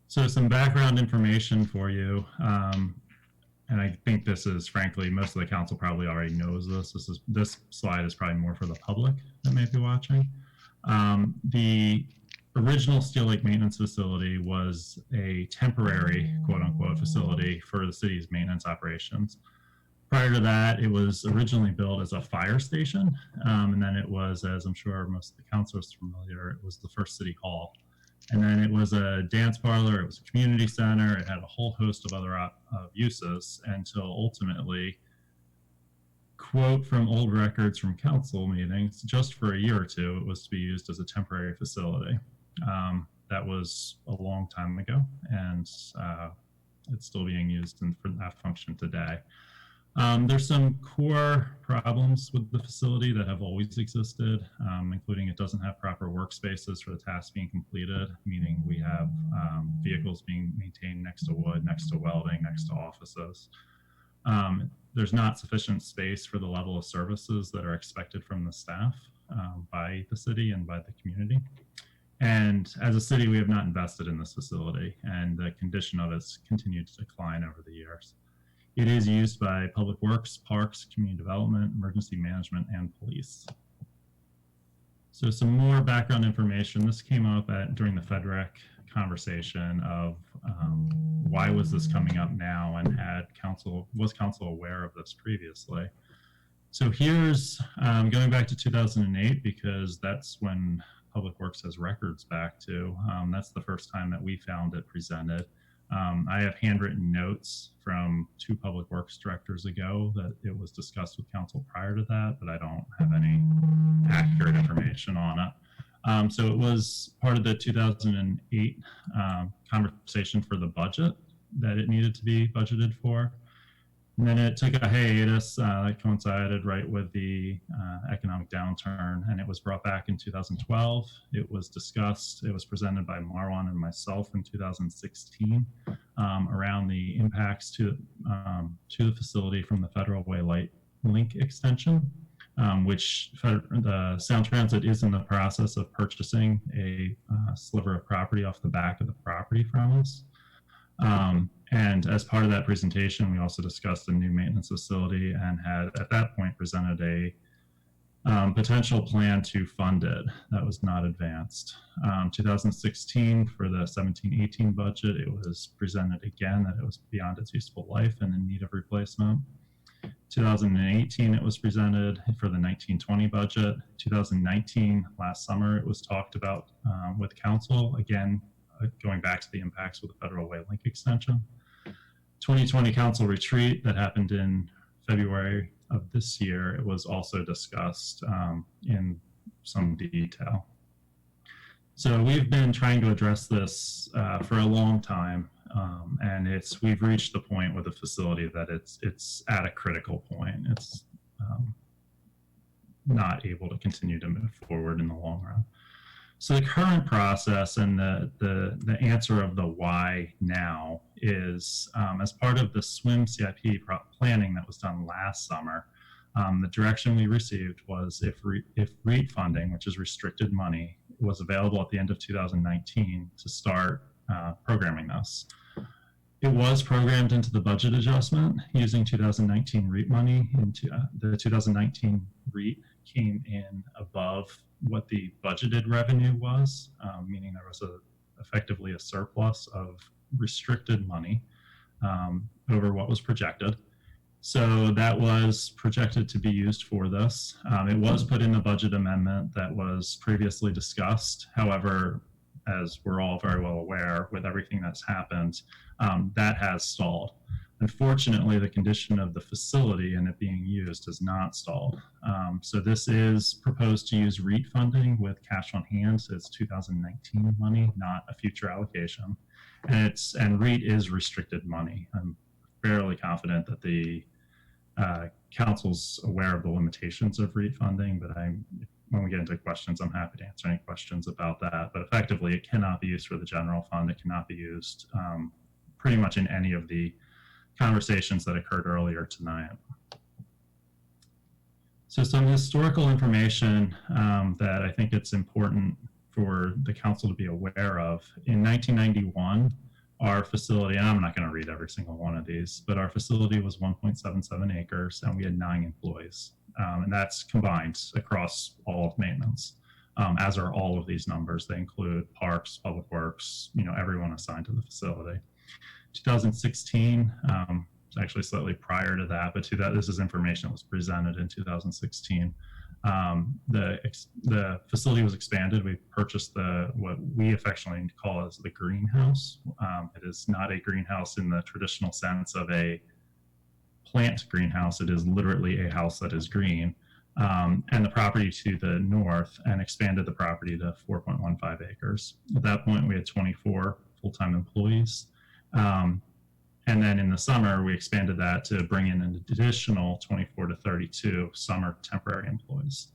So some background information for you, and I think this is, frankly, most of the council probably already knows this. This slide is probably more for the public that may be watching. The original Steel Lake Maintenance Facility was a temporary, quote unquote, facility for the city's maintenance operations. Prior to that, it was originally built as a fire station, and then it was, as I'm sure most of the council is familiar, it was the first city hall. And then it was a dance parlor, it was a community center, it had a whole host of other uses until ultimately, quote from old records from council meetings, just for a year or two, it was to be used as a temporary facility. That was a long time ago, and it's still being used for that function today. There's some core problems with the facility that have always existed, including it doesn't have proper workspaces for the tasks being completed, meaning we have vehicles being maintained next to wood, next to welding, next to offices. There's not sufficient space for the level of services that are expected from the staff by the city and by the community. And as a city, we have not invested in this facility, and the condition of it's continued to decline over the years. It is used by Public Works, Parks, Community Development, Emergency Management, and Police. So some more background information. This came up during the FedRec conversation of why was this coming up now, and was council aware of this previously? So here's going back to 2008, because that's when Public Works has records back to. That's the first time that we found it presented. I have handwritten notes from 2 Public Works directors ago that it was discussed with council prior to that, but I don't have any accurate information on it. So it was part of the 2008 conversation for the budget that it needed to be budgeted for. And then it took a hiatus that coincided right with the economic downturn, and it was brought back in 2012. It was discussed, it was presented by Marwan and myself in 2016 around the impacts to the facility from the Federal Way Light Link extension, which the Sound Transit is in the process of purchasing a sliver of property off the back of the property from us. And as part of that presentation, we also discussed a new maintenance facility and had at that point presented a potential plan to fund it that was not advanced. 2016 for the 17-18 budget, it was presented again that it was beyond its useful life and in need of replacement. 2018, it was presented for the 19-20 budget. 2019, last summer, it was talked about with council, again, going back to the impacts with the Federal Way Link extension. 2020 council retreat that happened in February of this year, it was also discussed in some detail. So we've been trying to address this for a long time, and we've reached the point with the facility that it's at a critical point. It's not able to continue to move forward in the long run. So the current process and the answer of the why now is as part of the SWIM CIP planning that was done last summer, the direction we received was if REIT funding, which is restricted money, was available at the end of 2019 to start programming this. It was programmed into the budget adjustment using 2019 REIT money. Into the 2019 REIT came in above what the budgeted revenue was, meaning there was effectively a surplus of restricted money over what was projected. So that was projected to be used for this. It was put in the budget amendment that was previously discussed. However, as we're all very well aware, with everything that's happened, that has stalled. Unfortunately, the condition of the facility and it being used has not stalled. So this is proposed to use REIT funding with cash on hand. So it's 2019 money, not a future allocation. And REIT is restricted money. I'm fairly confident that the council's aware of the limitations of REIT funding, but when we get into questions, I'm happy to answer any questions about that. But effectively, it cannot be used for the general fund. It cannot be used pretty much in any of the conversations that occurred earlier tonight. So some historical information that I think it's important for the council to be aware of. In 1991, our facility, and I'm not going to read every single one of these, but our facility was 1.77 acres and we had 9 employees. And that's combined across all of maintenance, as are all of these numbers. They include parks, public works, everyone assigned to the facility. 2016, it's actually slightly prior to that, but this is information that was presented in 2016. The facility was expanded. We purchased what we affectionately call as the greenhouse. It is not a greenhouse in the traditional sense of a plant greenhouse. It is literally a house that is green. And the property to the north, and expanded the property to 4.15 acres. At that point, we had 24 full-time employees. And then in the summer, we expanded that to bring in an additional 24 to 32 summer temporary employees.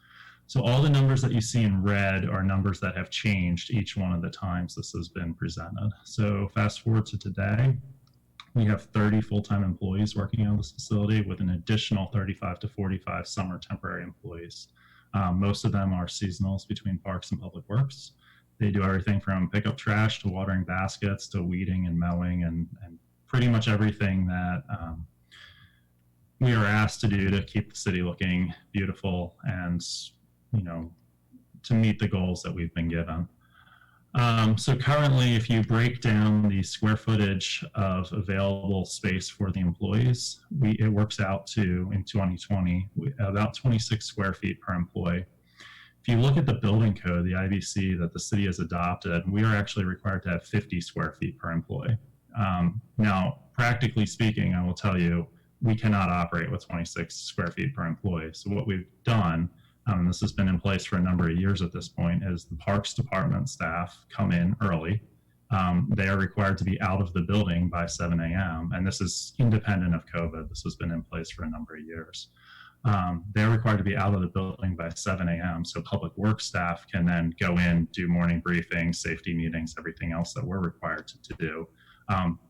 So all the numbers that you see in red are numbers that have changed each one of the times this has been presented. So fast forward to today, we have 30 full-time employees working on this facility with an additional 35 to 45 summer temporary employees. Most of them are seasonals between parks and public works. They do everything from pick up trash to watering baskets to weeding and mowing and pretty much everything that we are asked to do to keep the city looking beautiful and, to meet the goals that we've been given. So currently, if you break down the square footage of available space for the employees, it works out to, in 2020, about 26 square feet per employee. If you look at the building code, the IBC that the city has adopted, we are actually required to have 50 square feet per employee. Now, practically speaking, I will tell you, we cannot operate with 26 square feet per employee. So what we've done, and this has been in place for a number of years at this point, is the Parks Department staff come in early. They are required to be out of the building by 7 a.m. And this is independent of COVID. This has been in place for a number of years. They're required to be out of the building by 7 a.m. So public works staff can then go in, do morning briefings, safety meetings, everything else that we're required to do.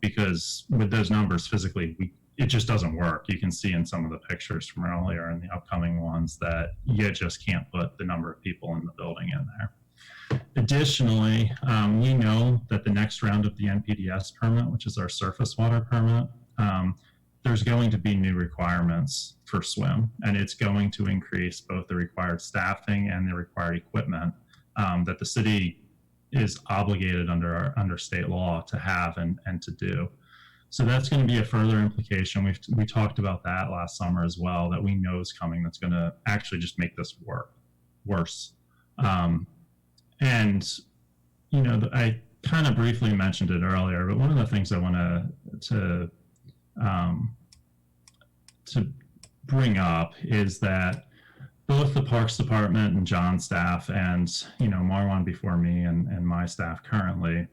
Because with those numbers physically, it just doesn't work. You can see in some of the pictures from earlier and the upcoming ones that you just can't put the number of people in the building in there. Additionally, we know that the next round of the NPDES permit, which is our surface water permit, there's going to be new requirements for SWIM, and it's going to increase both the required staffing and the required equipment that the city is obligated under state law to have and to do. So that's going to be a further implication. We talked about that last summer as well, that we know is coming, that's going to actually just make this worse. And, I kind of briefly mentioned it earlier, but one of the things I want to bring up is that both the Parks Department and John's staff and, Marwan before me and my staff currently,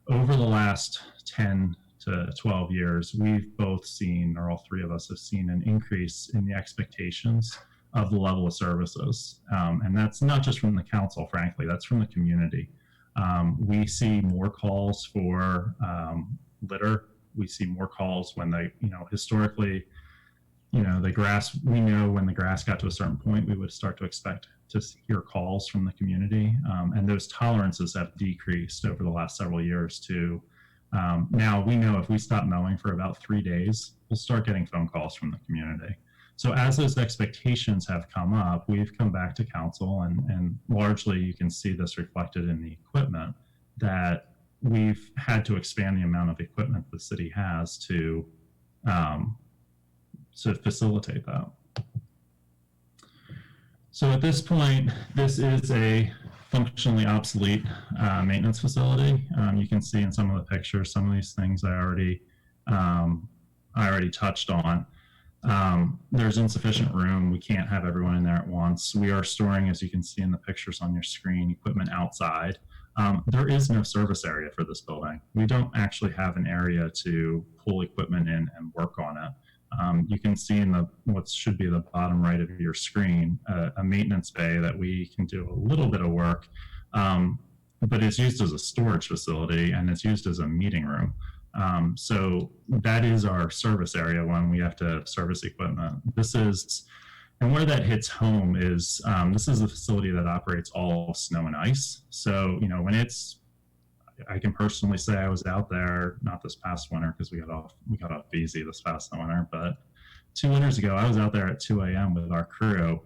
over the last 10 to 12 years, we've both seen, or all three of us have seen, an increase in the expectations of the level of services. And that's not just from the council, frankly, that's from the community. We see more calls for litter. We see more calls when they, historically, the grass, we know when the grass got to a certain point, we would start to expect to hear calls from the community. And those tolerances have decreased over the last several years to, now we know if we stop mowing for about 3 days, we'll start getting phone calls from the community. So as those expectations have come up, we've come back to council and largely you can see this reflected in the equipment that we've had to expand the amount of equipment the city has to facilitate that. So at this point, this is a functionally obsolete maintenance facility. You can see in some of the pictures, some of these things I already touched on. There's insufficient room. We can't have everyone in there at once. We are storing, as you can see in the pictures on your screen, equipment outside. There is no service area for this building. We don't actually have an area to pull equipment in and work on it. You can see in what should be the bottom right of your screen, a maintenance bay that we can do a little bit of work, but it's used as a storage facility and it's used as a meeting room. So that is our service area when we have to service equipment. And where that hits home is, this is a facility that operates all snow and ice. So, when I can personally say I was out there, not this past winter because we got off easy this past winter, but 2 winters ago, I was out there at 2 a.m. with our crew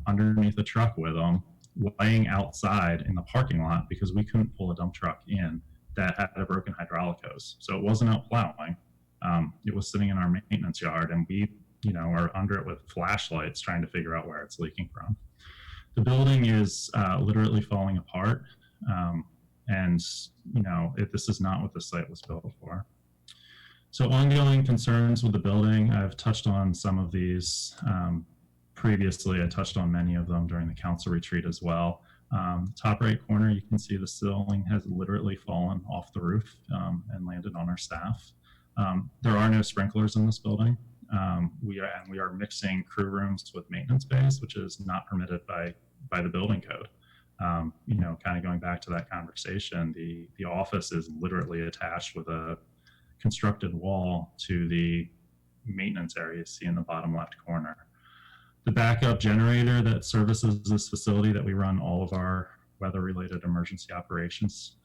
underneath a truck with them, laying outside in the parking lot because we couldn't pull a dump truck in that had a broken hydraulic hose. So it wasn't out plowing. It was sitting in our maintenance yard and we, are under it with flashlights trying to figure out where it's leaking from. The building is literally falling apart. This is not what the site was built for. So ongoing concerns with the building, I've touched on some of these previously. I touched on many of them during the council retreat as well. Top right corner, you can see the ceiling has literally fallen off the roof and landed on our staff. There are no sprinklers in this building. We are mixing crew rooms with maintenance bays, which is not permitted by the building code. Kind of going back to that conversation, the office is literally attached with a constructed wall to the maintenance area you see in the bottom left corner. The backup generator that services this facility that we run all of our weather-related emergency operations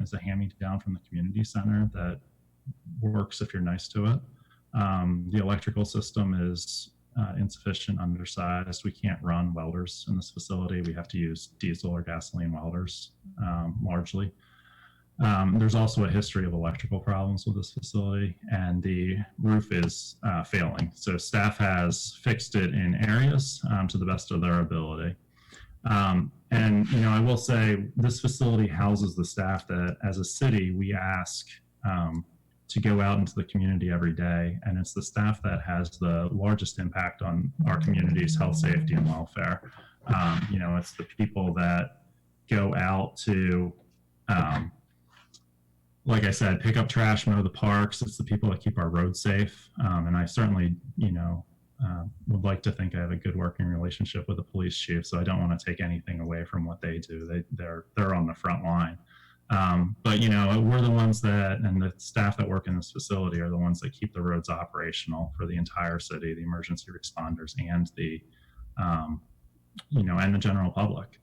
is a hand-me-down from the community center that works if you're nice to it. The electrical system is insufficient, undersized. We can't run welders in this facility. We have to use diesel or gasoline welders largely. There's also a history of electrical problems with this facility, and the roof is failing. So staff has fixed it in areas to the best of their ability. I will say this facility houses the staff that as a city, we ask to go out into the community every day. And it's the staff that has the largest impact on our community's health, safety, and welfare. It's the people that go out to, like I said, pick up trash, mow the parks. It's the people that keep our roads safe. And I certainly, would like to think I have a good working relationship with the police chief. So I don't want to take anything away from what they do. They're on the front line. But we're the ones and the staff that work in this facility are the ones that keep the roads operational for the entire city, the emergency responders and the, and the general public.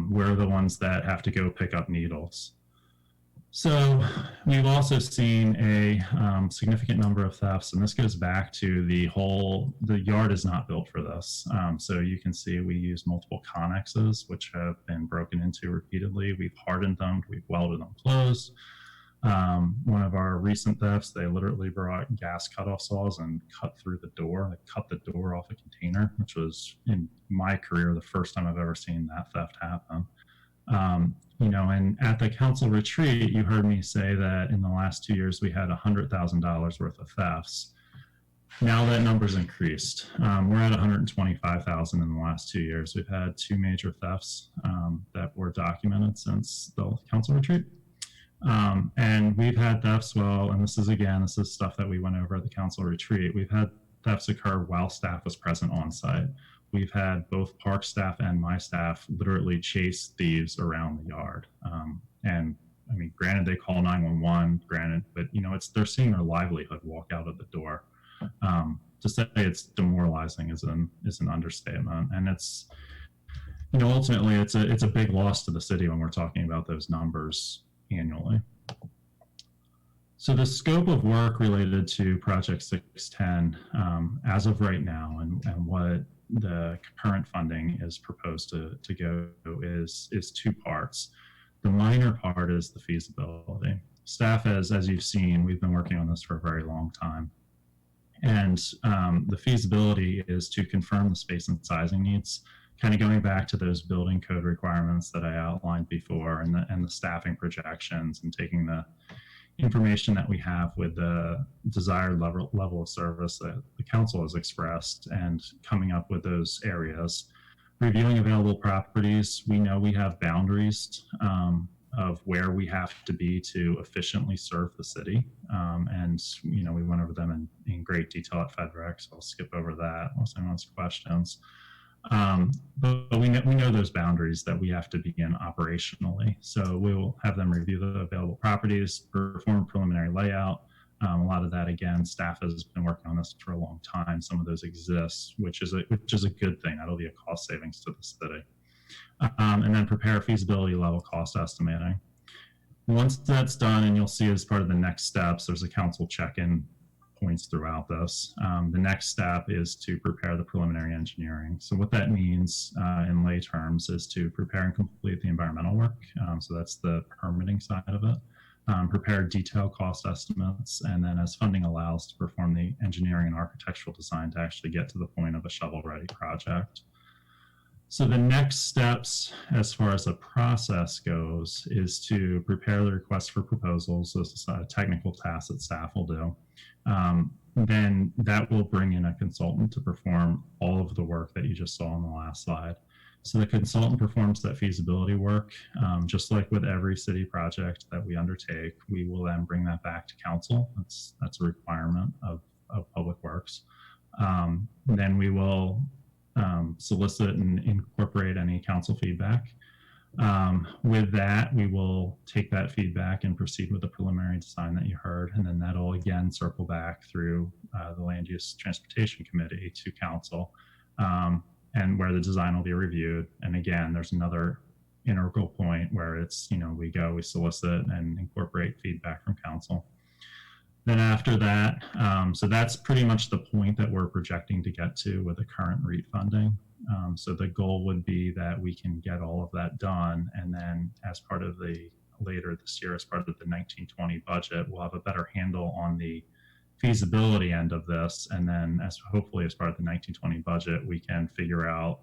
We're the ones that have to go pick up needles. So we've also seen a significant number of thefts, and this goes back to the yard is not built for this. So you can see we use multiple connexes, which have been broken into repeatedly. We've hardened them, we've welded them closed. One of our recent thefts, they literally brought gas cutoff saws and cut through the door. They cut the door off a container, which was in my career the first time I've ever seen that theft happen. And at the council retreat, you heard me say that in the last 2 years, we had $100,000 worth of thefts. Now that number's increased. We're at 125,000 in the last 2 years. We've had 2 major thefts that were documented since the council retreat. And we've had thefts, well, and this is stuff that we went over at the council retreat. We've had thefts occur while staff was present on site. We've had both park staff and my staff literally chase thieves around the yard. And I mean, granted, they call 911, granted, but you know, they're seeing their livelihood walk out of the door. To say it's demoralizing is an understatement, and it's, you know, ultimately it's a big loss to the city when we're talking about those numbers annually. So the scope of work related to Project 610, as of right now, and what the current funding is proposed to go is 2 parts. The minor part is the feasibility. Staff, as you've seen, we've been working on this for a very long time. And the feasibility is to confirm the space and sizing needs, kind of going back to those building code requirements that I outlined before, and the staffing projections, and taking the information that we have with the desired level of service that the council has expressed, and coming up with those areas. Reviewing available properties, we know we have boundaries of where we have to be to efficiently serve the city. And, you know, we went over them in great detail at FedRec, so I'll skip over that unless anyone has questions. But we know those boundaries that we have to be in operationally. So we will have them review the available properties, perform preliminary layout. A lot of that, again, staff has been working on this for a long time. Some of those exist, which is a good thing. That'll be a cost savings to the city. And then prepare feasibility level cost estimating. Once that's done, and you'll see as part of the next steps, there's a council check-in points throughout this. The next step is to prepare the preliminary engineering. So what that means in lay terms is to prepare and complete the environmental work. So that's the permitting side of it. Prepare detailed cost estimates, and then as funding allows, to perform the engineering and architectural design to actually get to the point of a shovel-ready project. So the next steps, as far as the process goes, is to prepare the request for proposals. This is a technical task that staff will do. Then that will bring in a consultant to perform all of the work that you just saw on the last slide. So the consultant performs that feasibility work. Just like with every city project that we undertake, we will then bring that back to council. That's a requirement of Public Works. Then we will solicit and incorporate any council feedback. With that, we will take that feedback and proceed with the preliminary design that you heard, and then that'll again circle back through the Land Use Transportation Committee to council, and where the design will be reviewed. And again, there's another integral point where it's, you know, we solicit and incorporate feedback from council. Then after that, so that's pretty much the point that we're projecting to get to with the current REIT funding. So the goal would be that we can get all of that done, and then as part of later this year, as part of the 1920 budget, we'll have a better handle on the feasibility end of this, and then hopefully as part of the 1920 budget, we can figure out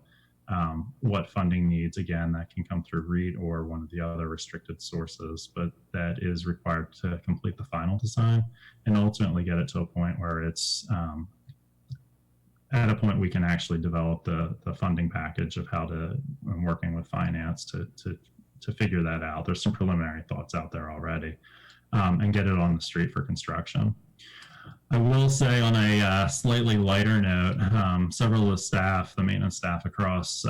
what funding needs, again, that can come through REIT or one of the other restricted sources, but that is required to complete the final design and ultimately get it to a point where it's at a point we can actually develop the funding package of how to, working with finance to figure that out. There's some preliminary thoughts out there already, and get it on the street for construction. I will say, on a slightly lighter note, several of the staff, the maintenance staff across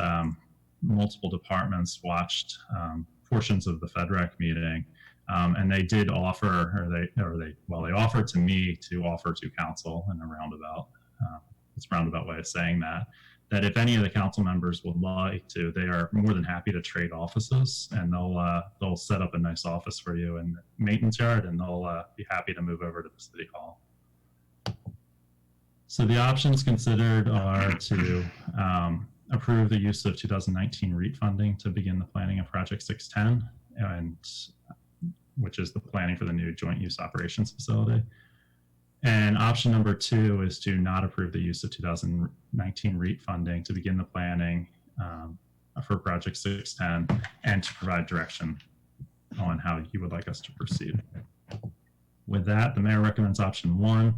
multiple departments, watched portions of the FedRec meeting, and they did offer, they offered to me to offer to council in a roundabout. It's a roundabout way of saying that if any of the council members would like to, they are more than happy to trade offices, and they'll set up a nice office for you in the maintenance yard, and they'll be happy to move over to the city hall. So the options considered are to approve the use of 2019 REIT funding to begin the planning of Project 610, which is the planning for the new joint use operations facility. And option number 2 is to not approve the use of 2019 REIT funding to begin the planning for Project 610, and to provide direction on how you would like us to proceed. With that, the mayor recommends option 1.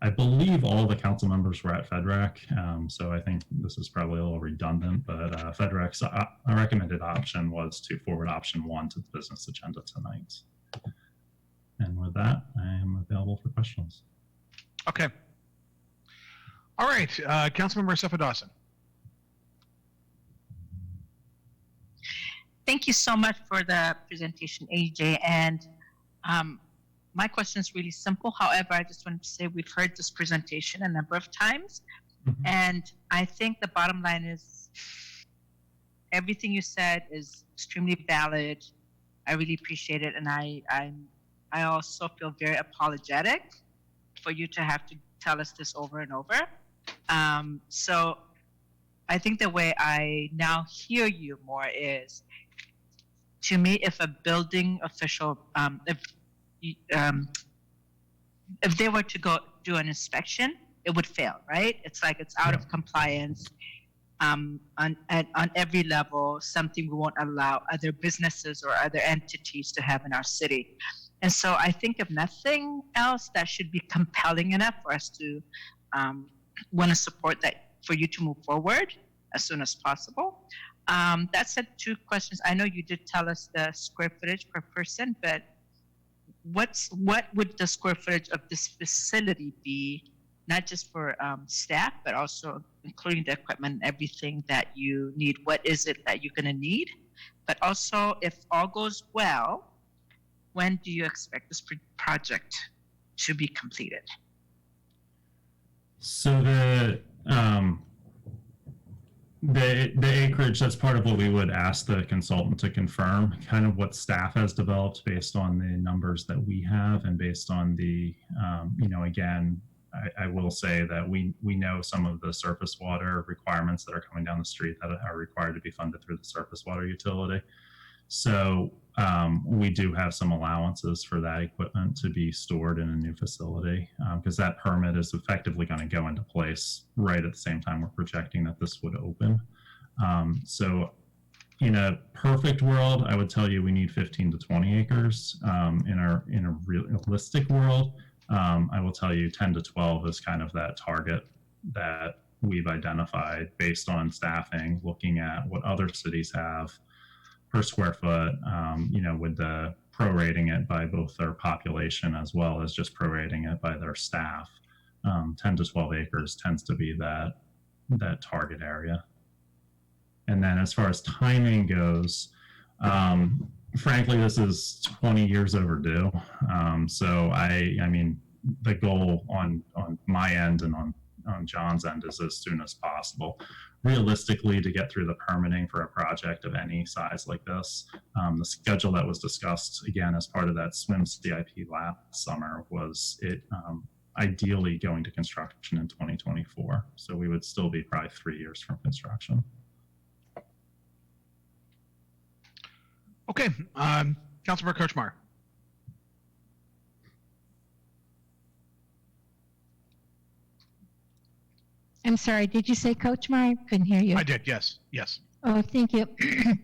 I believe all the council members were at FedRec, so I think this is probably a little redundant, but FedRec's recommended option was to forward option 1 to the business agenda tonight. And with that, I am available for questions. Okay. All right, Councilmember Sefa Dawson. Thank you so much for the presentation, AJ. And my question is really simple. However, I just wanted to say we've heard this presentation a number of times. And I think the bottom line is everything you said is extremely valid. I really appreciate it. And I also feel very apologetic for you to have to tell us this over and over. So I think the way I now hear you more is, to me, if a building official, if they were to go do an inspection, it would fail, right? It's like it's out of compliance on every level, something we won't allow other businesses or other entities to have in our city. And so I think if nothing else, that should be compelling enough for us to want to support that, for you to move forward as soon as possible. That said, 2 questions. I know you did tell us the square footage per person, but what would the square footage of this facility be, not just for staff, but also including the equipment and everything that you need? What is it that you're going to need? But also, if all goes well, when do you expect this project to be completed? So the acreage, that's part of what we would ask the consultant to confirm, kind of what staff has developed based on the numbers that we have and based on the, again, I will say that we know some of the surface water requirements that are coming down the street that are required to be funded through the surface water utility. So we do have some allowances for that equipment to be stored in a new facility, because that permit is effectively going to go into place right at the same time we're projecting that this would open. So in a perfect world, I would tell you we need 15 to 20 acres. In a realistic world, I will tell you 10 to 12 is kind of that target that we've identified based on staffing, looking at what other cities have per square foot, with the prorating it by both their population as well as just prorating it by their staff. 10 to 12 acres tends to be that target area. And then as far as timing goes, frankly, this is 20 years overdue. So I mean, the goal on my end and on John's end is as soon as possible. Realistically, to get through the permitting for a project of any size like this, the schedule that was discussed, again, as part of that SWIM CIP last summer, was it ideally going to construction in 2024. So we would still be probably 3 years from construction. Okay, Councilmember Kochmar. I'm sorry, did you say Kochmar? I couldn't hear you. I did, yes, yes. Oh, thank you. I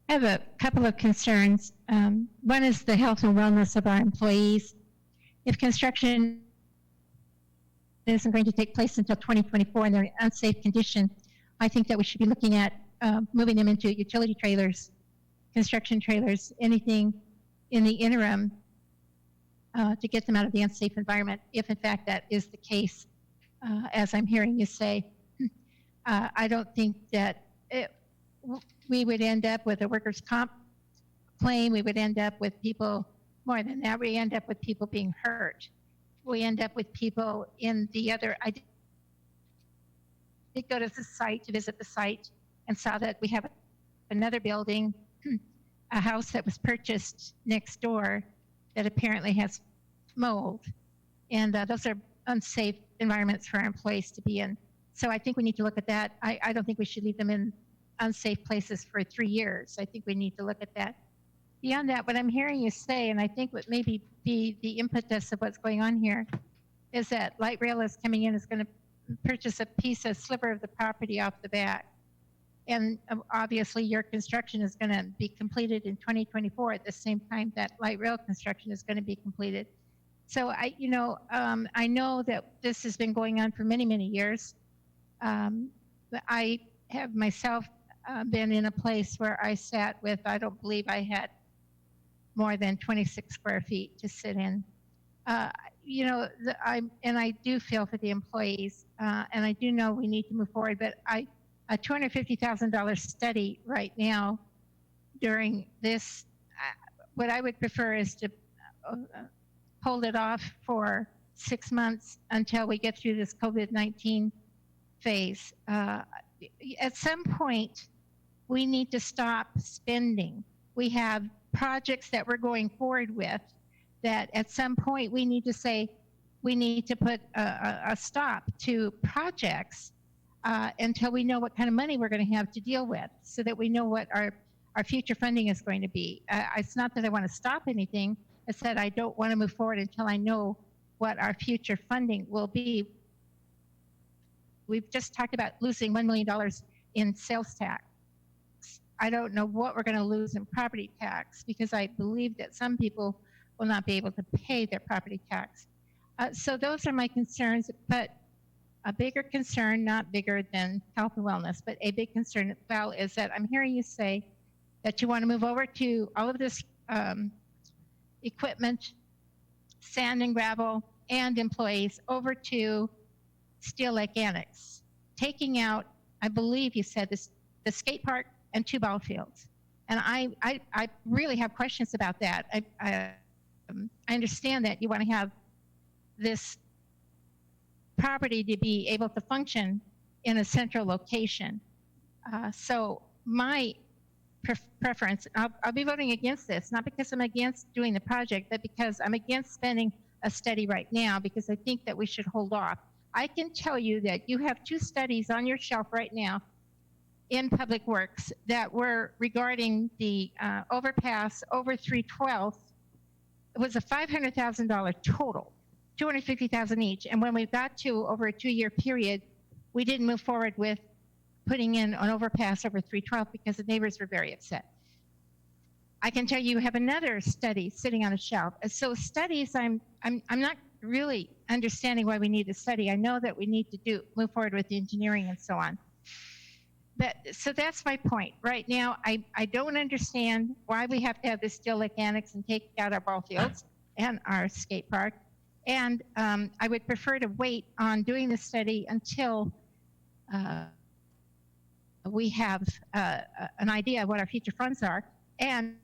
have a couple of concerns. One is the health and wellness of our employees. If construction isn't going to take place until 2024 and they're in unsafe condition, I think that we should be looking at moving them into utility trailers, construction trailers, anything in the interim to get them out of the unsafe environment, if in fact that is the case. As I'm hearing you say, I don't think that we would end up with a workers' comp claim. We would end up with people, more than that, we end up with people being hurt. We end up with people in the other, I did go to the site, to visit the site, and saw that we have another building, a house that was purchased next door that apparently has mold. And those are unsafe environments for our employees to be in. So I think we need to look at that. I don't think we should leave them in unsafe places for 3 years. I think we need to look at that. Beyond that, what I'm hearing you say, and I think what maybe be the impetus of what's going on here, is that light rail is coming in, is going to purchase a sliver of the property off the back. And obviously your construction is going to be completed in 2024 at the same time that light rail construction is going to be completed. So I know that this has been going on for many, many years. But I have myself been in a place where I sat with, I don't believe I had more than 26 square feet to sit in. I do feel for the employees, and I do know we need to move forward, but a $250,000 study right now during this, what I would prefer is to hold it off for 6 months until we get through this COVID-19 phase. At some point, we need to stop spending. We have projects that we're going forward with that at some point we need to say we need to put a stop to projects until we know what kind of money we're going to have to deal with, so that we know what our future funding is going to be. It's not that I want to stop anything. It's that I don't want to move forward until I know what our future funding will be. We've just talked about losing $1 million in sales tax. I don't know what we're going to lose in property tax, because I believe that some people will not be able to pay their property tax. So those are my concerns, but a bigger concern, not bigger than health and wellness, but a big concern as well, is that I'm hearing you say that you want to move over to all of this equipment, sand and gravel, and employees over to Steel Lake Annex, taking out, I believe you said, the skate park and 2 ball fields. And I really have questions about that. I understand that you want to have this property to be able to function in a central location. So my preference, I'll be voting against this, not because I'm against doing the project, but because I'm against spending a study right now, because I think that we should hold off. I can tell you that you have 2 studies on your shelf right now in Public Works that were regarding the overpass over 312th. It was a $500,000 total, $250,000 each. And when we got to over a 2-year period, we didn't move forward with putting in an overpass over 312 because the neighbors were very upset. I can tell you have another study sitting on a shelf. So studies, I'm not really understanding why we need a study. I know that we need to move forward with the engineering and so on. But so that's my point. Right now, I don't understand why we have to have this Steel Lake Annex and take out our ball fields and our skate park. And I would prefer to wait on doing the study until we have an idea of what our future funds are. And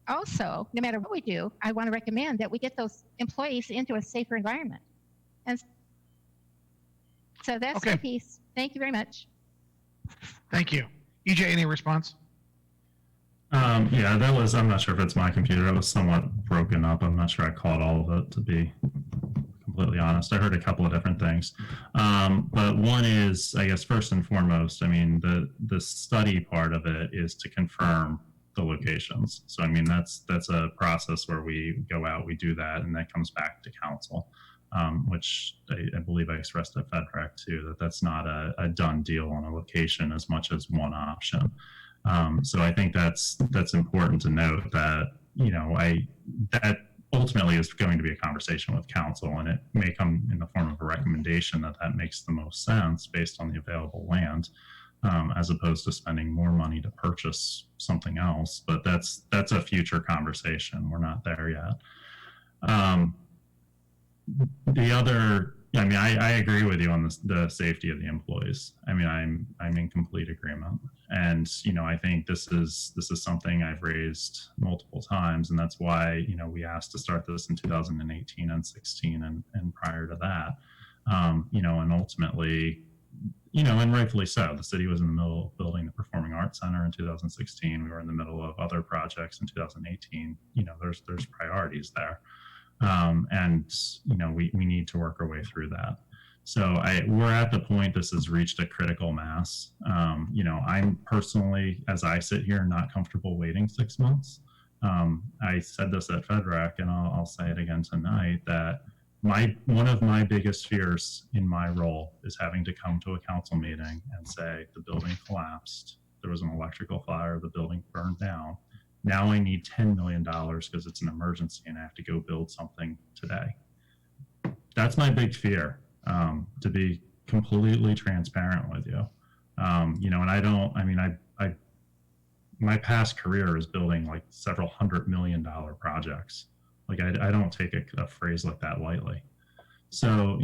also, no matter what we do, I want to recommend that we get those employees into a safer environment. And so that's my piece. Thank you very much. Thank you. EJ, any response? Yeah, that was, I'm not sure if it's my computer. It was somewhat broken up. I'm not sure I caught all of it, to be completely honest. I heard a couple of different things. But one is, I guess, first and foremost, I mean, the study part of it is to confirm the locations. So, I mean, that's a process where we go out, we do that, and that comes back to council. Which I believe I expressed at FedRec too, that's not a done deal on a location as much as one option. So I think that's important to note that, that ultimately is going to be a conversation with council, and it may come in the form of a recommendation that makes the most sense based on the available land, as opposed to spending more money to purchase something else. But that's a future conversation. We're not there yet. The other, I mean, I agree with you on the safety of the employees. I mean, I'm in complete agreement, and I think this is something I've raised multiple times, and that's why we asked to start this in 2018 and 16 and prior to that, and ultimately, and rightfully so. The city was in the middle of building the Performing Arts Center in 2016. We were in the middle of other projects in 2018. There's priorities there. And we need to work our way through that. So we're at the point this has reached a critical mass. I'm personally, as I sit here, not comfortable waiting 6 months. I said this at FedRec, and I'll say it again tonight, that one of my biggest fears in my role is having to come to a council meeting and say the building collapsed, there was an electrical fire, the building burned down, Now I need $10 million because it's an emergency and I have to go build something today. That's my big fear, to be completely transparent with you. And my past career is building like several $100 million projects. Like I don't take a phrase like that lightly. So,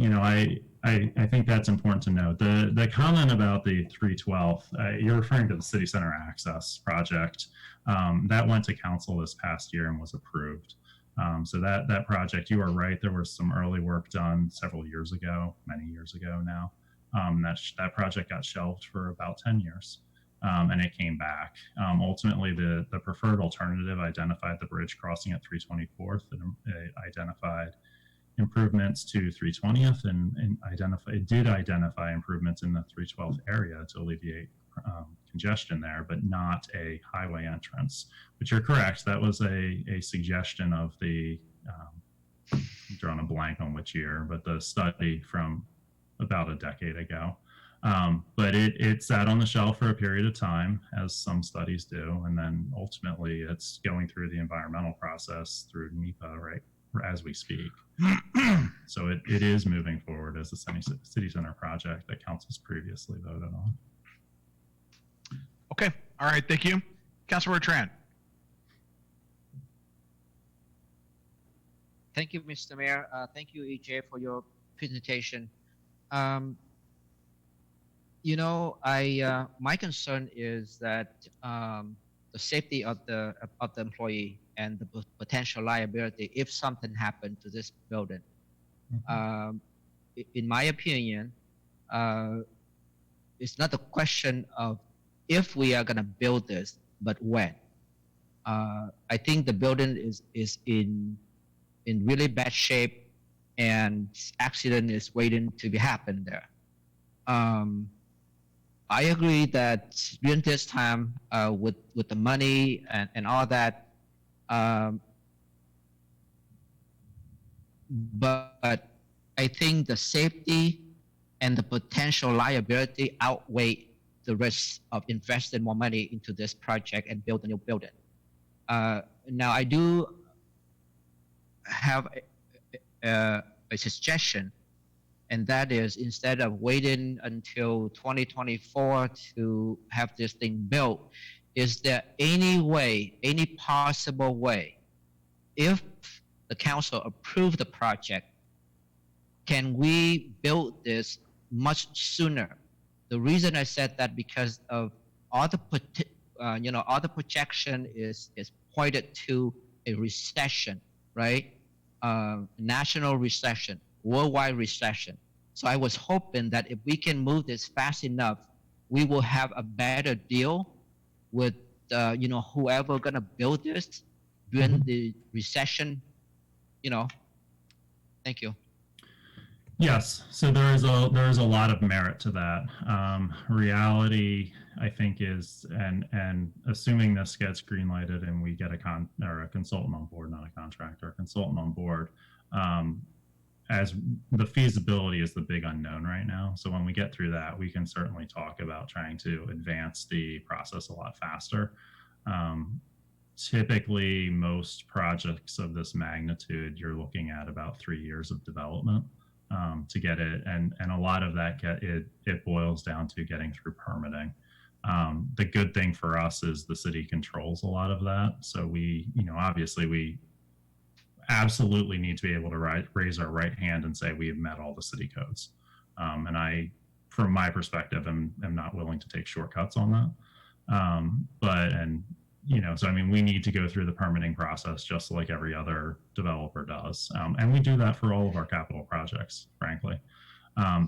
I think that's important to note. The comment about the 312, you're referring to the City Center Access project. That went to council this past year and was approved. So that project, you are right, there was some early work done several years ago, many years ago now. That project got shelved for about 10 years. And it came back. Ultimately, the preferred alternative identified the bridge crossing at 324th and identified improvements to 320th and did identify improvements in the 312th area to alleviate congestion there, but not a highway entrance. But you're correct, that was a suggestion of the, I'm drawing a blank on which year, but the study from about a decade ago. But it sat on the shelf for a period of time, as some studies do, and then ultimately it's going through the environmental process through NEPA right as we speak. So it is moving forward as a city center project that council's previously voted on. Okay, all right, thank you. Councilor Tran. Thank you, Mr. Mayor. Thank you, EJ, for your presentation. My concern is that the safety of the employee and the potential liability if something happened to this building. In my opinion, it's not a question of if we are going to build this, but when. I think the building is in really bad shape, and accident is waiting to be happen there. I agree that during this time, with the money and all that, but I think the safety and the potential liability outweigh the risk of investing more money into this project and build a new building. Now, I do have a suggestion, and that is instead of waiting until 2024 to have this thing built, is there any way, any possible way, if the council approve the project, can we build this much sooner? The reason I said that because of all the all the projection is pointed to a recession, right? National recession, worldwide recession. So I was hoping that if we can move this fast enough, we will have a better deal with whoever gonna build this during the recession. Thank you. Yes, so there is a lot of merit to that. Reality, I think, is and assuming this gets greenlighted and we get a consultant on board, not a contractor, a consultant on board, as the feasibility is the big unknown right now. So when we get through that, we can certainly talk about trying to advance the process a lot faster. Typically, most projects of this magnitude, you're looking at about 3 years of development to get it, and a lot of that it boils down to getting through permitting. The good thing for us is the city controls a lot of that, so we obviously we absolutely need to be able to raise our right hand and say we have met all the city codes, and I, from my perspective, am not willing to take shortcuts on that. So I mean, we need to go through the permitting process just like every other developer does. And we do that for all of our capital projects, frankly.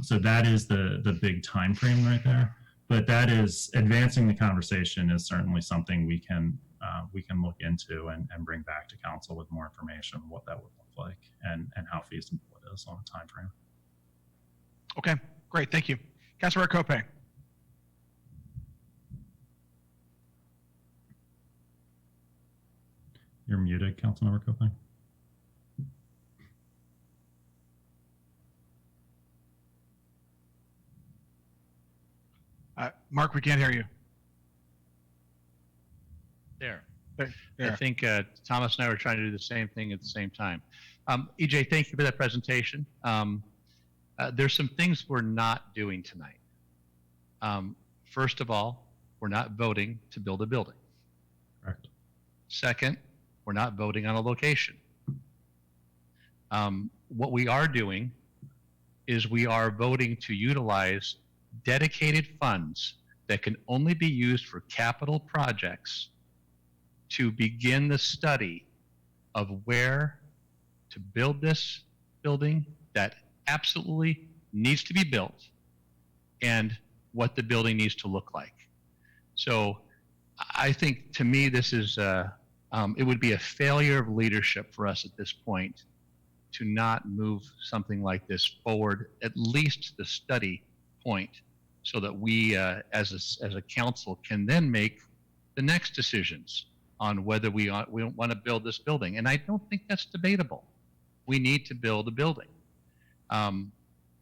So that is the big time frame right there. But that is advancing the conversation is certainly something we can look into and bring back to council with more information on what that would look like and how feasible it is on a time frame. Okay, great, thank you. Councilor Cope. You're muted, Councilmember Copeland. Mark, we can't hear you. There Yeah. I think Thomas and I were trying to do the same thing at the same time. EJ, thank you for that presentation. There's some things we're not doing tonight. First of all, we're not voting to build a building. Correct. Second, we're not voting on a location. What we are doing is we are voting to utilize dedicated funds that can only be used for capital projects to begin the study of where to build this building that absolutely needs to be built and what the building needs to look like. So I think, to me, this is it would be a failure of leadership for us at this point to not move something like this forward, at least to the study point, so that we as a council can then make the next decisions on whether we want to build this building. And I don't think that's debatable. We need to build a building.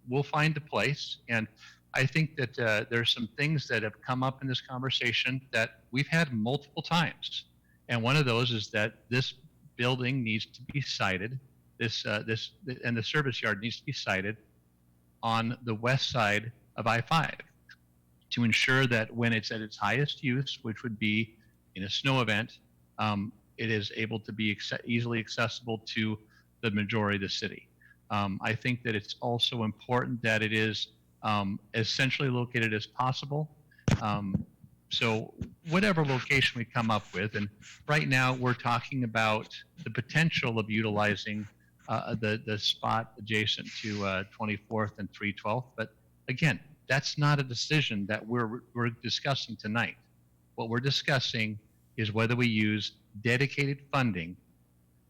We'll find a place. And I think that there's some things that have come up in this conversation that we've had multiple times. And one of those is that this building needs to be sited, and the service yard needs to be sited on the west side of I-5 to ensure that when it's at its highest use, which would be in a snow event, it is able to be easily accessible to the majority of the city. I think that it's also important that it is as centrally located as possible. So whatever location we come up with, and right now we're talking about the potential of utilizing the spot adjacent to 24th and 312th, but again, that's not a decision that we're discussing tonight. What we're discussing is whether we use dedicated funding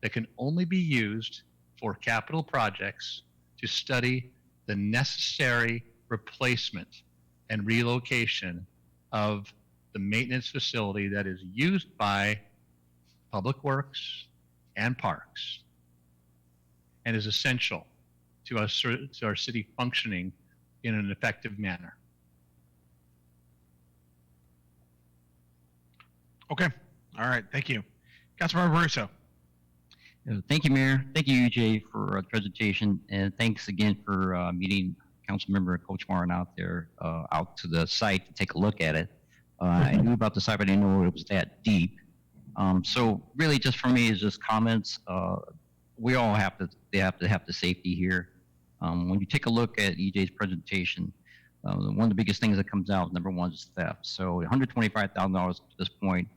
that can only be used for capital projects to study the necessary replacement and relocation of the maintenance facility that is used by Public Works and Parks and is essential to our city functioning in an effective manner. Okay. All right. Thank you. Councilmember Russo. Thank you, Mayor. Thank you, EJ, for the presentation. And thanks again for meeting Councilmember Coach Martin out there, out to the site to take a look at it. I knew about the site, but I didn't know it was that deep. So really just for me is just comments. We all have to have the safety here. When you take a look at EJ's presentation, one of the biggest things that comes out, number one, is theft. So $125,000 at this point.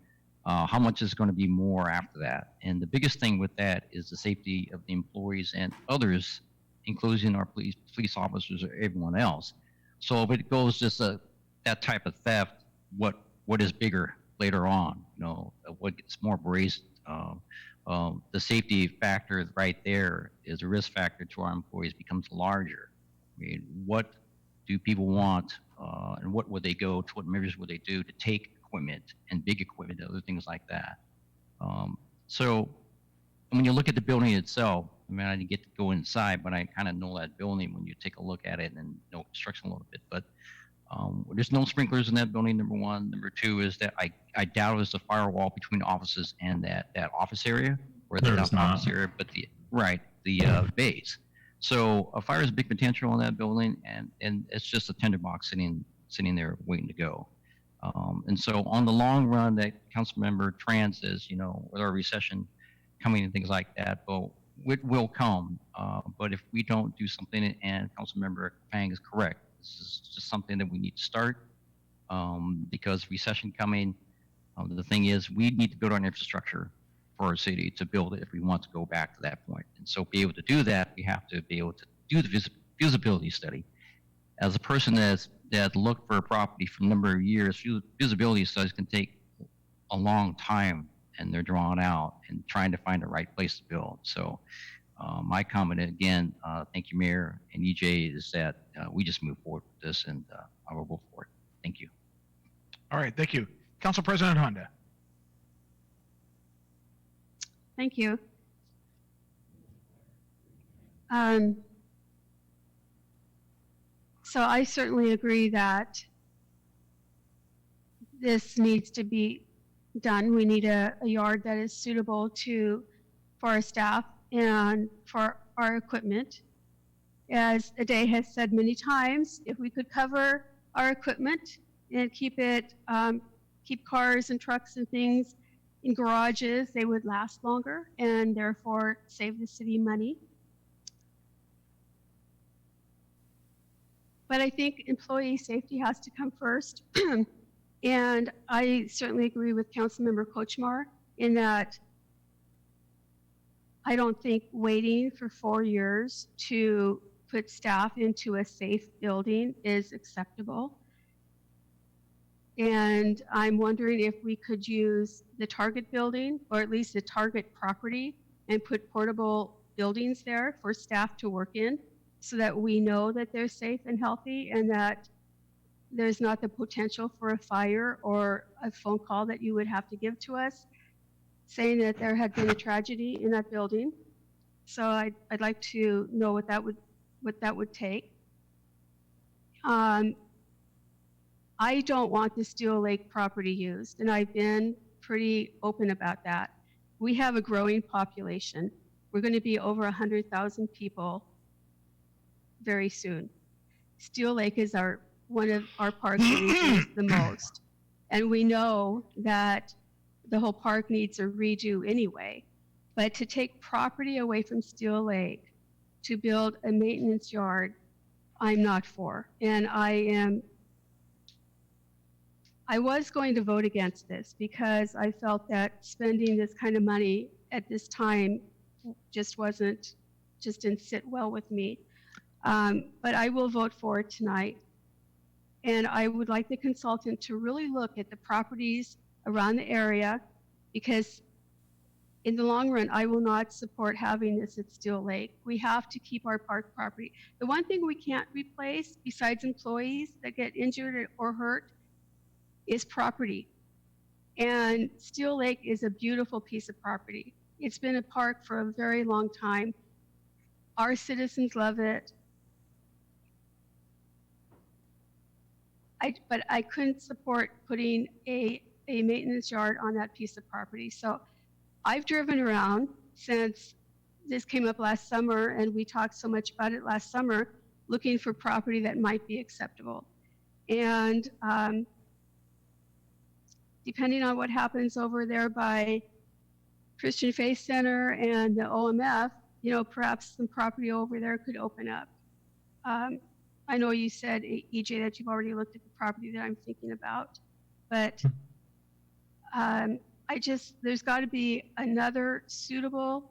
How much is going to be more after that? And the biggest thing with that is the safety of the employees and others, including our police officers or everyone else. So if it goes just that type of theft, what is bigger later on? You know, what gets more brazen? The safety factor right there is a risk factor to our employees becomes larger. I mean, what do people want, and what would they go to? What measures would they do to take equipment and big equipment and other things like that? So when you look at the building itself, I mean, I didn't get to go inside, but I kind of know that building when you take a look at it and know construction a little bit. But there's no sprinklers in that building, number one. Number two is that I doubt there's a firewall between offices and that office area, or the office area, but the base. So a fire is a big potential in that building, and it's just a tinderbox sitting there waiting to go. And so on the long run, that Councilmember Tran says, you know, with our recession coming and things like that, but it will come. But if we don't do something, and Councilmember Pang is correct, this is just something that we need to start, because recession coming, the thing is we need to build our infrastructure for our city to build it if we want to go back to that point. And so be able to do that, we have to be able to do the feasibility study. As a person that's looked for a property for a number of years, feasibility studies can take a long time, and they're drawn out and trying to find the right place to build. So my comment again, thank you, Mayor and EJ, is that we just move forward with this, and I will go for it. Thank you. All right. Thank you. Council President Honda. Thank you. So I certainly agree that this needs to be done. We need a yard that is suitable for our staff and for our equipment. As Ade has said many times, if we could cover our equipment and keep cars and trucks and things in garages, they would last longer and therefore save the city money. But I think employee safety has to come first. And I certainly agree with Councilmember Kochmar in that I don't think waiting for 4 years to put staff into a safe building is acceptable. And I'm wondering if we could use the Target building, or at least the Target property, and put portable buildings there for staff to work in so that we know that they're safe and healthy and that there's not the potential for a fire or a phone call that you would have to give to us saying that there had been a tragedy in that building. So I'd like to know what that would take. I don't want the Steel Lake property used, and I've been pretty open about that. We have a growing population. We're going to be over 100,000 people very soon. Steel Lake is one of our parks that is used the most. And we know that the whole park needs a redo anyway. But to take property away from Steel Lake to build a maintenance yard, I'm not for. And I was going to vote against this because I felt that spending this kind of money at this time just didn't sit well with me. But I will vote for it tonight. And I would like the consultant to really look at the properties around the area, because in the long run, I will not support having this at Steel Lake. We have to keep our park property. The one thing we can't replace, besides employees that get injured or hurt, is property. And Steel Lake is a beautiful piece of property. It's been a park for a very long time. Our citizens love it. But I couldn't support putting a maintenance yard on that piece of property. So I've driven around since this came up last summer, and we talked so much about it last summer, looking for property that might be acceptable. And depending on what happens over there by Christian Faith Center and the OMF, perhaps some property over there could open up. I know you said, EJ, that you've already looked at the property that I'm thinking about, but there's got to be another suitable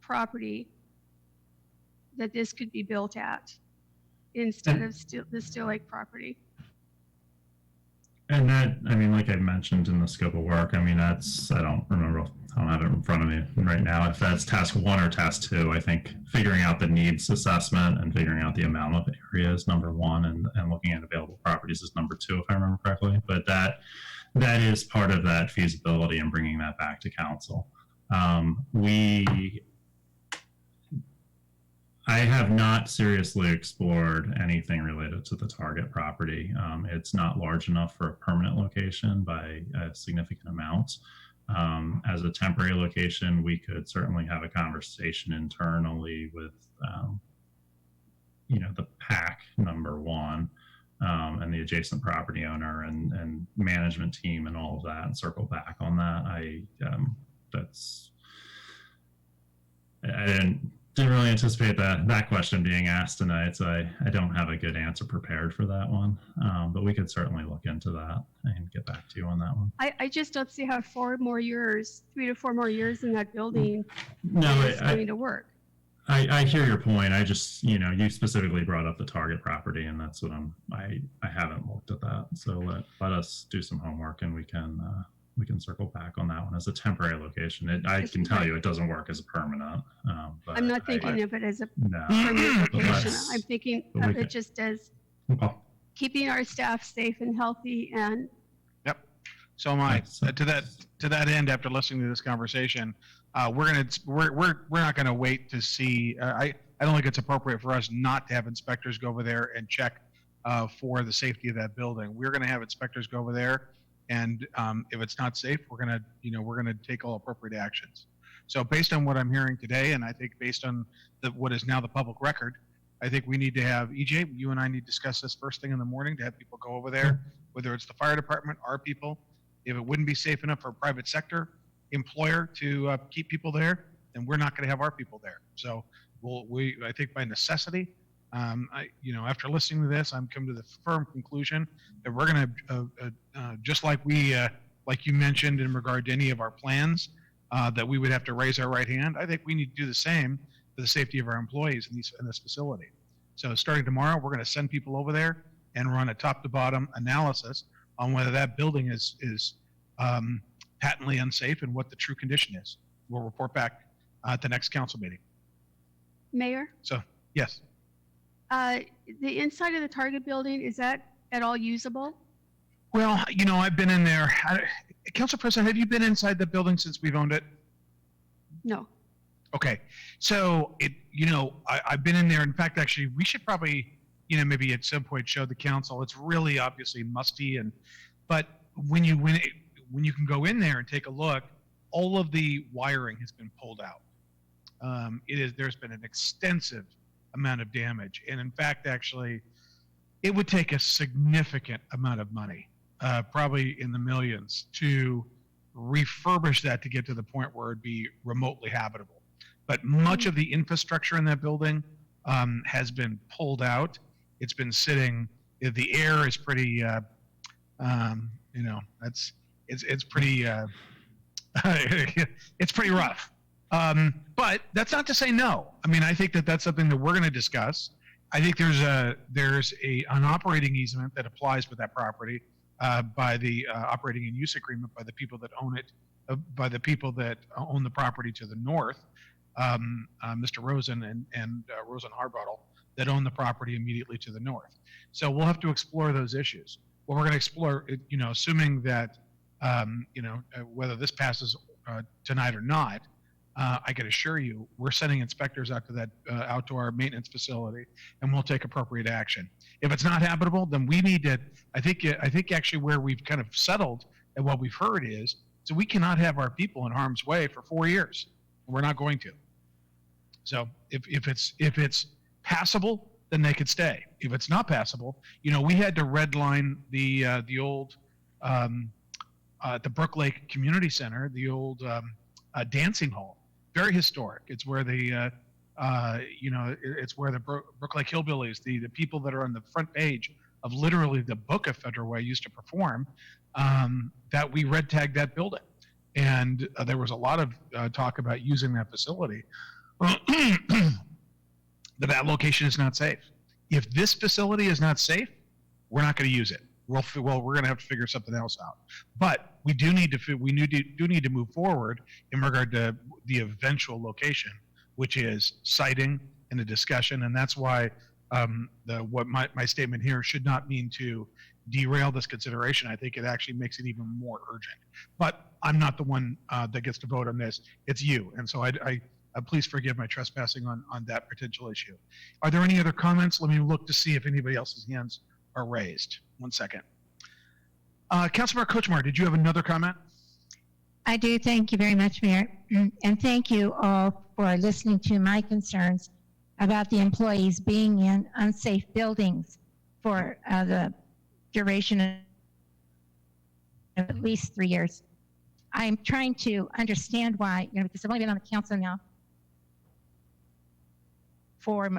property that this could be built at instead of the Steel Lake property. And that, like I mentioned in the scope of work, I don't remember, I don't have it in front of me right now, if that's task 1 or task 2. I think figuring out the needs assessment and figuring out the amount of area is number 1, and looking at available properties is number 2, if I remember correctly. But that is part of that feasibility and bringing that back to council. I have not seriously explored anything related to the Target property. It's not large enough for a permanent location by a significant amount. As a temporary location, we could certainly have a conversation internally with, the PAEC number 1 and the adjacent property owner and management team and all of that, and circle back on that. I didn't really anticipate that question being asked tonight, so I don't have a good answer prepared for that one. But we could certainly look into that and get back to you on that one. I just don't see how 3 to 4 more years in that building is going to work. I hear your point. I just, you specifically brought up the Target property, and that's what I haven't looked at that. So let us do some homework, and we can circle back on that one as a temporary location. I can tell you it doesn't work as a permanent. But I'm not thinking of it as a permanent location. I'm thinking of it just as keeping our staff safe and healthy. And yep, so am I. To that end, after listening to this conversation, we're not gonna wait to see. I don't think it's appropriate for us not to have inspectors go over there and check for the safety of that building. We're gonna have inspectors go over there And if it's not safe, we're gonna take all appropriate actions. So based on what I'm hearing today, and I think based on what is now the public record, I think we need to have, EJ, you and I need to discuss this first thing in the morning to have people go over there, whether it's the fire department, our people. If it wouldn't be safe enough for a private sector employer to keep people there, then we're not going to have our people there. So I think by necessity, after listening to this, I'm come to the firm conclusion that we're going to, just like like you mentioned in regard to any of our plans, that we would have to raise our right hand. I think we need to do the same for the safety of our employees in this facility. So starting tomorrow, we're going to send people over there and run a top to bottom analysis on whether that building is patently unsafe and what the true condition is. We'll report back at the next council meeting. Mayor, So, yes. the inside of the Target building, is that at all usable? Well, I've been in there. Council President, have you been inside the building since we've owned it? No. Okay. So I've been in there. In fact, actually, we should probably, maybe at some point show the council. It's really obviously musty, but when you can go in there and take a look, all of the wiring has been pulled out. There's been an extensive amount of damage, and in fact, actually, it would take a significant amount of money, probably in the millions, to refurbish that to get to the point where it'd be remotely habitable. But much of the infrastructure in that building has been pulled out. It's been sitting. The air is pretty. It's pretty. It's pretty rough. But that's not to say no. I mean, I think that's something that we're going to discuss. I think there's an operating easement that applies with that property by the operating and use agreement by the people that own it, by the people that own the property to the north, Mr. Rosen and Rosen Harbottle, that own the property immediately to the north. So we'll have to explore those issues. Well, we're going to explore, assuming that, whether this passes tonight or not, I can assure you, we're sending inspectors out to our maintenance facility, and we'll take appropriate action. If it's not habitable, then we need to. I think actually where we've kind of settled and what we've heard is, so we cannot have our people in harm's way for 4 years. We're not going to. So if it's passable, then they could stay. If it's not passable, we had to redline the old the Brook Lake Community Center, the old dancing hall. Very historic. It's where it's where the Brook Lake Hillbillies, the people that are on the front page of literally the book of Federal used to perform, that we red tagged that building. And there was a lot of talk about using that facility. That location is not safe. If this facility is not safe, we're not going to use it. We're going to have to figure something else out. But we do need to move forward in regard to the eventual location, which is siting and a discussion. And that's why what my statement here should not mean to derail this consideration. I think it actually makes it even more urgent. But I'm not the one that gets to vote on this. It's you. And so I please forgive my trespassing on that potential issue. Are there any other comments? Let me look to see if anybody else's hands are raised. 1 second. Councilmember Kochmar, did you have another comment? I do. Thank you very much, Mayor. And thank you all for listening to my concerns about the employees being in unsafe buildings for the duration of at least 3 years. I'm trying to understand why, because I've only been on the council now 4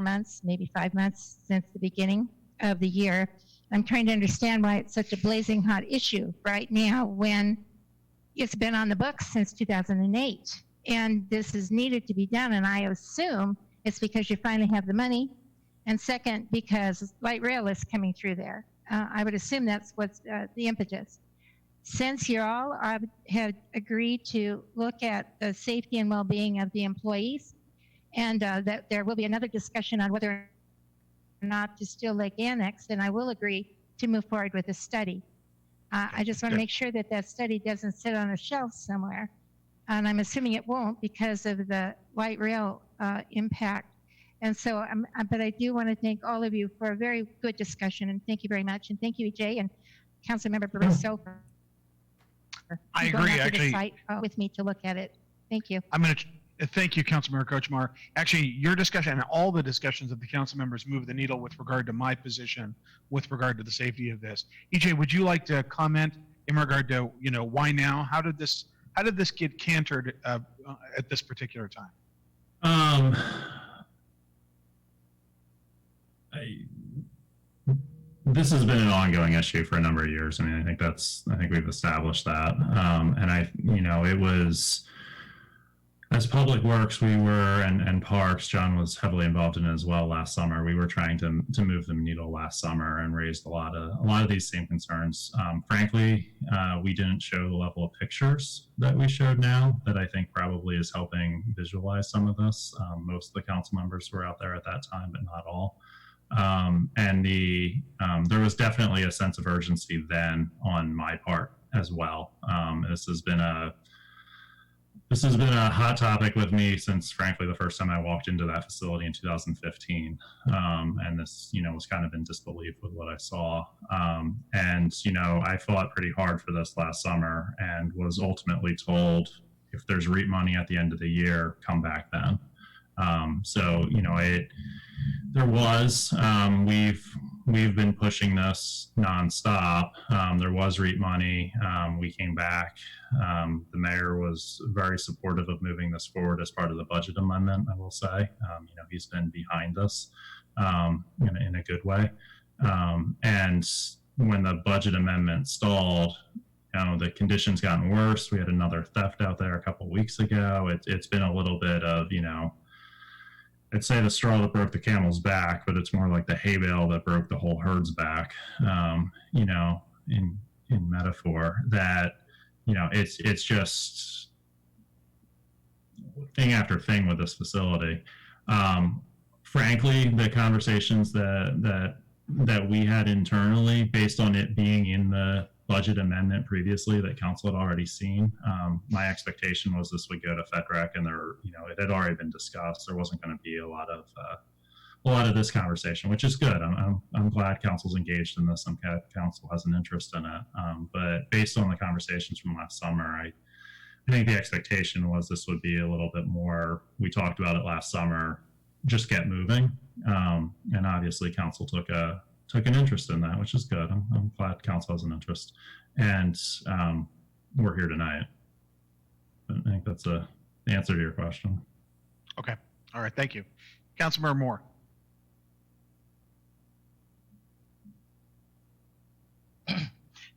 months, maybe 5 months since the beginning of the year. I'm trying to understand why it's such a blazing hot issue right now when it's been on the books since 2008. And this is needed to be done, and I assume it's because you finally have the money. And second, because light rail is coming through there. I would assume that's what's the impetus. Since you all have agreed to look at the safety and well-being of the employees, and that there will be another discussion on whether or not to Still Lake Annex, then I will agree to move forward with a study. I just want to make sure that that study doesn't sit on a shelf somewhere. And I'm assuming it won't because of the light rail impact. And so, but I do want to thank all of you for a very good discussion, and thank you very much. And thank you, EJ and Councilmember Barroso. I going agree, out to the actually. site, with me to look at it. Thank you. I'm going to thank you, Councilmember Kochmar. Actually, your discussion and all the discussions of the council members move the needle with regard to my position with regard to the safety of this. EJ, would you like to comment in regard to, you know, why now? How did this get cantered at this particular time? This has been an ongoing issue for a number of years. I mean, I think we've established that. And you know, it was, as Public Works, we were, and Parks, John was heavily involved in it as well last summer. We were trying to move the needle last summer and raised a lot of these same concerns. Frankly, we didn't show the level of pictures that we showed now that I think probably is helping visualize some of this. Most of the council members were out there at that time, but not all. And there was definitely a sense of urgency then on my part as well. This has been a hot topic with me since, frankly, the first time I walked into that facility in 2015. And this, you know, was kind of in disbelief with what I saw. And, you know, I fought pretty hard for this last summer and was ultimately told, if there's REAP money at the end of the year, come back then. So, you know, there was, we've been pushing this nonstop. There was REAP money. We came back. The mayor was very supportive of moving this forward as part of the budget amendment, I will say. You know, he's been behind this in a good way. And when the budget amendment stalled, you know, the conditions gotten worse. We had another theft out there a couple of weeks ago. It's been a little bit of, you know, I'd say the straw that broke the camel's back, but it's more like the hay bale that broke the whole herd's back, you know, in metaphor, that, you know, it's just thing after thing with this facility. Frankly, the conversations that we had internally, based on it being in the budget amendment previously that council had already seen, my expectation was this would go to FedRec, and there, you know, it had already been discussed. There wasn't going to be a lot of this conversation, which is good. I'm glad council's engaged in this. I'm glad council has an interest in it. But based on the conversations from last summer, I think the expectation was this would be a little bit more. We talked about it last summer, just get moving, and obviously council took an interest in that, which is good. I'm glad council has an interest, and we're here tonight. I think that's the answer to your question. Okay. All right. Thank you. Councilmember Moore.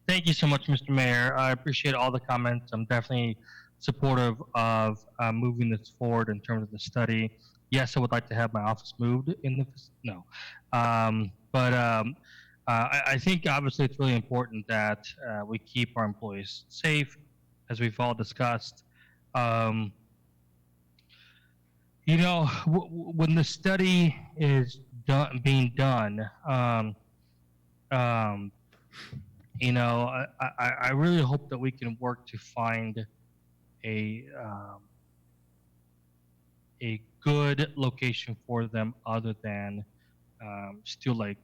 Thank you so much, Mr. Mayor. I appreciate all the comments. I'm definitely supportive of moving this forward in terms of the study. Yes, I would like to have my office moved in the, I think obviously it's really important that we keep our employees safe, as we've all discussed. You know, when the study is being done, you know, I really hope that we can work to find a good location for them other than Steele Lake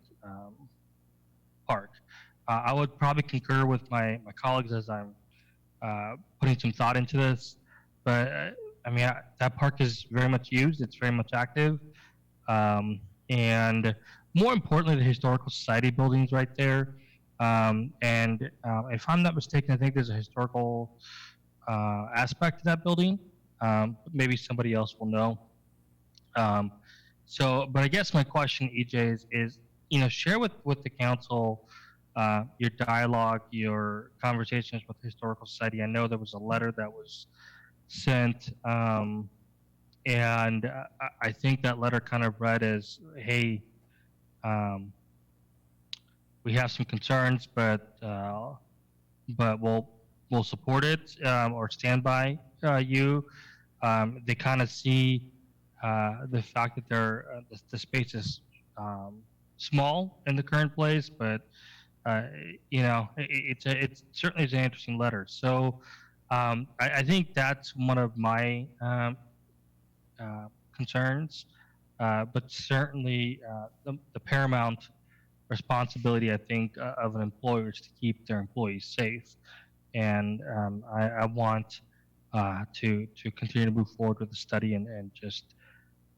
Park. I would probably concur with my colleagues as I'm putting some thought into this, but I mean, that park is very much used. It's very much active. And more importantly, the Historical Society building's right there. And if I'm not mistaken, I think there's a historical aspect to that building. Maybe somebody else will know. But I guess my question, EJ, is you know, share with the council your dialogue, your conversations with the Historical Society. I know there was a letter that was sent, and I think that letter kind of read as, hey, we have some concerns, but we'll support it or stand by you. They kind of see the fact that the space is small in the current place, but you know, it's certainly an interesting letter. So I think that's one of my concerns, but certainly the paramount responsibility, I think, of an employer is to keep their employees safe. And I want to continue to move forward with the study and just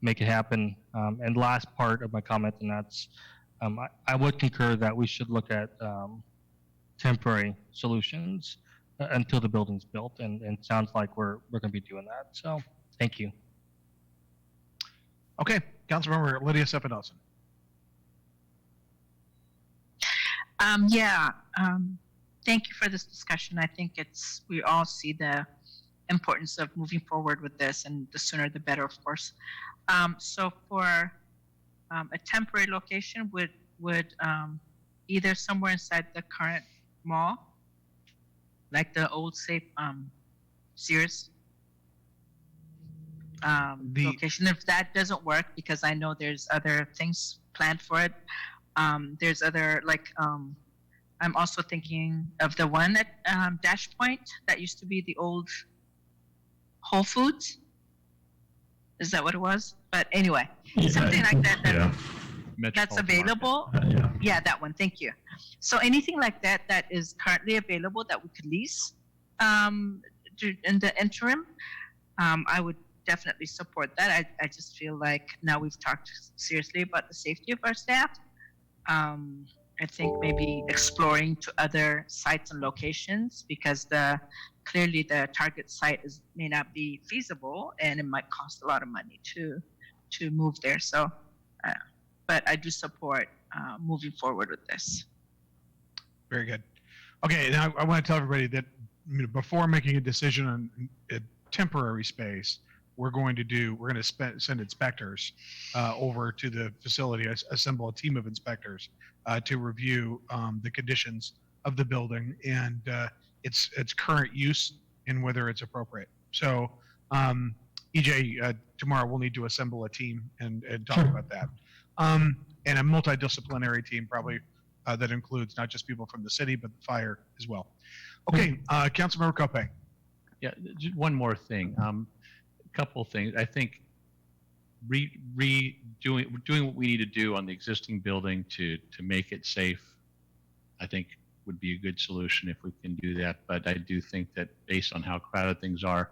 make it happen. And last part of my comment, and that's I would concur that we should look at temporary solutions until the building's built, and it sounds like we're going to be doing that. So thank you. Okay, Councilmember Lydia Sepidolson. Thank you for this discussion. I think we all see the importance of moving forward with this, and the sooner the better, of course. So for a temporary location, would either somewhere inside the current mall, like the old safe Sears location, if that doesn't work, because I know there's other things planned for it. There's other, like, I'm also thinking of the one at Dash Point that used to be the old Whole Foods. Is that what it was? But anyway, something like that. That's available. Yeah, that one. Thank you. So anything like that is currently available that we could lease in the interim, I would definitely support that. I just feel like now we've talked seriously about the safety of our staff. I think maybe exploring to other sites and locations, because clearly the target site may not be feasible, and it might cost a lot of money to move there. So, but I do support moving forward with this. Very good. Okay, now I want to tell everybody that before making a decision on a temporary space, we're going to send inspectors over to the facility, assemble a team of inspectors to review the conditions of the building and its current use and whether it's appropriate. So EJ, tomorrow we'll need to assemble a team and talk about that. And a multidisciplinary team probably that includes not just people from the city, but the fire as well. Okay, Councilmember Cope. Yeah, just one more thing. Couple of things. I think doing what we need to do on the existing building to make it safe, I think would be a good solution if we can do that. But I do think that based on how crowded things are,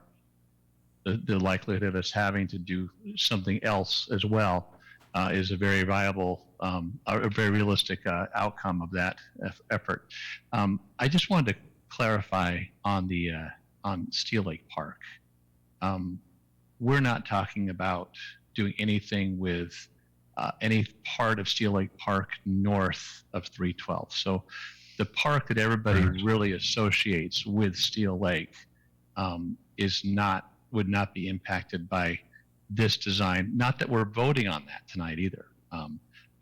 the likelihood of us having to do something else as well is a very viable, a very realistic outcome of that effort. I just wanted to clarify on Steel Lake Park. We're not talking about doing anything with any part of Steel Lake Park north of 312. So the park that everybody really associates with Steel Lake would not be impacted by this design. Not that we're voting on that tonight either.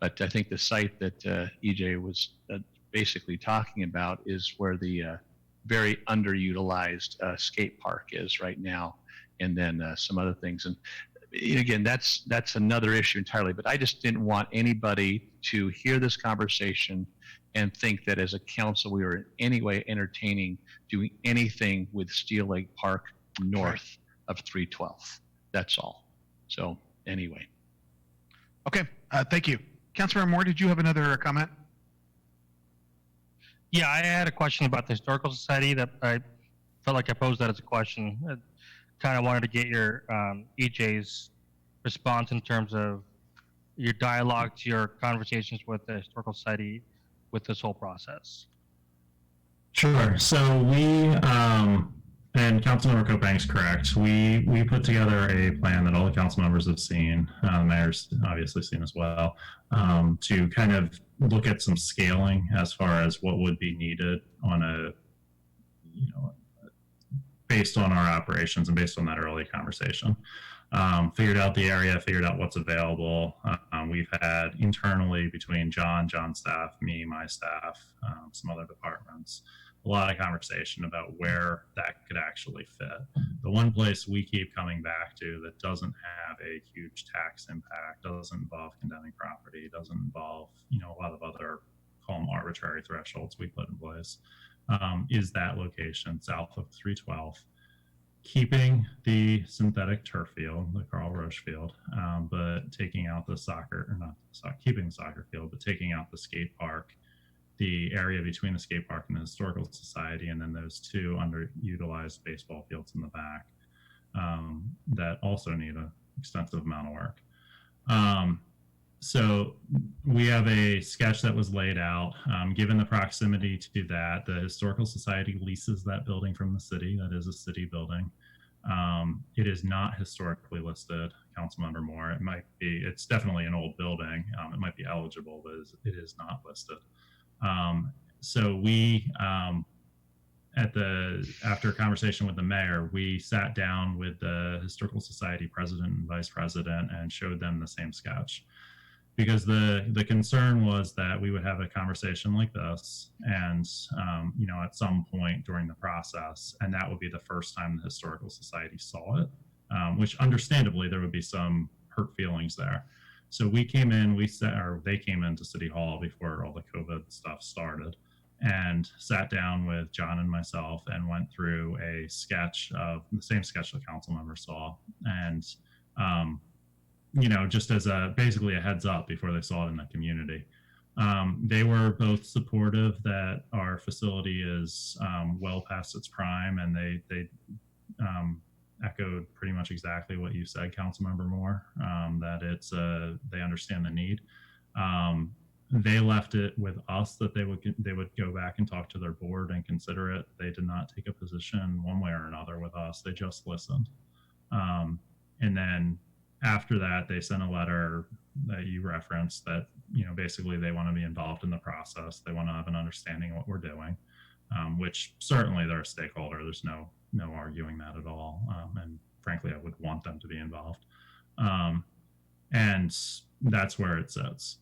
But I think the site that EJ was basically talking about is where the very underutilized skate park is right now, and then some other things. And again, that's another issue entirely. But I just didn't want anybody to hear this conversation and think that as a council we were in any way entertaining doing anything with Steel Lake Park north of 312. That's all. So anyway. Okay, thank you. Councilmember Moore, did you have another comment? Yeah, I had a question about the Historical Society that I felt like I posed that as a question. I kind of wanted to get your EJ's response in terms of your dialogue to your conversations with the Historical Society with this whole process. Sure. So we, and Councilmember Copank's correct, we put together a plan that all the council members have seen, the mayor's obviously seen as well, to kind of look at some scaling as far as what would be needed on a, based on our operations and based on that early conversation. Figured out the area, figured out what's available. We've had internally between John's staff, me, my staff, some other departments, a lot of conversation about where that could actually fit. The one place we keep coming back to that doesn't have a huge tax impact, doesn't involve condemning property, doesn't involve, a lot of other, call them arbitrary thresholds we put in place, is that location south of 312. keeping the synthetic turf field, the Carl Roche field, but taking out the soccer, or not keeping the soccer field, but taking out the skate park, the area between the skate park and the historical society, and then those two underutilized baseball fields in the back that also need an extensive amount of work. So we have a sketch that was laid out. Given the proximity to that, the Historical Society leases that building from the city. That is a city building. It is not historically listed, Councilmember Moore. It might be, it's definitely an old building. It might be eligible, but it is not listed. So we, after a conversation with the mayor, we sat down with the Historical Society president and vice president and showed them the same sketch. Because the concern was that we would have a conversation like this and, you know, at some point during the process, and that would be the first time the Historical Society saw it, which understandably there would be some hurt feelings there. So we came in, they came into City Hall before all the COVID stuff started and sat down with John and myself and went through a sketch of the same sketch the council member saw. And, you know, just as basically a heads up before they saw it in the community. They were both supportive that our facility is well past its prime, and they echoed pretty much exactly what you said, Councilmember Moore, that it's they understand the need. They left it with us that they would go back and talk to their board and consider it. They did not take a position one way or another with us. They just listened. And then after that, they sent a letter that you referenced that, you know, basically they want to be involved in the process. They want to have an understanding of what we're doing, which certainly they're a stakeholder. There's no arguing that at all. And frankly, I would want them to be involved. And that's where it sits.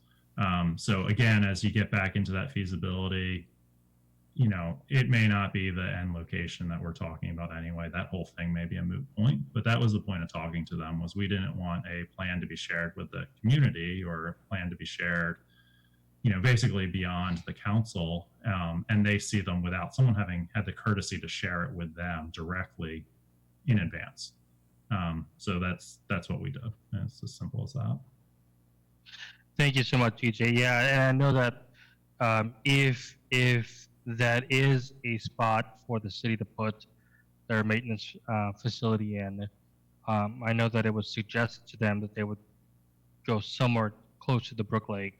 So again, as you get back into that feasibility, you know, it may not be the end location that we're talking about anyway. That whole thing may be a moot point, but that was the point of talking to them, was we didn't want a plan to be shared with the community or a plan to be shared, you know, basically beyond the council. And they see them without someone having had the courtesy to share it with them directly in advance. So that's what we did. And it's as simple as that. Thank you so much, TJ. Yeah, and I know that if that is a spot for the city to put their maintenance facility in, I know that it was suggested to them that they would go somewhere close to the Brook Lake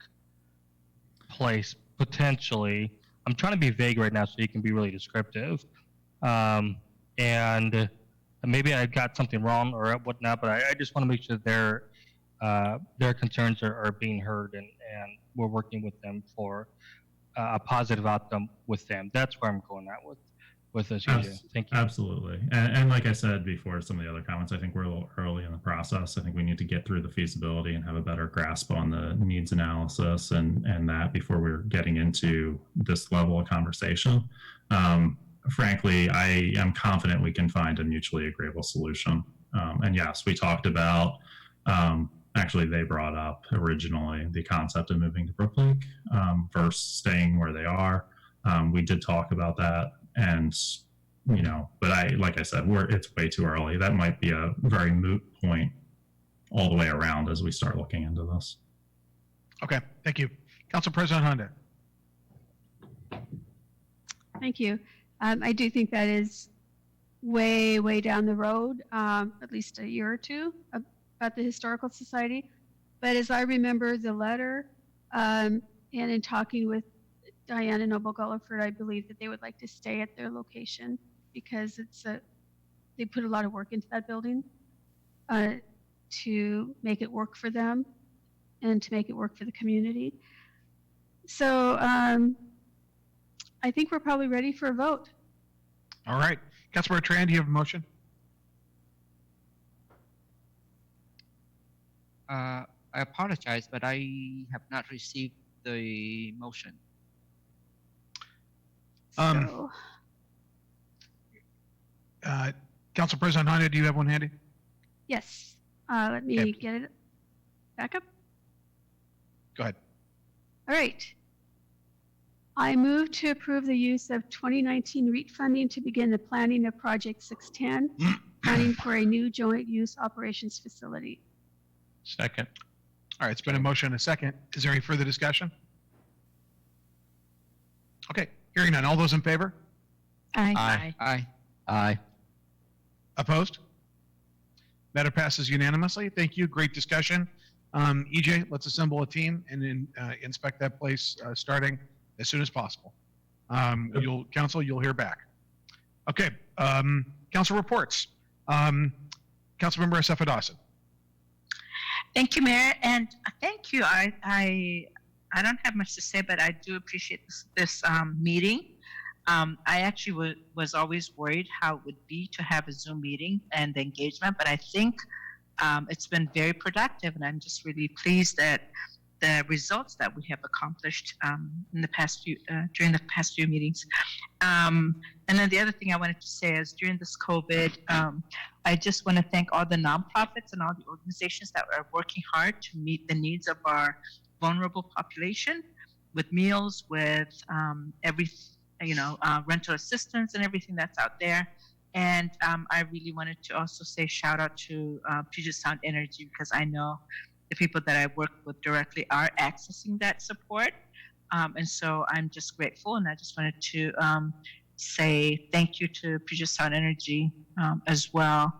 place, potentially. I'm trying to be vague right now so you can be really descriptive. And maybe I got something wrong or whatnot, but I just want to make sure their concerns are being heard, and we're working with them for a positive outcome with them. That's where I'm going at with this. Thank you. Absolutely. And like I said before, some of the other comments, I think we're a little early in the process. I think we need to get through the feasibility and have a better grasp on the needs analysis and that before we're getting into this level of conversation. Frankly, I am confident we can find a mutually agreeable solution. And yes, we talked about, actually, they brought up originally the concept of moving to Brook Lake versus staying where they are. We did talk about that, and you know, but like I said, it's way too early. That might be a very moot point all the way around as we start looking into this. Okay, thank you, Council President Honda. Thank you. I do think that is way down the road, at least a year or two. About the Historical Society. But as I remember the letter, and in talking with Diana Noble-Gulliford, I believe that they would like to stay at their location because they put a lot of work into that building to make it work for them and to make it work for the community. So I think we're probably ready for a vote. All right. Councilmember Tran, do you have a motion? I apologize, but I have not received the motion. So, Council President Honda, do you have one handy? yes, let me get it back up. Go ahead. All right. I move to approve the use of 2019 REIT funding to begin the planning of Project 610 planning for a new joint use operations facility. Second. All right, it's been a motion and a second. Is there any further discussion? Okay, hearing none. All those in favor? Aye. Aye. Aye. Opposed? Matter passes unanimously. Thank you. Great discussion. EJ, let's assemble a team and then inspect that place starting as soon as possible. Council, you'll hear back. Okay, council reports. Councilmember Assefa Dawson. Thank you, Mayor, and thank you. I don't have much to say, but I do appreciate this meeting. I actually was always worried how it would be to have a Zoom meeting and the engagement, but I think it's been very productive, and I'm just really pleased that the results that we have accomplished in the past few during the past few meetings. And then the other thing I wanted to say is during this COVID, I just want to thank all the nonprofits and all the organizations that are working hard to meet the needs of our vulnerable population with meals, with rental assistance and everything that's out there. And I really wanted to also say shout out to Puget Sound Energy, because I know the people that I work with directly are accessing that support. And so I'm just grateful, and I just wanted to say thank you to Puget Sound Energy as well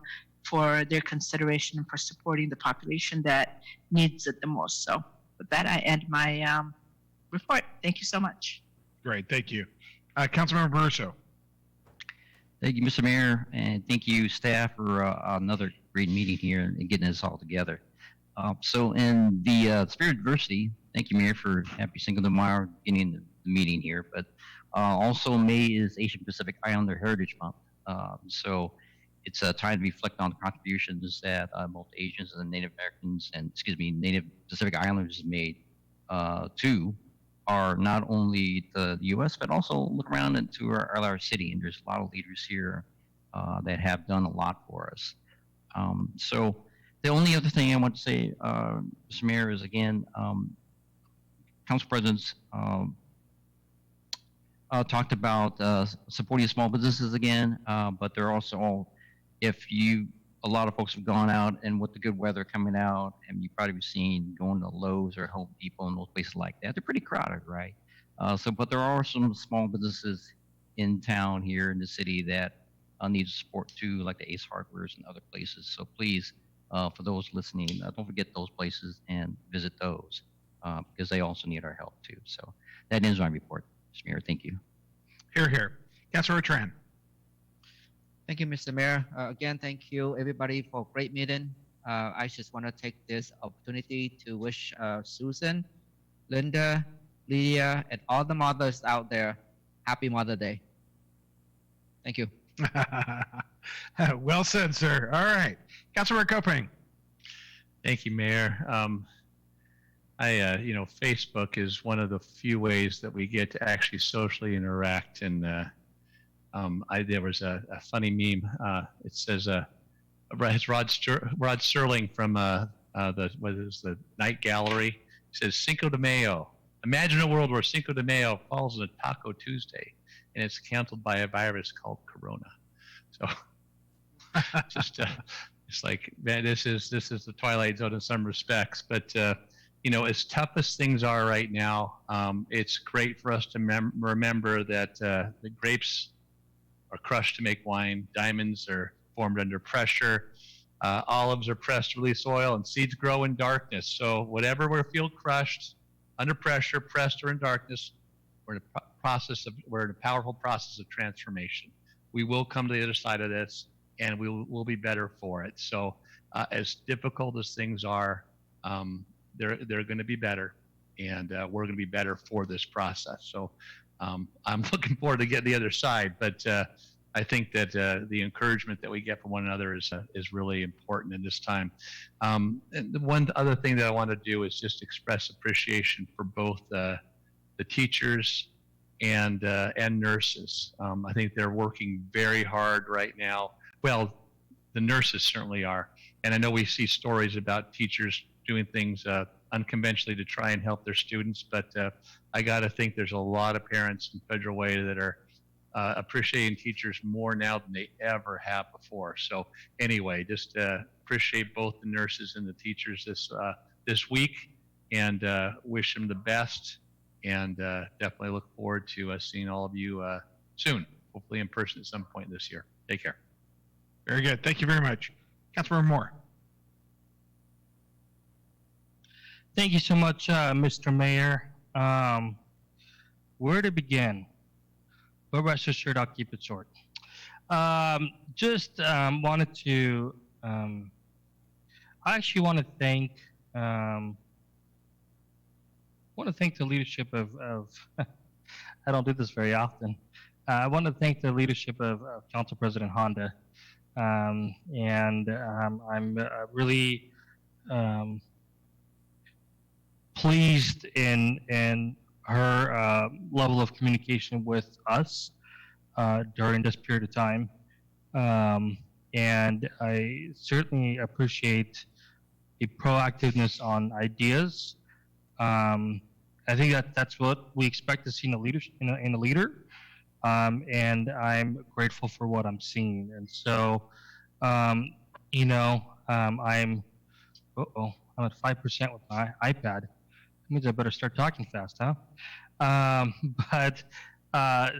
for their consideration and for supporting the population that needs it the most. So with that, I end my report. Thank you so much. Great, thank you. Councilmember Barroso. Thank you, Mr. Mayor, and thank you, staff, for another great meeting here and getting this all together. So in the spirit of diversity, thank you, Mayor, for happy Cinco de Mayo getting the meeting here. But also May is Asian Pacific Islander Heritage Month. So it's a time to reflect on the contributions that both Asians and Native Americans and, Native Pacific Islanders have made to are not only the U.S., but also look around into our city. And there's a lot of leaders here that have done a lot for us. So the only other thing I want to say, Mr. Mayor, is again, Council Presidents talked about supporting small businesses again, but they're also, a lot of folks have gone out, and with the good weather coming out, and you've probably seen going to Lowe's or Home Depot and those places like that, they're pretty crowded, right? But there are some small businesses in town here in the city that need support too, like the Ace Hardwares and other places. So please, for those listening, don't forget those places and visit those because they also need our help too. So that ends my report, Mr. Mayor. Thank you. Hear, hear. Councilor Tran. Thank you, Mr. Mayor. Again, thank you everybody for a great meeting. I just want to take this opportunity to wish Susan, Linda, Lydia, and all the mothers out there happy Mother Day. Thank you. Well said, sir. All right. Councilor Coping. Thank you, Mayor. Facebook is one of the few ways that we get to actually socially interact. And there was a funny meme. It says, it's Rod Serling from the Night Gallery. It says, Cinco de Mayo. Imagine a world where Cinco de Mayo falls on a Taco Tuesday, and it's canceled by a virus called Corona. So just it's like, man, this is the Twilight Zone in some respects. But as tough as things are right now, it's great for us to remember that the grapes are crushed to make wine, diamonds are formed under pressure, olives are pressed to release oil, and seeds grow in darkness. So whatever we feel crushed, under pressure, pressed, or in darkness, we're in a powerful process of transformation. We will come to the other side of this, and we'll be better for it. So as difficult as things are, they're going to be better, and we're going to be better for this process. So I'm looking forward to getting the other side, but I think that the encouragement that we get from one another is really important in this time. And the one other thing that I want to do is just express appreciation for both the teachers and nurses. I think they're working very hard right now. Well, the nurses certainly are. And I know we see stories about teachers doing things unconventionally to try and help their students, but I got to think there's a lot of parents in Federal Way that are appreciating teachers more now than they ever have before. So anyway, just appreciate both the nurses and the teachers this week, and wish them the best. And definitely look forward to seeing all of you soon, hopefully in person at some point this year. Take care. Very good. Thank you very much. Councilmember Moore. Thank you so much, Mr. Mayor. Where to begin? But rest assured, I'll keep it short. Just wanted to, I actually want to thank the leadership of I don't do this very often. I want to thank the leadership of Council President Honda, and I'm really pleased in her level of communication with us during this period of time, and I certainly appreciate the proactiveness on ideas. I think that's what we expect to see in a leadership in a leader, and I'm grateful for what I'm seeing. And so, I'm I'm at 5% with my iPad. That means I better start talking fast, huh? But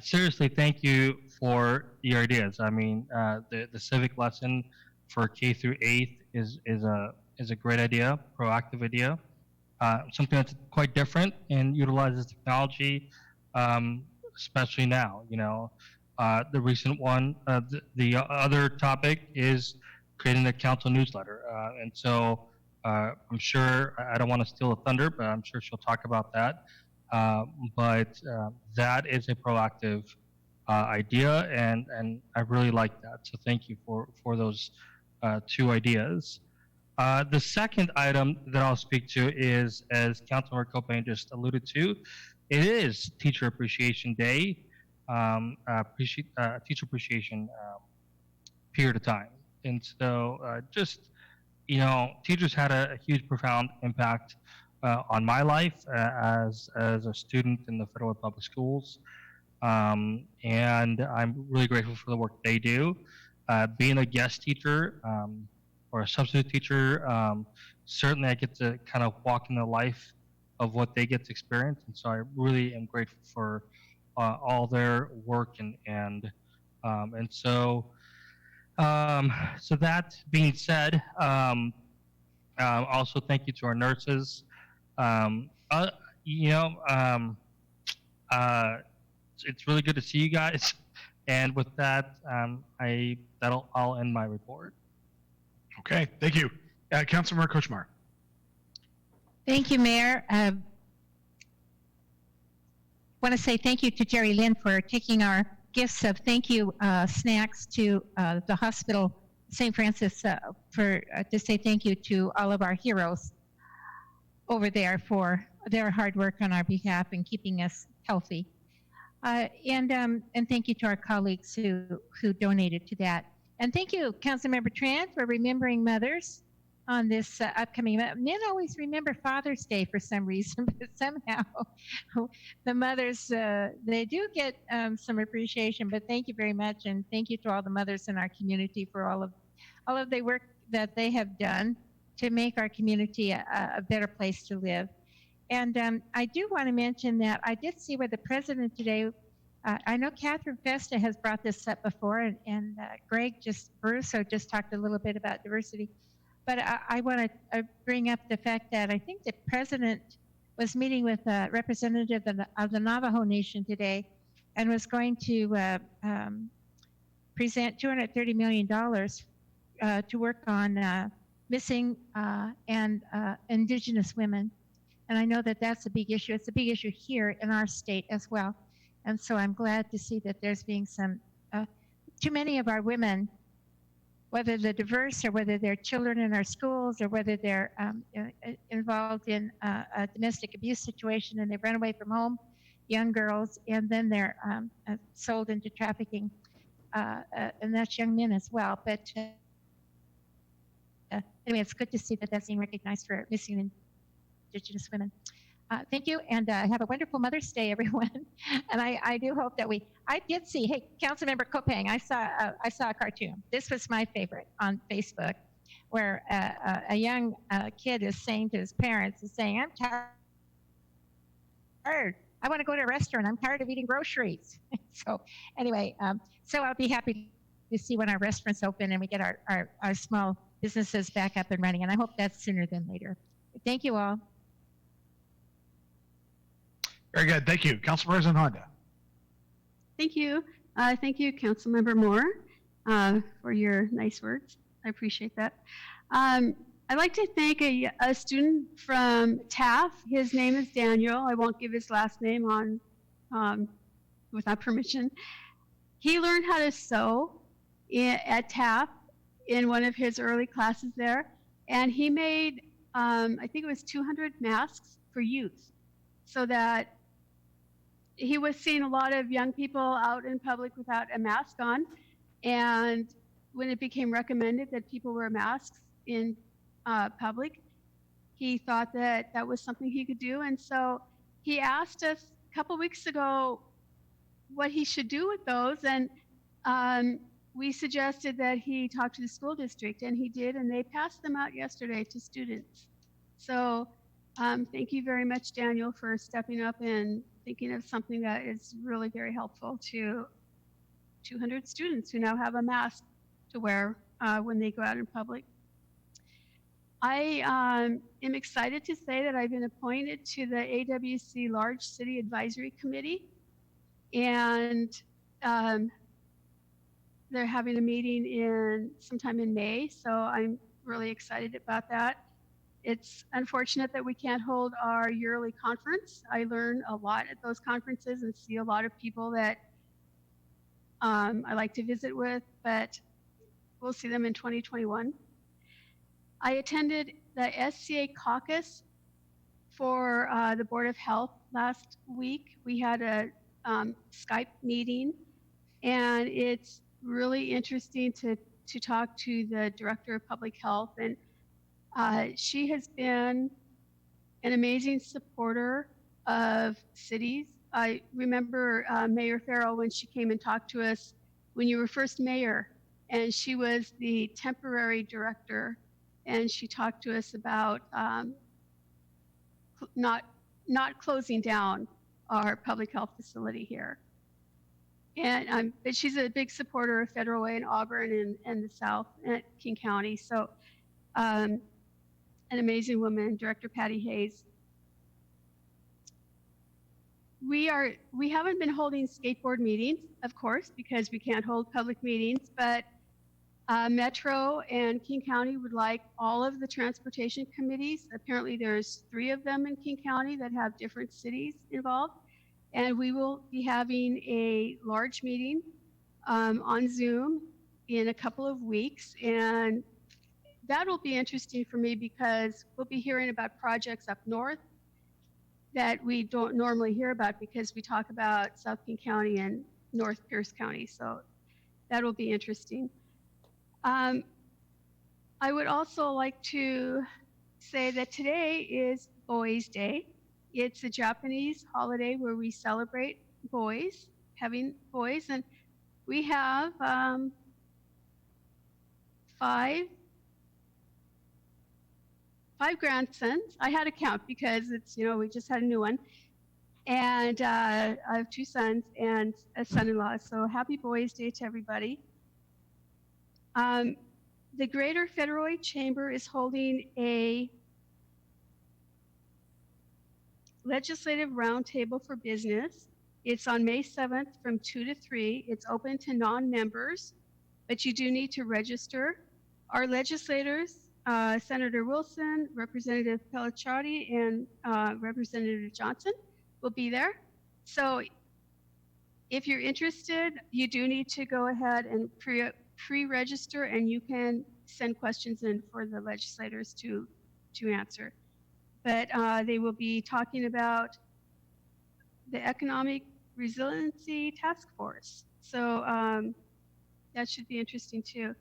seriously, thank you for your ideas. I mean, the civic lesson for K through 8th is a great idea, proactive idea. Something that's quite different and utilizes technology, especially now. The recent one, the other topic is creating a council newsletter, and so I'm sure I don't want to steal a thunder, but I'm sure she'll talk about that. But that is a proactive idea, and I really like that. So thank you for those two ideas. The second item that I'll speak to is, as Councilmember Copain just alluded to, it is Teacher Appreciation Day, Teacher Appreciation period of time. And so teachers had a huge, profound impact on my life as a student in the federal public schools. And I'm really grateful for the work they do. Being a guest teacher, or a substitute teacher, certainly I get to kind of walk in the life of what they get to experience, and so I really am grateful for all their work and so that being said, also thank you to our nurses. It's really good to see you guys, and with that, I'll end my report. Okay, thank you. Councilmember Kochmar. Thank you, Mayor. Want to say thank you to Jerry Lynn for taking our gifts of thank you snacks to the hospital, St. Francis, to say thank you to all of our heroes over there for their hard work on our behalf and keeping us healthy. And thank you to our colleagues who donated to that. And thank you, Councilmember Tran, for remembering mothers on this upcoming. Men always remember Father's Day for some reason, but somehow the mothers, they do get some appreciation. But thank you very much, and thank you to all the mothers in our community for all of the work that they have done to make our community a better place to live. And I do want to mention that I did see where the president today. I know Catherine Festa has brought this up before, and Greg Brusso just talked a little bit about diversity. But I want to bring up the fact that I think the president was meeting with a representative of the Navajo Nation today, and was going to present $230 million to work on missing and indigenous women. And I know that that's a big issue. It's a big issue here in our state as well. And so I'm glad to see that there's being some, too many of our women, whether they're diverse or whether they're children in our schools or whether they're involved in a domestic abuse situation and they've run away from home, young girls, and then they're sold into trafficking, and that's young men as well. But anyway, it's good to see that that's being recognized for missing indigenous women. Thank you, and have a wonderful Mother's Day, everyone. And I do hope that I did see, hey, Councilmember Kopang, I saw a cartoon. This was my favorite on Facebook, where a young kid is saying to his parents, I'm tired. I want to go to a restaurant. I'm tired of eating groceries. So anyway, so I'll be happy to see when our restaurants open and we get our small businesses back up and running. And I hope that's sooner than later. Thank you all. Very good. Thank you. Council President Honda. Thank you. Thank you, Councilmember Moore, for your nice words. I appreciate that. I'd like to thank a student from TAF. His name is Daniel. I won't give his last name without permission. He learned how to sew at TAF in one of his early classes there, and he made, I think it was 200 masks for youth, so that he was seeing a lot of young people out in public without a mask on, and when it became recommended that people wear masks in public, he thought that that was something he could do, and so he asked us a couple weeks ago what he should do with those, and we suggested that he talk to the school district, and he did, and they passed them out yesterday to students. So thank you very much, Daniel, for stepping up and thinking of something that is really very helpful to 200 students who now have a mask to wear when they go out in public. I am excited to say that I've been appointed to the AWC Large City Advisory Committee, and they're having a meeting sometime in May, so I'm really excited about that. It's unfortunate that we can't hold our yearly conference. I learn a lot at those conferences and see a lot of people that I like to visit with, but we'll see them in 2021. I attended the SCA caucus for the Board of Health last week. We had a Skype meeting, and it's really interesting to talk to the Director of Public Health, and she has been an amazing supporter of cities. I remember Mayor Farrell when she came and talked to us when you were first mayor, and she was the temporary director, and she talked to us about not closing down our public health facility here. And but she's a big supporter of Federal Way in Auburn and the South and King County. So an amazing woman, Director Patty Hayes. We haven't been holding skateboard meetings, of course, because we can't hold public meetings, but Metro and King County would like all of the transportation committees. Apparently there's 3 of them in King County that have different cities involved. And we will be having a large meeting on Zoom in a couple of weeks. And that'll be interesting for me because we'll be hearing about projects up north that we don't normally hear about because we talk about South King County and North Pierce County. So that'll be interesting. I would also like to say that today is Boys' Day. It's a Japanese holiday where we celebrate boys, having boys, and we have 5 grandsons. I had to count because it's, we just had a new one. And I have 2 sons and a son-in-law. So happy Boys' Day to everybody. The Greater Federal Way Chamber is holding a legislative roundtable for business. It's on May 7th from 2 to 3. It's open to non-members, but you do need to register. Our legislators, Senator Wilson, Representative Pellicciardi, and Representative Johnson will be there. So if you're interested, you do need to go ahead and pre-register, and you can send questions in for the legislators to answer. But they will be talking about the Economic Resiliency Task Force. So that should be interesting too.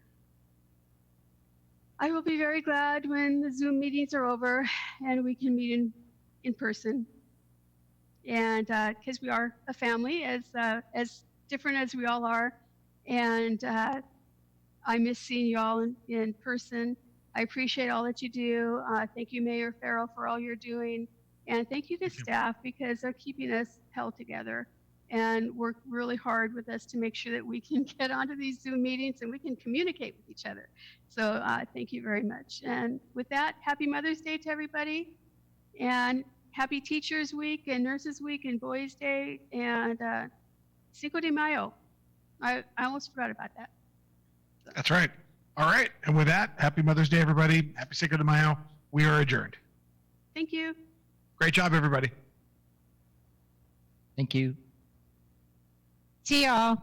I will be very glad when the Zoom meetings are over and we can meet in in person. And because we are a family, as different as we all are, and I miss seeing you all in person. I appreciate all that you do. Thank you, Mayor Farrell, for all you're doing. And thank you to staff because they're keeping us held together and work really hard with us to make sure that we can get onto these Zoom meetings and we can communicate with each other. So thank you very much. And with that, happy Mother's Day to everybody. And happy Teachers Week and Nurses Week and Boys Day and Cinco de Mayo. I almost forgot about that. That's right. All right. And with that, happy Mother's Day, everybody. Happy Cinco de Mayo. We are adjourned. Thank you. Great job, everybody. Thank you. See y'all.